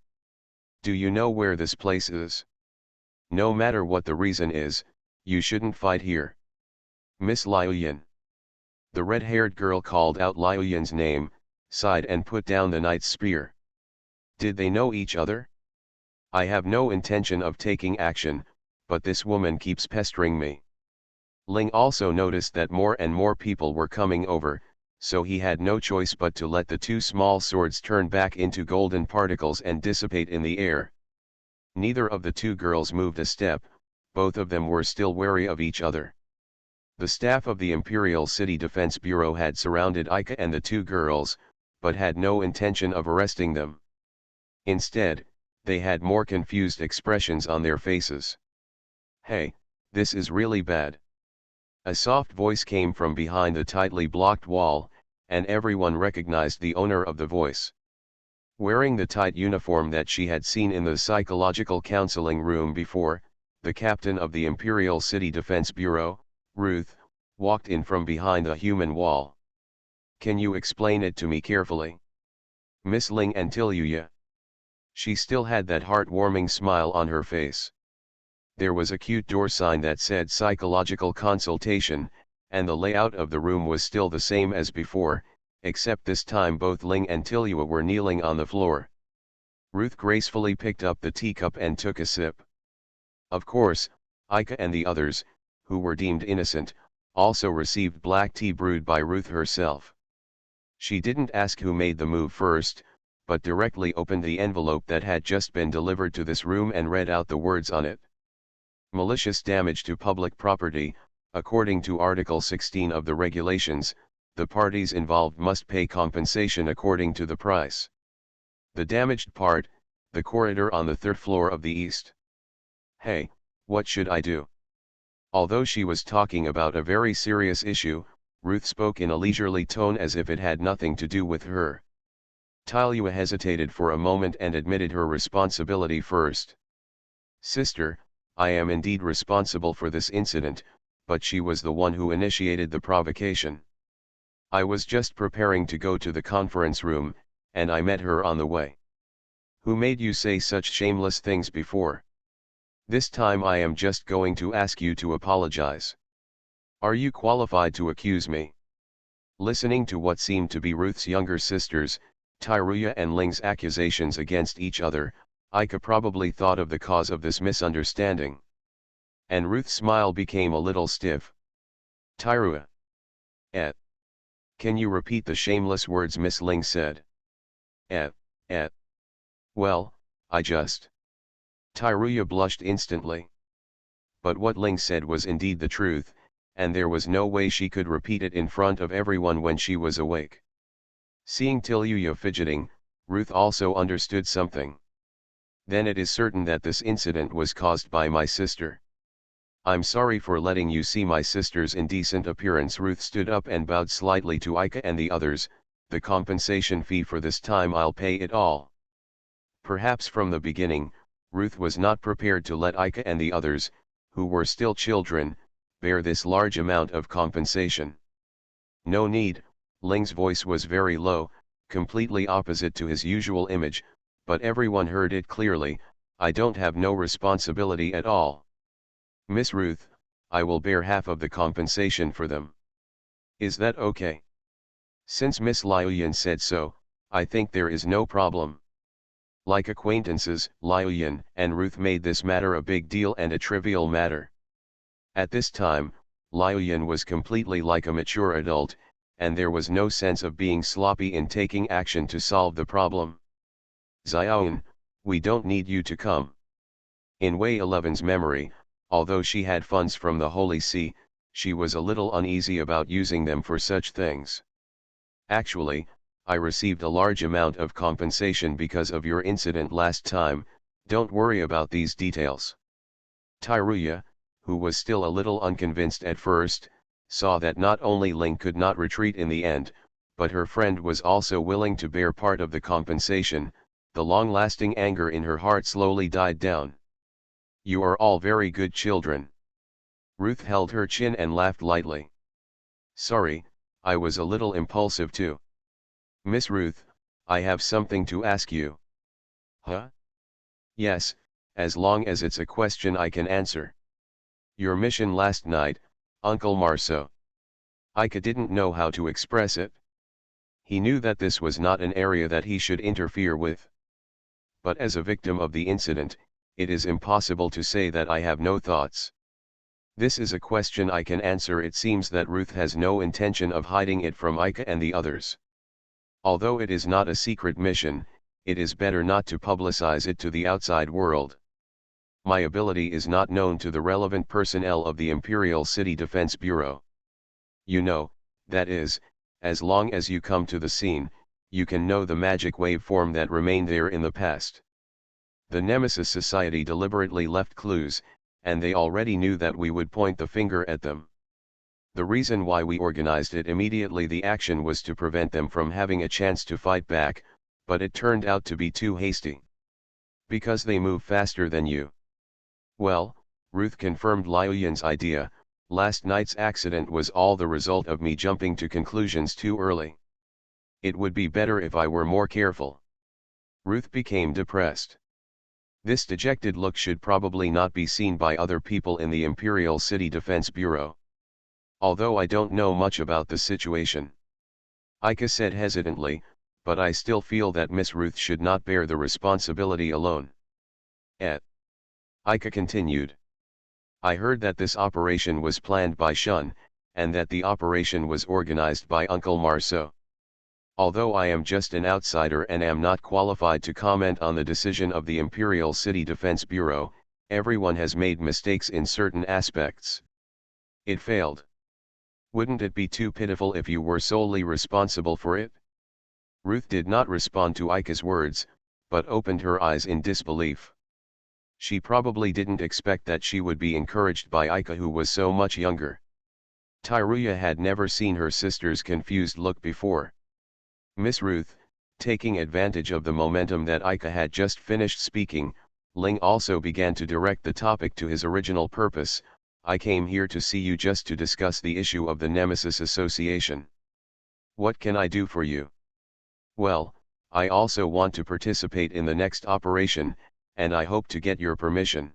Do you know where this place is? No matter what the reason is, you shouldn't fight here. Miss Liu Yin. The red-haired girl called out Liu Yin's name, sighed and put down the knight's spear. Did they know each other? I have no intention of taking action, but this woman keeps pestering me. Ling also noticed that more and more people were coming over, so he had no choice but to let the two small swords turn back into golden particles and dissipate in the air. Neither of the two girls moved a step, both of them were still wary of each other. The staff of the Imperial City Defense Bureau had surrounded Ika and the two girls, but had no intention of arresting them. Instead, they had more confused expressions on their faces. Hey, this is really bad. A soft voice came from behind the tightly blocked wall, and everyone recognized the owner of the voice. Wearing the tight uniform that she had seen in the psychological counseling room before, the captain of the Imperial City Defense Bureau, Ruth, walked in from behind the human wall. Can you explain it to me carefully? Miss Ling and Tiluya. She still had that heartwarming smile on her face. There was a cute door sign that said psychological consultation, and the layout of the room was still the same as before, except this time both Ling and Tiluya were kneeling on the floor. Ruth gracefully picked up the teacup and took a sip. Of course, Ika and the others, who were deemed innocent, also received black tea brewed by Ruth herself. She didn't ask who made the move first, but directly opened the envelope that had just been delivered to this room and read out the words on it. Malicious damage to public property. According to Article 16 of the regulations, the parties involved must pay compensation according to the price. The damaged part, the corridor on the third floor of the east. Hey, what should I do? Although she was talking about a very serious issue, Ruth spoke in a leisurely tone as if it had nothing to do with her. Tiluya hesitated for a moment and admitted her responsibility first. Sister, I am indeed responsible for this incident, but she was the one who initiated the provocation. I was just preparing to go to the conference room, and I met her on the way. Who made you say such shameless things before? This time I am just going to ask you to apologize. Are you qualified to accuse me? Listening to what seemed to be Ruth's younger sisters, Tiluya and Ling's accusations against each other, Ika probably thought of the cause of this misunderstanding. And Ruth's smile became a little stiff. Tiluya. Can you repeat the shameless words Miss Ling said? Well, I just... Tiluya blushed instantly. But what Ling said was indeed the truth, and there was no way she could repeat it in front of everyone when she was awake. Seeing Tiluya fidgeting, Ruth also understood something. Then it is certain that this incident was caused by my sister. I'm sorry for letting you see my sister's indecent appearance. Ruth stood up and bowed slightly to Ika and the others. The compensation fee for this time I'll pay it all. Perhaps from the beginning, Ruth was not prepared to let Ika and the others, who were still children, bear this large amount of compensation. No need. Ling's voice was very low, completely opposite to his usual image, but everyone heard it clearly. I don't have no responsibility at all. Miss Ruth, I will bear half of the compensation for them. Is that okay? Since Miss Liu Yin said so, I think there is no problem. Like acquaintances, Liu Yin and Ruth made this matter a big deal and a trivial matter. At this time, Liu was completely like a mature adult, and there was no sense of being sloppy in taking action to solve the problem. Xiaoyan, we don't need you to come. In Wei 11's memory, although she had funds from the Holy See, she was a little uneasy about using them for such things. Actually, I received a large amount of compensation because of your incident last time, don't worry about these details. Tyruya, who was still a little unconvinced at first, saw that not only Ling could not retreat in the end, but her friend was also willing to bear part of the compensation. The long-lasting anger in her heart slowly died down. You are all very good children. Ruth held her chin and laughed lightly. Sorry, I was a little impulsive too. Miss Ruth, I have something to ask you. Huh? Yes, as long as it's a question I can answer. Your mission last night, Uncle Marceau. Ika didn't know how to express it. He knew that this was not an area that he should interfere with. But as a victim of the incident, it is impossible to say that I have no thoughts. This is a question I can answer. It seems that Ruth has no intention of hiding it from Ika and the others. Although it is not a secret mission, it is better not to publicize it to the outside world. My ability is not known to the relevant personnel of the Imperial City Defense Bureau. You know, that is, as long as you come to the scene, you can know the magic waveform that remained there in the past. The Nemesis Society deliberately left clues, and they already knew that we would point the finger at them. The reason why we organized it immediately, the action was to prevent them from having a chance to fight back, but it turned out to be too hasty. Because they move faster than you. Well, Ruth confirmed Liuyan's idea. Last night's accident was all the result of me jumping to conclusions too early. It would be better if I were more careful. Ruth became depressed. This dejected look should probably not be seen by other people in the Imperial City Defense Bureau. Although I don't know much about the situation. Ika said hesitantly, but I still feel that Miss Ruth should not bear the responsibility alone. Ika continued. I heard that this operation was planned by Shun, and that the operation was organized by Uncle Marceau. Although I am just an outsider and am not qualified to comment on the decision of the Imperial City Defense Bureau, everyone has made mistakes in certain aspects. It failed. Wouldn't it be too pitiful if you were solely responsible for it? Ruth did not respond to Ika's words, but opened her eyes in disbelief. She probably didn't expect that she would be encouraged by Ika, who was so much younger. Tyruya had never seen her sister's confused look before. Miss Ruth, taking advantage of the momentum that Ika had just finished speaking, Ling also began to direct the topic to his original purpose. I came here to see you just to discuss the issue of the Nemesis Association. What can I do for you? Well, I also want to participate in the next operation, and I hope to get your permission.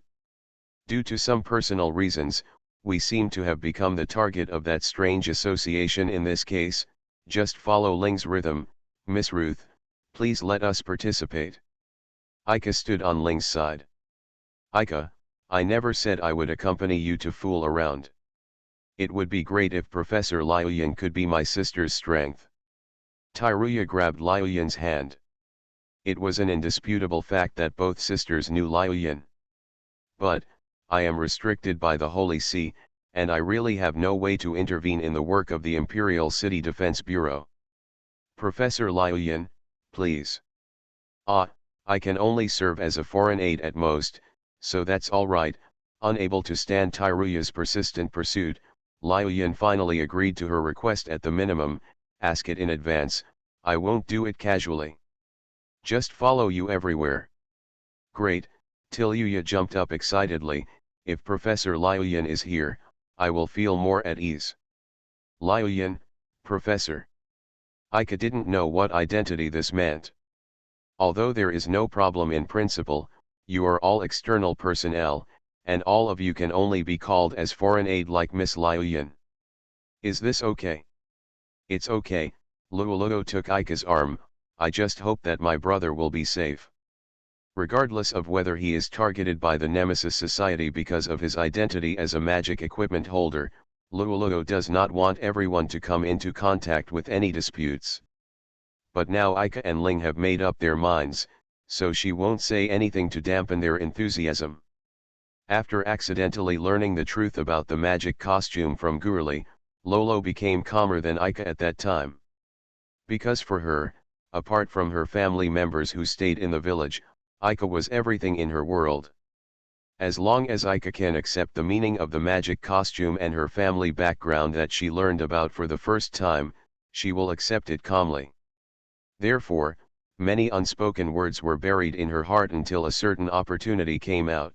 Due to some personal reasons, we seem to have become the target of that strange association in this case. Just follow Ling's rhythm, Miss Ruth, please let us participate. Ika stood on Ling's side. Ika, I never said I would accompany you to fool around. It would be great if Professor Liuyan could be my sister's strength. Tyruya grabbed Liuyan's hand. It was an indisputable fact that both sisters knew Liuyan. But, I am restricted by the Holy See, and I really have no way to intervene in the work of the Imperial City Defense Bureau. Professor Liuyan, please. I can only serve as a foreign aide at most, so that's alright. Unable to stand Tyruya's persistent pursuit, Liuyan finally agreed to her request at the minimum. Ask it in advance, I won't do it casually. Just follow you everywhere. Great, Tyruya jumped up excitedly. If Professor Liuyan is here, I will feel more at ease. Liuyan, Professor. Ika didn't know what identity this meant. Although there is no problem in principle, you are all external personnel, and all of you can only be called as foreign aid like Miss Liuyan. Is this okay? It's okay. Luoluo took Ika's arm. I just hope that my brother will be safe. Regardless of whether he is targeted by the Nemesis Society because of his identity as a magic equipment holder, Luluo does not want everyone to come into contact with any disputes. But now Ika and Ling have made up their minds, so she won't say anything to dampen their enthusiasm. After accidentally learning the truth about the magic costume from Gurli, Lolo became calmer than Ika at that time. Because for her, apart from her family members who stayed in the village, Ika was everything in her world. As long as Ika can accept the meaning of the magic costume and her family background that she learned about for the first time, she will accept it calmly. Therefore, many unspoken words were buried in her heart until a certain opportunity came out.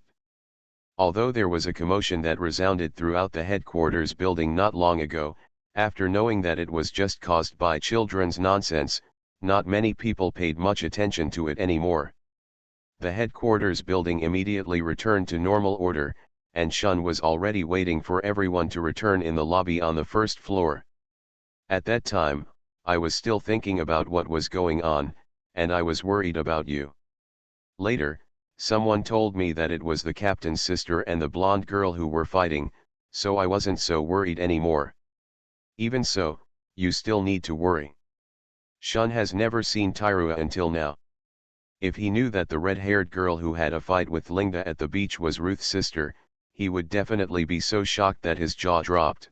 Although there was a commotion that resounded throughout the headquarters building not long ago, after knowing that it was just caused by children's nonsense, not many people paid much attention to it anymore. The headquarters building immediately returned to normal order, and Shun was already waiting for everyone to return in the lobby on the first floor. At that time, I was still thinking about what was going on, and I was worried about you. Later, someone told me that it was the captain's sister and the blonde girl who were fighting, so I wasn't so worried anymore. Even so, you still need to worry. Shun has never seen Tyrua until now. If he knew that the red-haired girl who had a fight with Lingda at the beach was Ruth's sister, he would definitely be so shocked that his jaw dropped.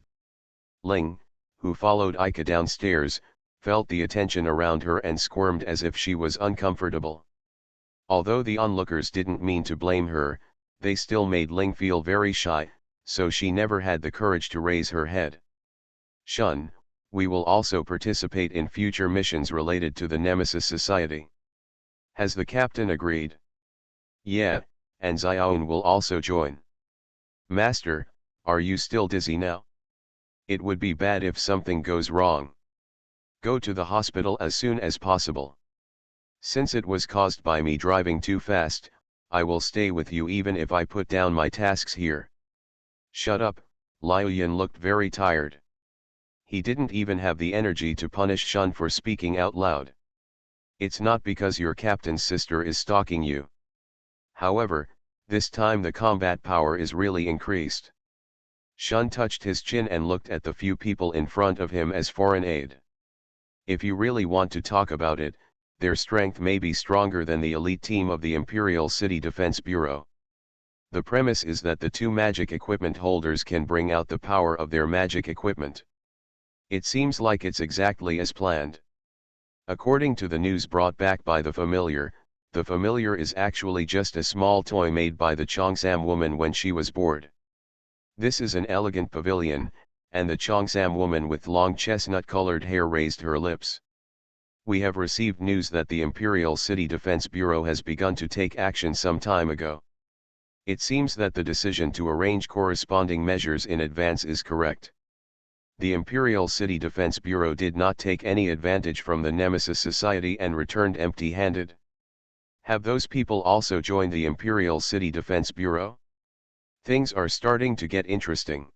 Ling, who followed Ika downstairs, felt the attention around her and squirmed as if she was uncomfortable. Although the onlookers didn't mean to blame her, they still made Ling feel very shy, so she never had the courage to raise her head. Shun, we will also participate in future missions related to the Nemesis Society. Has the captain agreed? Yeah, and Xiaoun will also join. Master, are you still dizzy now? It would be bad if something goes wrong. Go to the hospital as soon as possible. Since it was caused by me driving too fast, I will stay with you even if I put down my tasks here. Shut up, Liu Yan looked very tired. He didn't even have the energy to punish Shun for speaking out loud. It's not because your captain's sister is stalking you. However, this time the combat power is really increased. Shun touched his chin and looked at the few people in front of him as foreign aid. If you really want to talk about it, their strength may be stronger than the elite team of the Imperial City Defense Bureau. The premise is that the two magic equipment holders can bring out the power of their magic equipment. It seems like it's exactly as planned. According to the news brought back by the familiar is actually just a small toy made by the Cheongsam woman when she was bored. This is an elegant pavilion, and the Cheongsam woman with long chestnut-colored hair raised her lips. We have received news that the Imperial City Defense Bureau has begun to take action some time ago. It seems that the decision to arrange corresponding measures in advance is correct. The Imperial City Defense Bureau did not take any advantage from the Nemesis Society and returned empty-handed. Have those people also joined the Imperial City Defense Bureau? Things are starting to get interesting.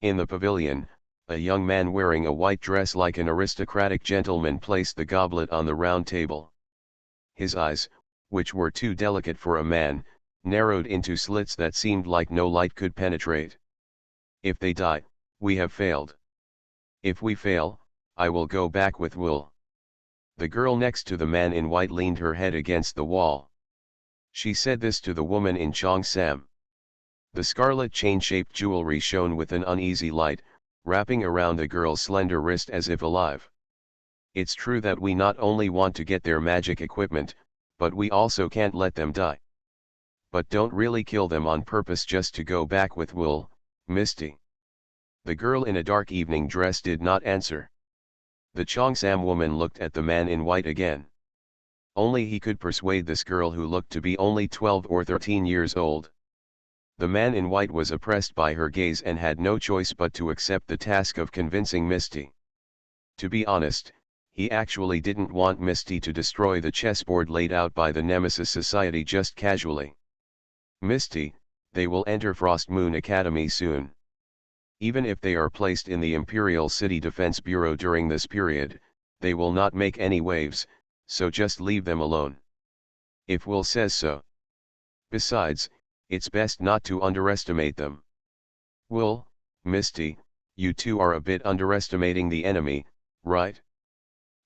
In the pavilion, a young man wearing a white dress like an aristocratic gentleman placed the goblet on the round table. His eyes, which were too delicate for a man, narrowed into slits that seemed like no light could penetrate. If they die, we have failed. If we fail, I will go back with Wool. The girl next to the man in white leaned her head against the wall. She said this to the woman in Cheongsam. The scarlet chain-shaped jewelry shone with an uneasy light, wrapping around the girl's slender wrist as if alive. It's true that we not only want to get their magic equipment, but we also can't let them die. But don't really kill them on purpose just to go back with Wool, Misty. The girl in a dark evening dress did not answer. The Cheongsam woman looked at the man in white again. Only he could persuade this girl who looked to be only 12 or 13 years old. The man in white was oppressed by her gaze and had no choice but to accept the task of convincing Misty. To be honest, he actually didn't want Misty to destroy the chessboard laid out by the Nemesis Society just casually. Misty, they will enter Frost Moon Academy soon. Even if they are placed in the Imperial City Defense Bureau during this period, they will not make any waves, so just leave them alone. If Will says so. Besides, it's best not to underestimate them. Will, Misty, you two are a bit underestimating the enemy, right?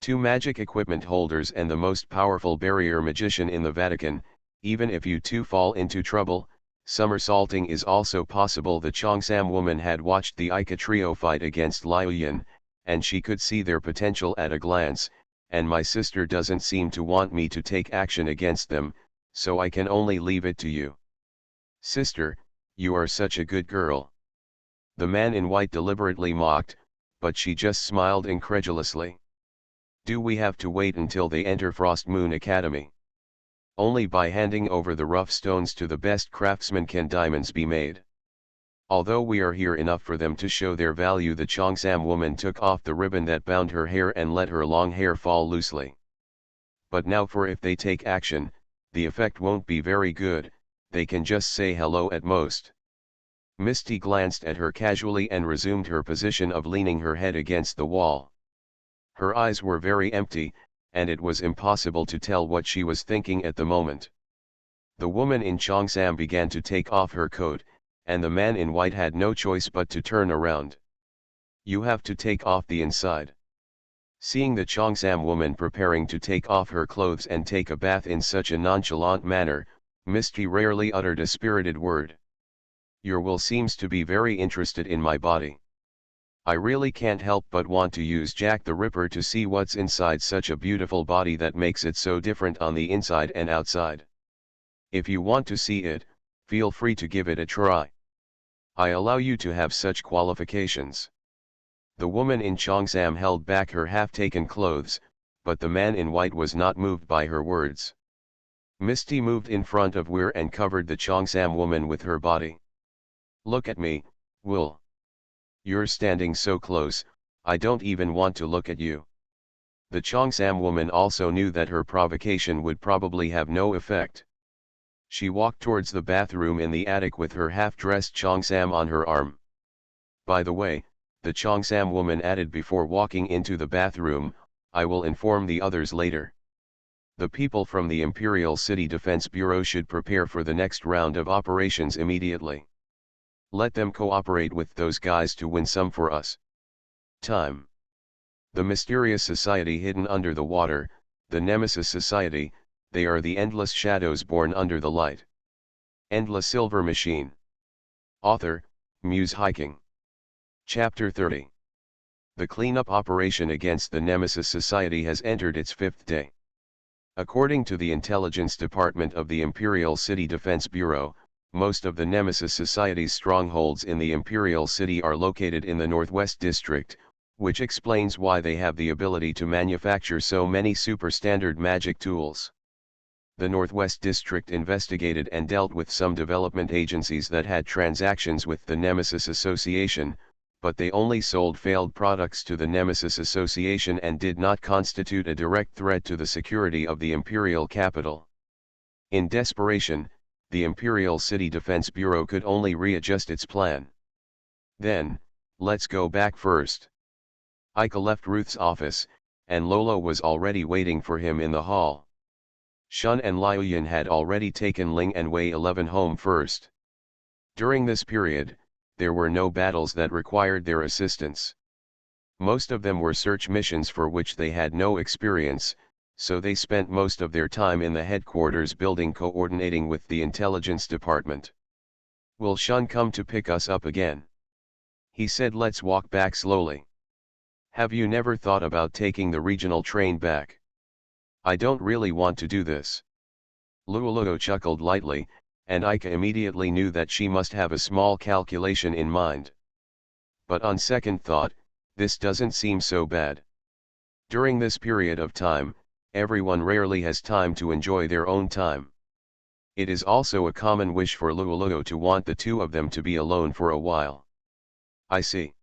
Two magic equipment holders and the most powerful barrier magician in the Vatican. Even if you two fall into trouble, somersaulting is also possible. The Cheongsam woman had watched the Ica trio fight against Liu Yin, and she could see their potential at a glance, and my sister doesn't seem to want me to take action against them, so I can only leave it to you. Sister, you are such a good girl. The man in white deliberately mocked, but she just smiled incredulously. Do we have to wait until they enter Frost Moon Academy? Only by handing over the rough stones to the best craftsmen can diamonds be made. Although we are here enough for them to show their value. The Cheongsam woman took off the ribbon that bound her hair and let her long hair fall loosely. But now for if they take action, the effect won't be very good, they can just say hello at most. Misty glanced at her casually and resumed her position of leaning her head against the wall. Her eyes were very empty, and it was impossible to tell what she was thinking at the moment. The woman in Cheongsam began to take off her coat, and the man in white had no choice but to turn around. You have to take off the inside. Seeing the Cheongsam woman preparing to take off her clothes and take a bath in such a nonchalant manner, Misty rarely uttered a spirited word. Your will seems to be very interested in my body. I really can't help but want to use Jack the Ripper to see what's inside such a beautiful body that makes it so different on the inside and outside. If you want to see it, feel free to give it a try. I allow you to have such qualifications. The woman in Cheongsam held back her half-taken clothes, but the man in white was not moved by her words. Misty moved in front of Weir and covered the Cheongsam woman with her body. Look at me, Will. You're standing so close, I don't even want to look at you. The Cheongsam woman also knew that her provocation would probably have no effect. She walked towards the bathroom in the attic with her half-dressed Cheongsam on her arm. By the way, the Cheongsam woman added before walking into the bathroom, I will inform the others later. The people from the Imperial City Defense Bureau should prepare for the next round of operations immediately. Let them cooperate with those guys to win some for us. Time. The mysterious society hidden under the water, the Nemesis Society, they are the endless shadows born under the light. Endless Silver Machine. Author, Muse Hiking. Chapter 30. The cleanup operation against the Nemesis Society has entered its fifth day. According to the Intelligence Department of the Imperial City Defense Bureau, most of the Nemesis Society's strongholds in the Imperial City are located in the Northwest District, which explains why they have the ability to manufacture so many super-standard magic tools. The Northwest District investigated and dealt with some development agencies that had transactions with the Nemesis Association, but they only sold failed products to the Nemesis Association and did not constitute a direct threat to the security of the Imperial capital. In desperation, the Imperial City Defense Bureau could only readjust its plan. Then, let's go back first. Ika left Ruth's office, and Lolo was already waiting for him in the hall. Shun and Liu Yin had already taken Ling and Wei 11 home first. During this period, there were no battles that required their assistance. Most of them were search missions for which they had no experience, so they spent most of their time in the headquarters building coordinating with the intelligence department. Will Shun come to pick us up again? He said let's walk back slowly. Have you never thought about taking the regional train back? I don't really want to do this. Luoluo chuckled lightly, and Ika immediately knew that she must have a small calculation in mind. But on second thought, this doesn't seem so bad. During this period of time, everyone rarely has time to enjoy their own time. It is also a common wish for Luoluo to want the two of them to be alone for a while. I see.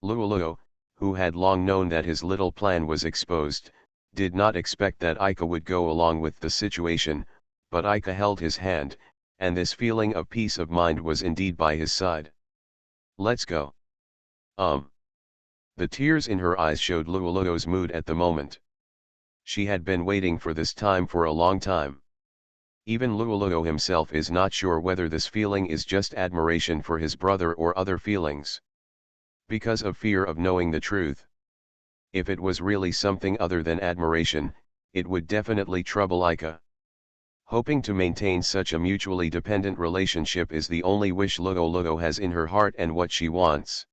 Luoluo, who had long known that his little plan was exposed, did not expect that Ika would go along with the situation, but Ika held his hand, and this feeling of peace of mind was indeed by his side. Let's go. The tears in her eyes showed Luoluo's mood at the moment. She had been waiting for this time for a long time. Even Lululo himself is not sure whether this feeling is just admiration for his brother or other feelings. Because of fear of knowing the truth. If it was really something other than admiration, it would definitely trouble Aika. Hoping to maintain such a mutually dependent relationship is the only wish Lululo has in her heart and what she wants.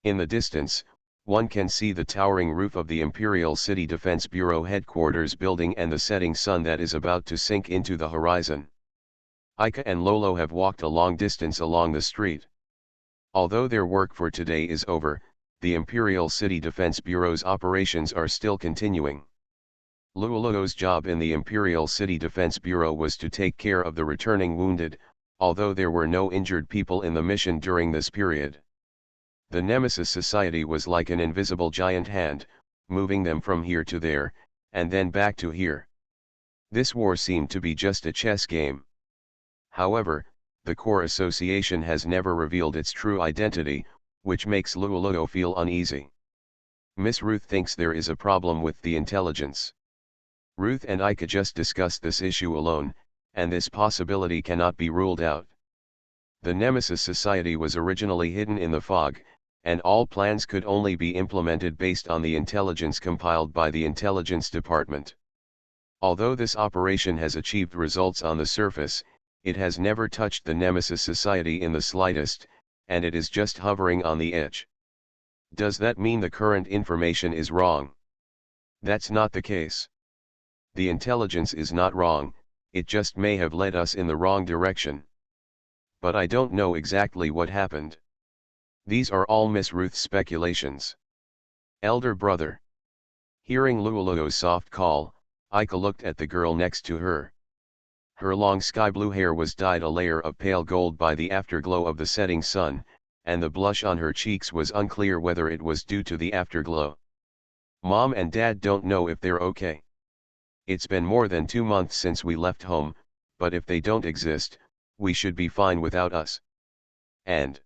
In the distance, one can see the towering roof of the Imperial City Defense Bureau headquarters building and the setting sun that is about to sink into the horizon. Aika and Lolo have walked a long distance along the street. Although their work for today is over, the Imperial City Defense Bureau's operations are still continuing. Lululo's job in the Imperial City Defense Bureau was to take care of the returning wounded, although there were no injured people in the mission during this period. The Nemesis Society was like an invisible giant hand, moving them from here to there, and then back to here. This war seemed to be just a chess game. However, the core association has never revealed its true identity, which makes Lululo feel uneasy. Miss Ruth thinks there is a problem with the intelligence. Ruth and Aika just discussed this issue alone, and this possibility cannot be ruled out. The Nemesis Society was originally hidden in the fog, and all plans could only be implemented based on the intelligence compiled by the Intelligence Department. Although this operation has achieved results on the surface, it has never touched the Nemesis Society in the slightest, and it is just hovering on the edge. Does that mean the current information is wrong? That's not the case. The intelligence is not wrong, it just may have led us in the wrong direction. But I don't know exactly what happened. These are all Miss Ruth's speculations. Elder brother. Hearing Lululo's soft call, Aika looked at the girl next to her. Her long sky blue hair was dyed a layer of pale gold by the afterglow of the setting sun, and the blush on her cheeks was unclear whether it was due to the afterglow. Mom and Dad don't know if they're okay. It's been more than 2 months since we left home, but if they don't exist, we should be fine without us. And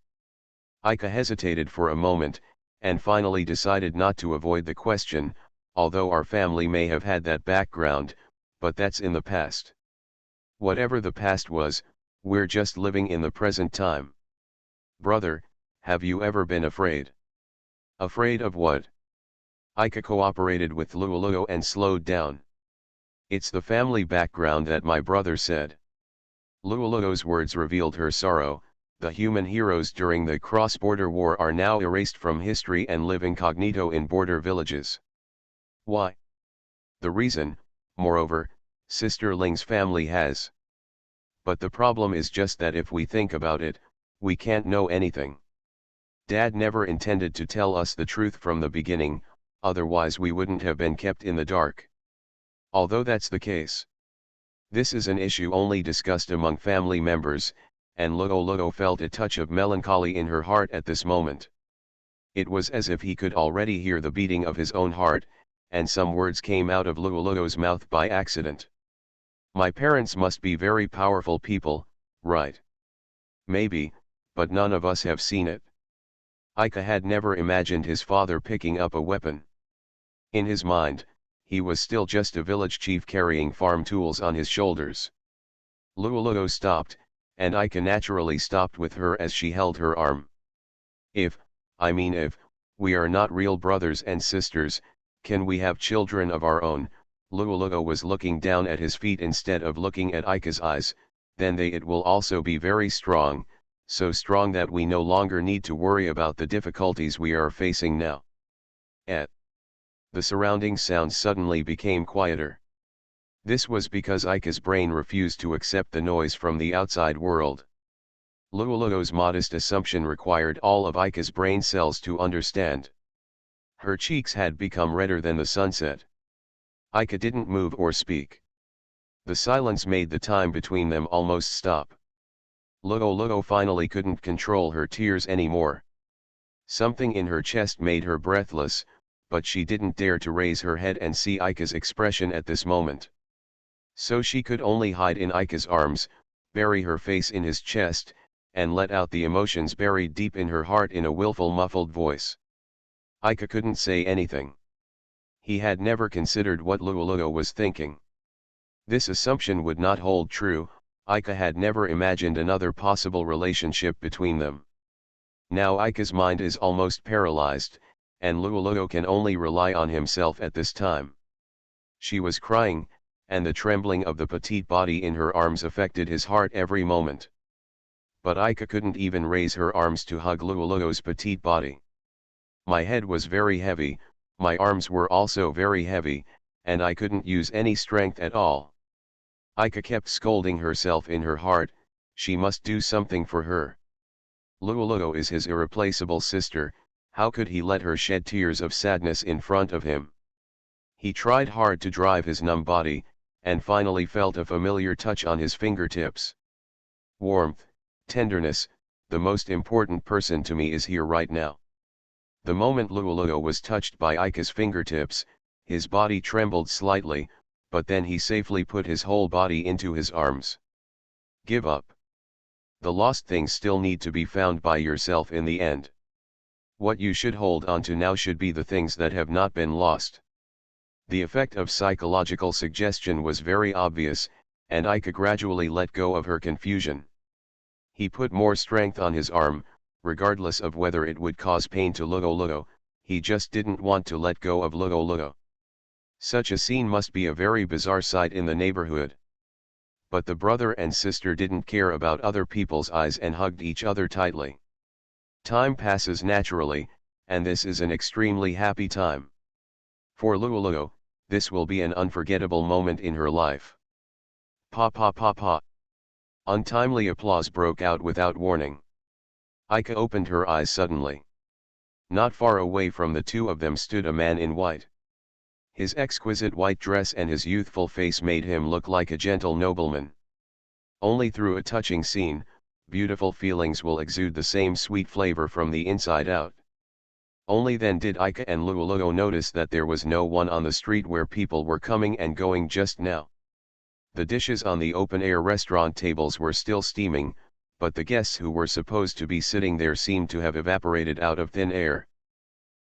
Aika hesitated for a moment, and finally decided not to avoid the question, although our family may have had that background, but that's in the past. Whatever the past was, we're just living in the present time. Brother, have you ever been afraid? Afraid of what? Aika cooperated with Lululo and slowed down. It's the family background that my brother said. Lululo's words revealed her sorrow. The human heroes during the cross-border war are now erased from history and live incognito in border villages. Why? The reason, moreover, Sister Ling's family has. But the problem is just that if we think about it, we can't know anything. Dad never intended to tell us the truth from the beginning, otherwise we wouldn't have been kept in the dark. Although that's the case. This is an issue only discussed among family members, and Lululo felt a touch of melancholy in her heart at this moment. It was as if he could already hear the beating of his own heart, and some words came out of Lululo's mouth by accident. My parents must be very powerful people, right? Maybe, but none of us have seen it. Aika had never imagined his father picking up a weapon. In his mind, he was still just a village chief carrying farm tools on his shoulders. Lululo stopped, and Aika naturally stopped with her as she held her arm. If we are not real brothers and sisters, can we have children of our own? Lululo was looking down at his feet instead of looking at Aika's eyes. Then it will also be very strong, so strong that we no longer need to worry about the difficulties we are facing now. The surrounding sounds suddenly became quieter. This was because Aika's brain refused to accept the noise from the outside world. Lululo's modest assumption required all of Aika's brain cells to understand. Her cheeks had become redder than the sunset. Aika didn't move or speak. The silence made the time between them almost stop. Lululo finally couldn't control her tears anymore. Something in her chest made her breathless, but she didn't dare to raise her head and see Aika's expression at this moment. So she could only hide in Aika's arms, bury her face in his chest, and let out the emotions buried deep in her heart in a willful muffled voice. Aika couldn't say anything. He had never considered what Lululo was thinking. This assumption would not hold true. Ika had never imagined another possible relationship between them. Now Ika's mind is almost paralyzed, and Luoluo can only rely on himself at this time. She was crying, and the trembling of the petite body in her arms affected his heart every moment. But Ika couldn't even raise her arms to hug Luoluo's petite body. My head was very heavy, my arms were also very heavy, and I couldn't use any strength at all. Ika kept scolding herself in her heart. She must do something for her. Luoluo is his irreplaceable sister, how could he let her shed tears of sadness in front of him? He tried hard to drive his numb body, and finally felt a familiar touch on his fingertips. Warmth, tenderness, the most important person to me is here right now. The moment Luoluo was touched by Ika's fingertips, his body trembled slightly, but then he safely put his whole body into his arms. Give up. The lost things still need to be found by yourself in the end. What you should hold on to now should be the things that have not been lost. The effect of psychological suggestion was very obvious, and Ika gradually let go of her confusion. He put more strength on his arm, regardless of whether it would cause pain to Luoluo. He just didn't want to let go of Luoluo. Such a scene must be a very bizarre sight in the neighborhood. But the brother and sister didn't care about other people's eyes and hugged each other tightly. Time passes naturally, and this is an extremely happy time. For Luoluo, this will be an unforgettable moment in her life. Pa pa pa pa. Untimely applause broke out without warning. Ika opened her eyes suddenly. Not far away from the two of them stood a man in white. His exquisite white dress and his youthful face made him look like a gentle nobleman. Only through a touching scene, beautiful feelings will exude the same sweet flavor from the inside out. Only then did Ika and Luoluo notice that there was no one on the street where people were coming and going just now. The dishes on the open-air restaurant tables were still steaming, but the guests who were supposed to be sitting there seemed to have evaporated out of thin air.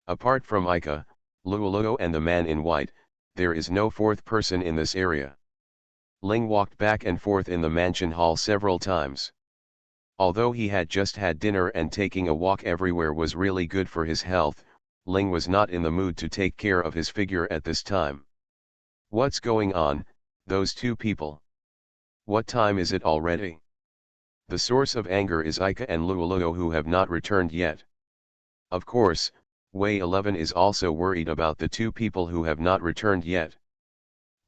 Apart from Ika, Luoluo and the man in white, there is no fourth person in this area. Ling walked back and forth in the mansion hall several times. Although he had just had dinner and taking a walk everywhere was really good for his health, Ling was not in the mood to take care of his figure at this time. What's going on, those two people? What time is it already? The source of anger is Ika and Luoluo who have not returned yet. Of course, Wei 11 is also worried about the two people who have not returned yet.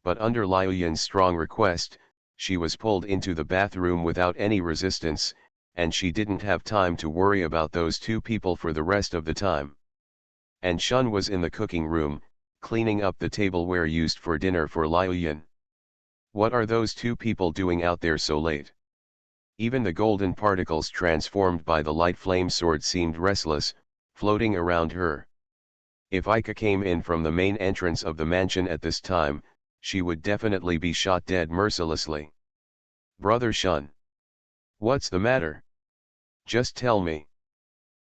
But under Liu Yin's strong request, she was pulled into the bathroom without any resistance, and she didn't have time to worry about those two people for the rest of the time. And Shun was in the cooking room, cleaning up the tableware used for dinner for Liu Yin. What are those two people doing out there so late? Even the golden particles transformed by the light flame sword seemed restless, floating around her. If Ika came in from the main entrance of the mansion at this time, she would definitely be shot dead mercilessly. Brother Shun. What's the matter? Just tell me.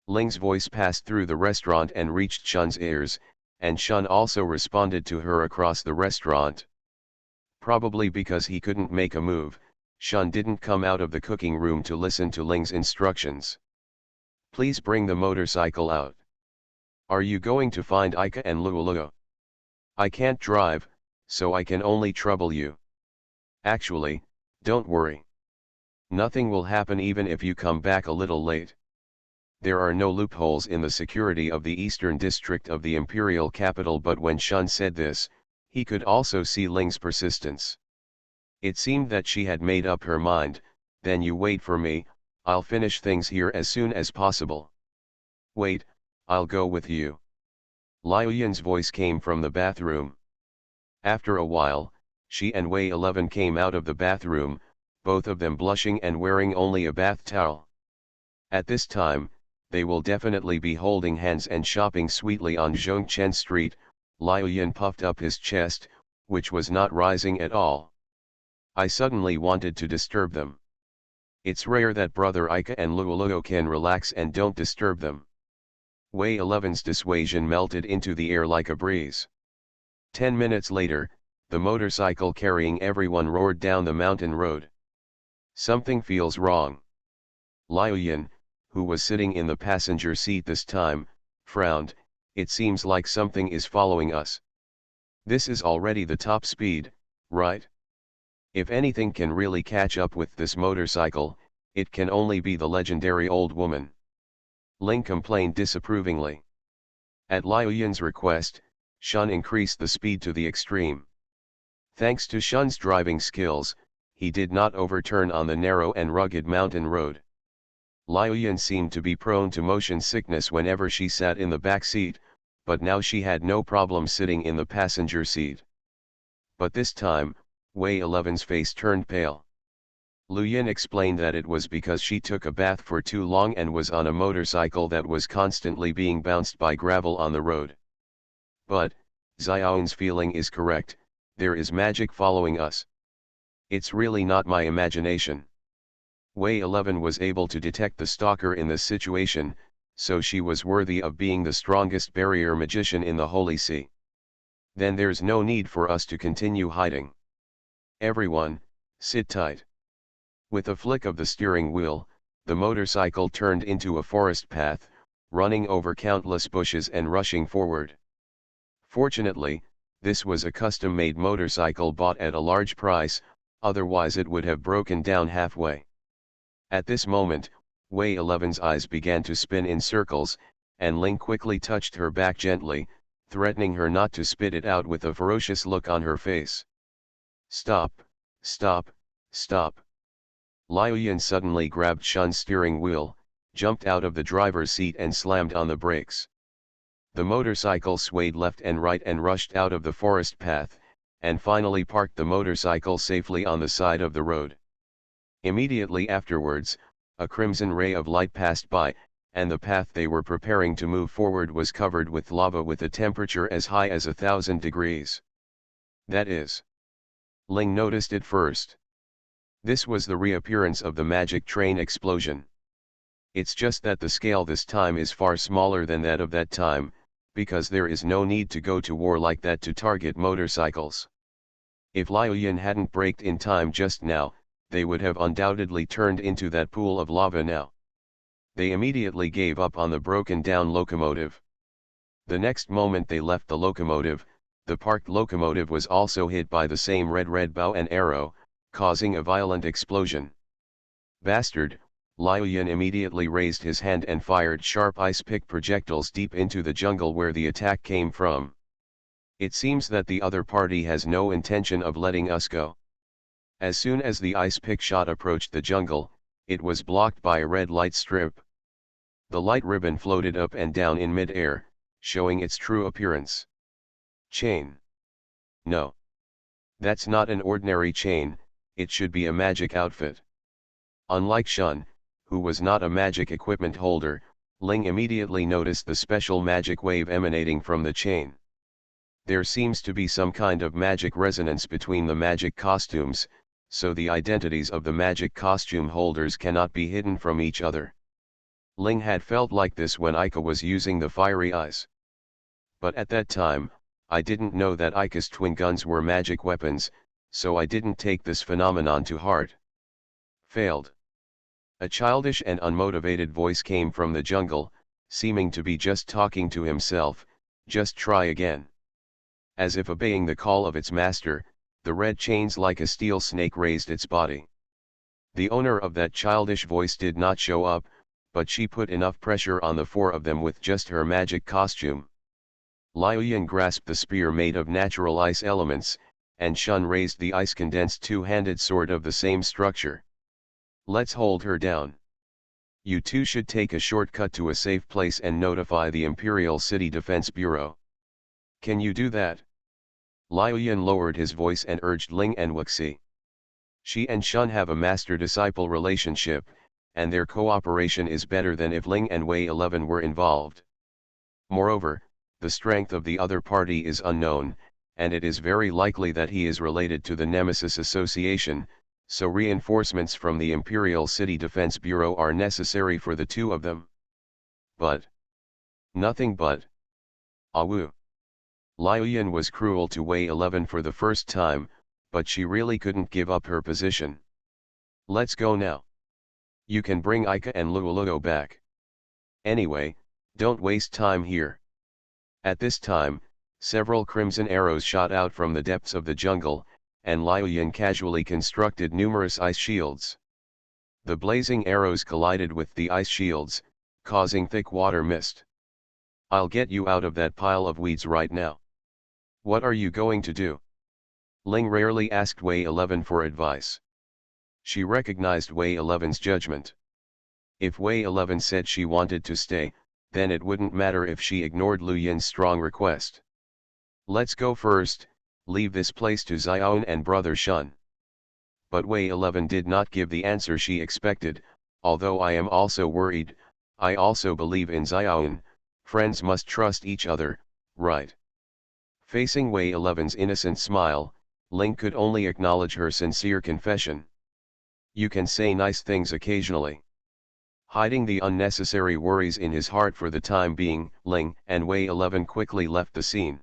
Ling's voice passed through the restaurant and reached Shun's ears, and Shun also responded to her across the restaurant. Probably because he couldn't make a move, Shun didn't come out of the cooking room to listen to Ling's instructions. Please bring the motorcycle out. Are you going to find Ika and Luoluo? I can't drive, so I can only trouble you. Actually, don't worry. Nothing will happen even if you come back a little late. There are no loopholes in the security of the eastern district of the imperial capital, but when Shun said this, he could also see Ling's persistence. It seemed that she had made up her mind. Then you wait for me, I'll finish things here as soon as possible. Wait, I'll go with you. Liu Yin's voice came from the bathroom. After a while, she and Wei 11 came out of the bathroom, both of them blushing and wearing only a bath towel. At this time, they will definitely be holding hands and shopping sweetly on Zhongchen Street. Liu Yin puffed up his chest, which was not rising at all. I suddenly wanted to disturb them. It's rare that brother Ika and Luoluo can relax and don't disturb them. Wei 11's dissuasion melted into the air like a breeze. 10 minutes later, the motorcycle carrying everyone roared down the mountain road. Something feels wrong. Liu Yin, who was sitting in the passenger seat this time, frowned. It seems like something is following us. This is already the top speed, right? If anything can really catch up with this motorcycle, it can only be the legendary old woman. Ling complained disapprovingly. At Liu Yin's request, Shun increased the speed to the extreme. Thanks to Shun's driving skills, he did not overturn on the narrow and rugged mountain road. Liu Yin seemed to be prone to motion sickness whenever she sat in the back seat, but now she had no problem sitting in the passenger seat. But this time, Wei 11's face turned pale. Liu Yin explained that it was because she took a bath for too long and was on a motorcycle that was constantly being bounced by gravel on the road. But, Xiaoyin's feeling is correct, there is magic following us. It's really not my imagination. Wei 11 was able to detect the stalker in this situation, so she was worthy of being the strongest barrier magician in the Holy See. Then there's no need for us to continue hiding. Everyone, sit tight. With a flick of the steering wheel, the motorcycle turned into a forest path, running over countless bushes and rushing forward. Fortunately, this was a custom-made motorcycle bought at a large price, otherwise it would have broken down halfway. At this moment, Wei 11's eyes began to spin in circles, and Ling quickly touched her back gently, threatening her not to spit it out with a ferocious look on her face. Stop, stop, stop. Liu Yin suddenly grabbed Shun's steering wheel, jumped out of the driver's seat and slammed on the brakes. The motorcycle swayed left and right and rushed out of the forest path, and finally parked the motorcycle safely on the side of the road. Immediately afterwards, a crimson ray of light passed by, and the path they were preparing to move forward was covered with lava with a temperature as high as 1,000 degrees. That is. Ling noticed it first. This was the reappearance of the magic train explosion. It's just that the scale this time is far smaller than that of that time, because there is no need to go to war like that to target motorcycles. If Liu Yin hadn't braked in time just now, they would have undoubtedly turned into that pool of lava now. They immediately gave up on the broken-down locomotive. The next moment they left the locomotive, the parked locomotive was also hit by the same red bow and arrow, causing a violent explosion. Bastard! Liu Yin immediately raised his hand and fired sharp ice-pick projectiles deep into the jungle where the attack came from. It seems that the other party has no intention of letting us go. As soon as the ice-pick shot approached the jungle, it was blocked by a red light strip. The light ribbon floated up and down in mid-air, showing its true appearance. Chain. No. That's not an ordinary chain, it should be a magic outfit. Unlike Shun, who was not a magic equipment holder, Ling immediately noticed the special magic wave emanating from the chain. There seems to be some kind of magic resonance between the magic costumes, so the identities of the magic costume holders cannot be hidden from each other. Ling had felt like this when Ika was using the fiery eyes. But at that time, I didn't know that Ika's twin guns were magic weapons, so I didn't take this phenomenon to heart. Failed. A childish and unmotivated voice came from the jungle, seeming to be just talking to himself. Just try again. As if obeying the call of its master, the red chains like a steel snake raised its body. The owner of that childish voice did not show up, but she put enough pressure on the four of them with just her magic costume. Liu Yin grasped the spear made of natural ice elements, and Shun raised the ice-condensed two-handed sword of the same structure. Let's hold her down. You two should take a shortcut to a safe place and notify the Imperial City Defense Bureau. Can you do that? Liu Yin lowered his voice and urged Ling and Wuxi. She and Shun have a master-disciple relationship, and their cooperation is better than if Ling and Wei 11 were involved. Moreover, the strength of the other party is unknown, and it is very likely that he is related to the Nemesis Association, so reinforcements from the Imperial City Defense Bureau are necessary for the two of them. But. Nothing but. Awoo. Liu Yin was cruel to Wei 11 for the first time, but she really couldn't give up her position. Let's go now. You can bring Ika and Luoluo back. Anyway, don't waste time here. At this time, several crimson arrows shot out from the depths of the jungle, and Liu Yin casually constructed numerous ice shields. The blazing arrows collided with the ice shields, causing thick water mist. I'll get you out of that pile of weeds right now. What are you going to do? Ling rarely asked Wei 11 for advice. She recognized Wei 11's judgment. If Wei 11 said she wanted to stay, then it wouldn't matter if she ignored Liu Yin's strong request. Let's go first, leave this place to Xiaoan and brother Shun. But Wei 11 did not give the answer she expected. Although I am also worried, I also believe in Xiaoan. Friends must trust each other, right? Facing Wei 11's innocent smile, Ling could only acknowledge her sincere confession. You can say nice things occasionally. Hiding the unnecessary worries in his heart for the time being, Ling and Wei 11 quickly left the scene.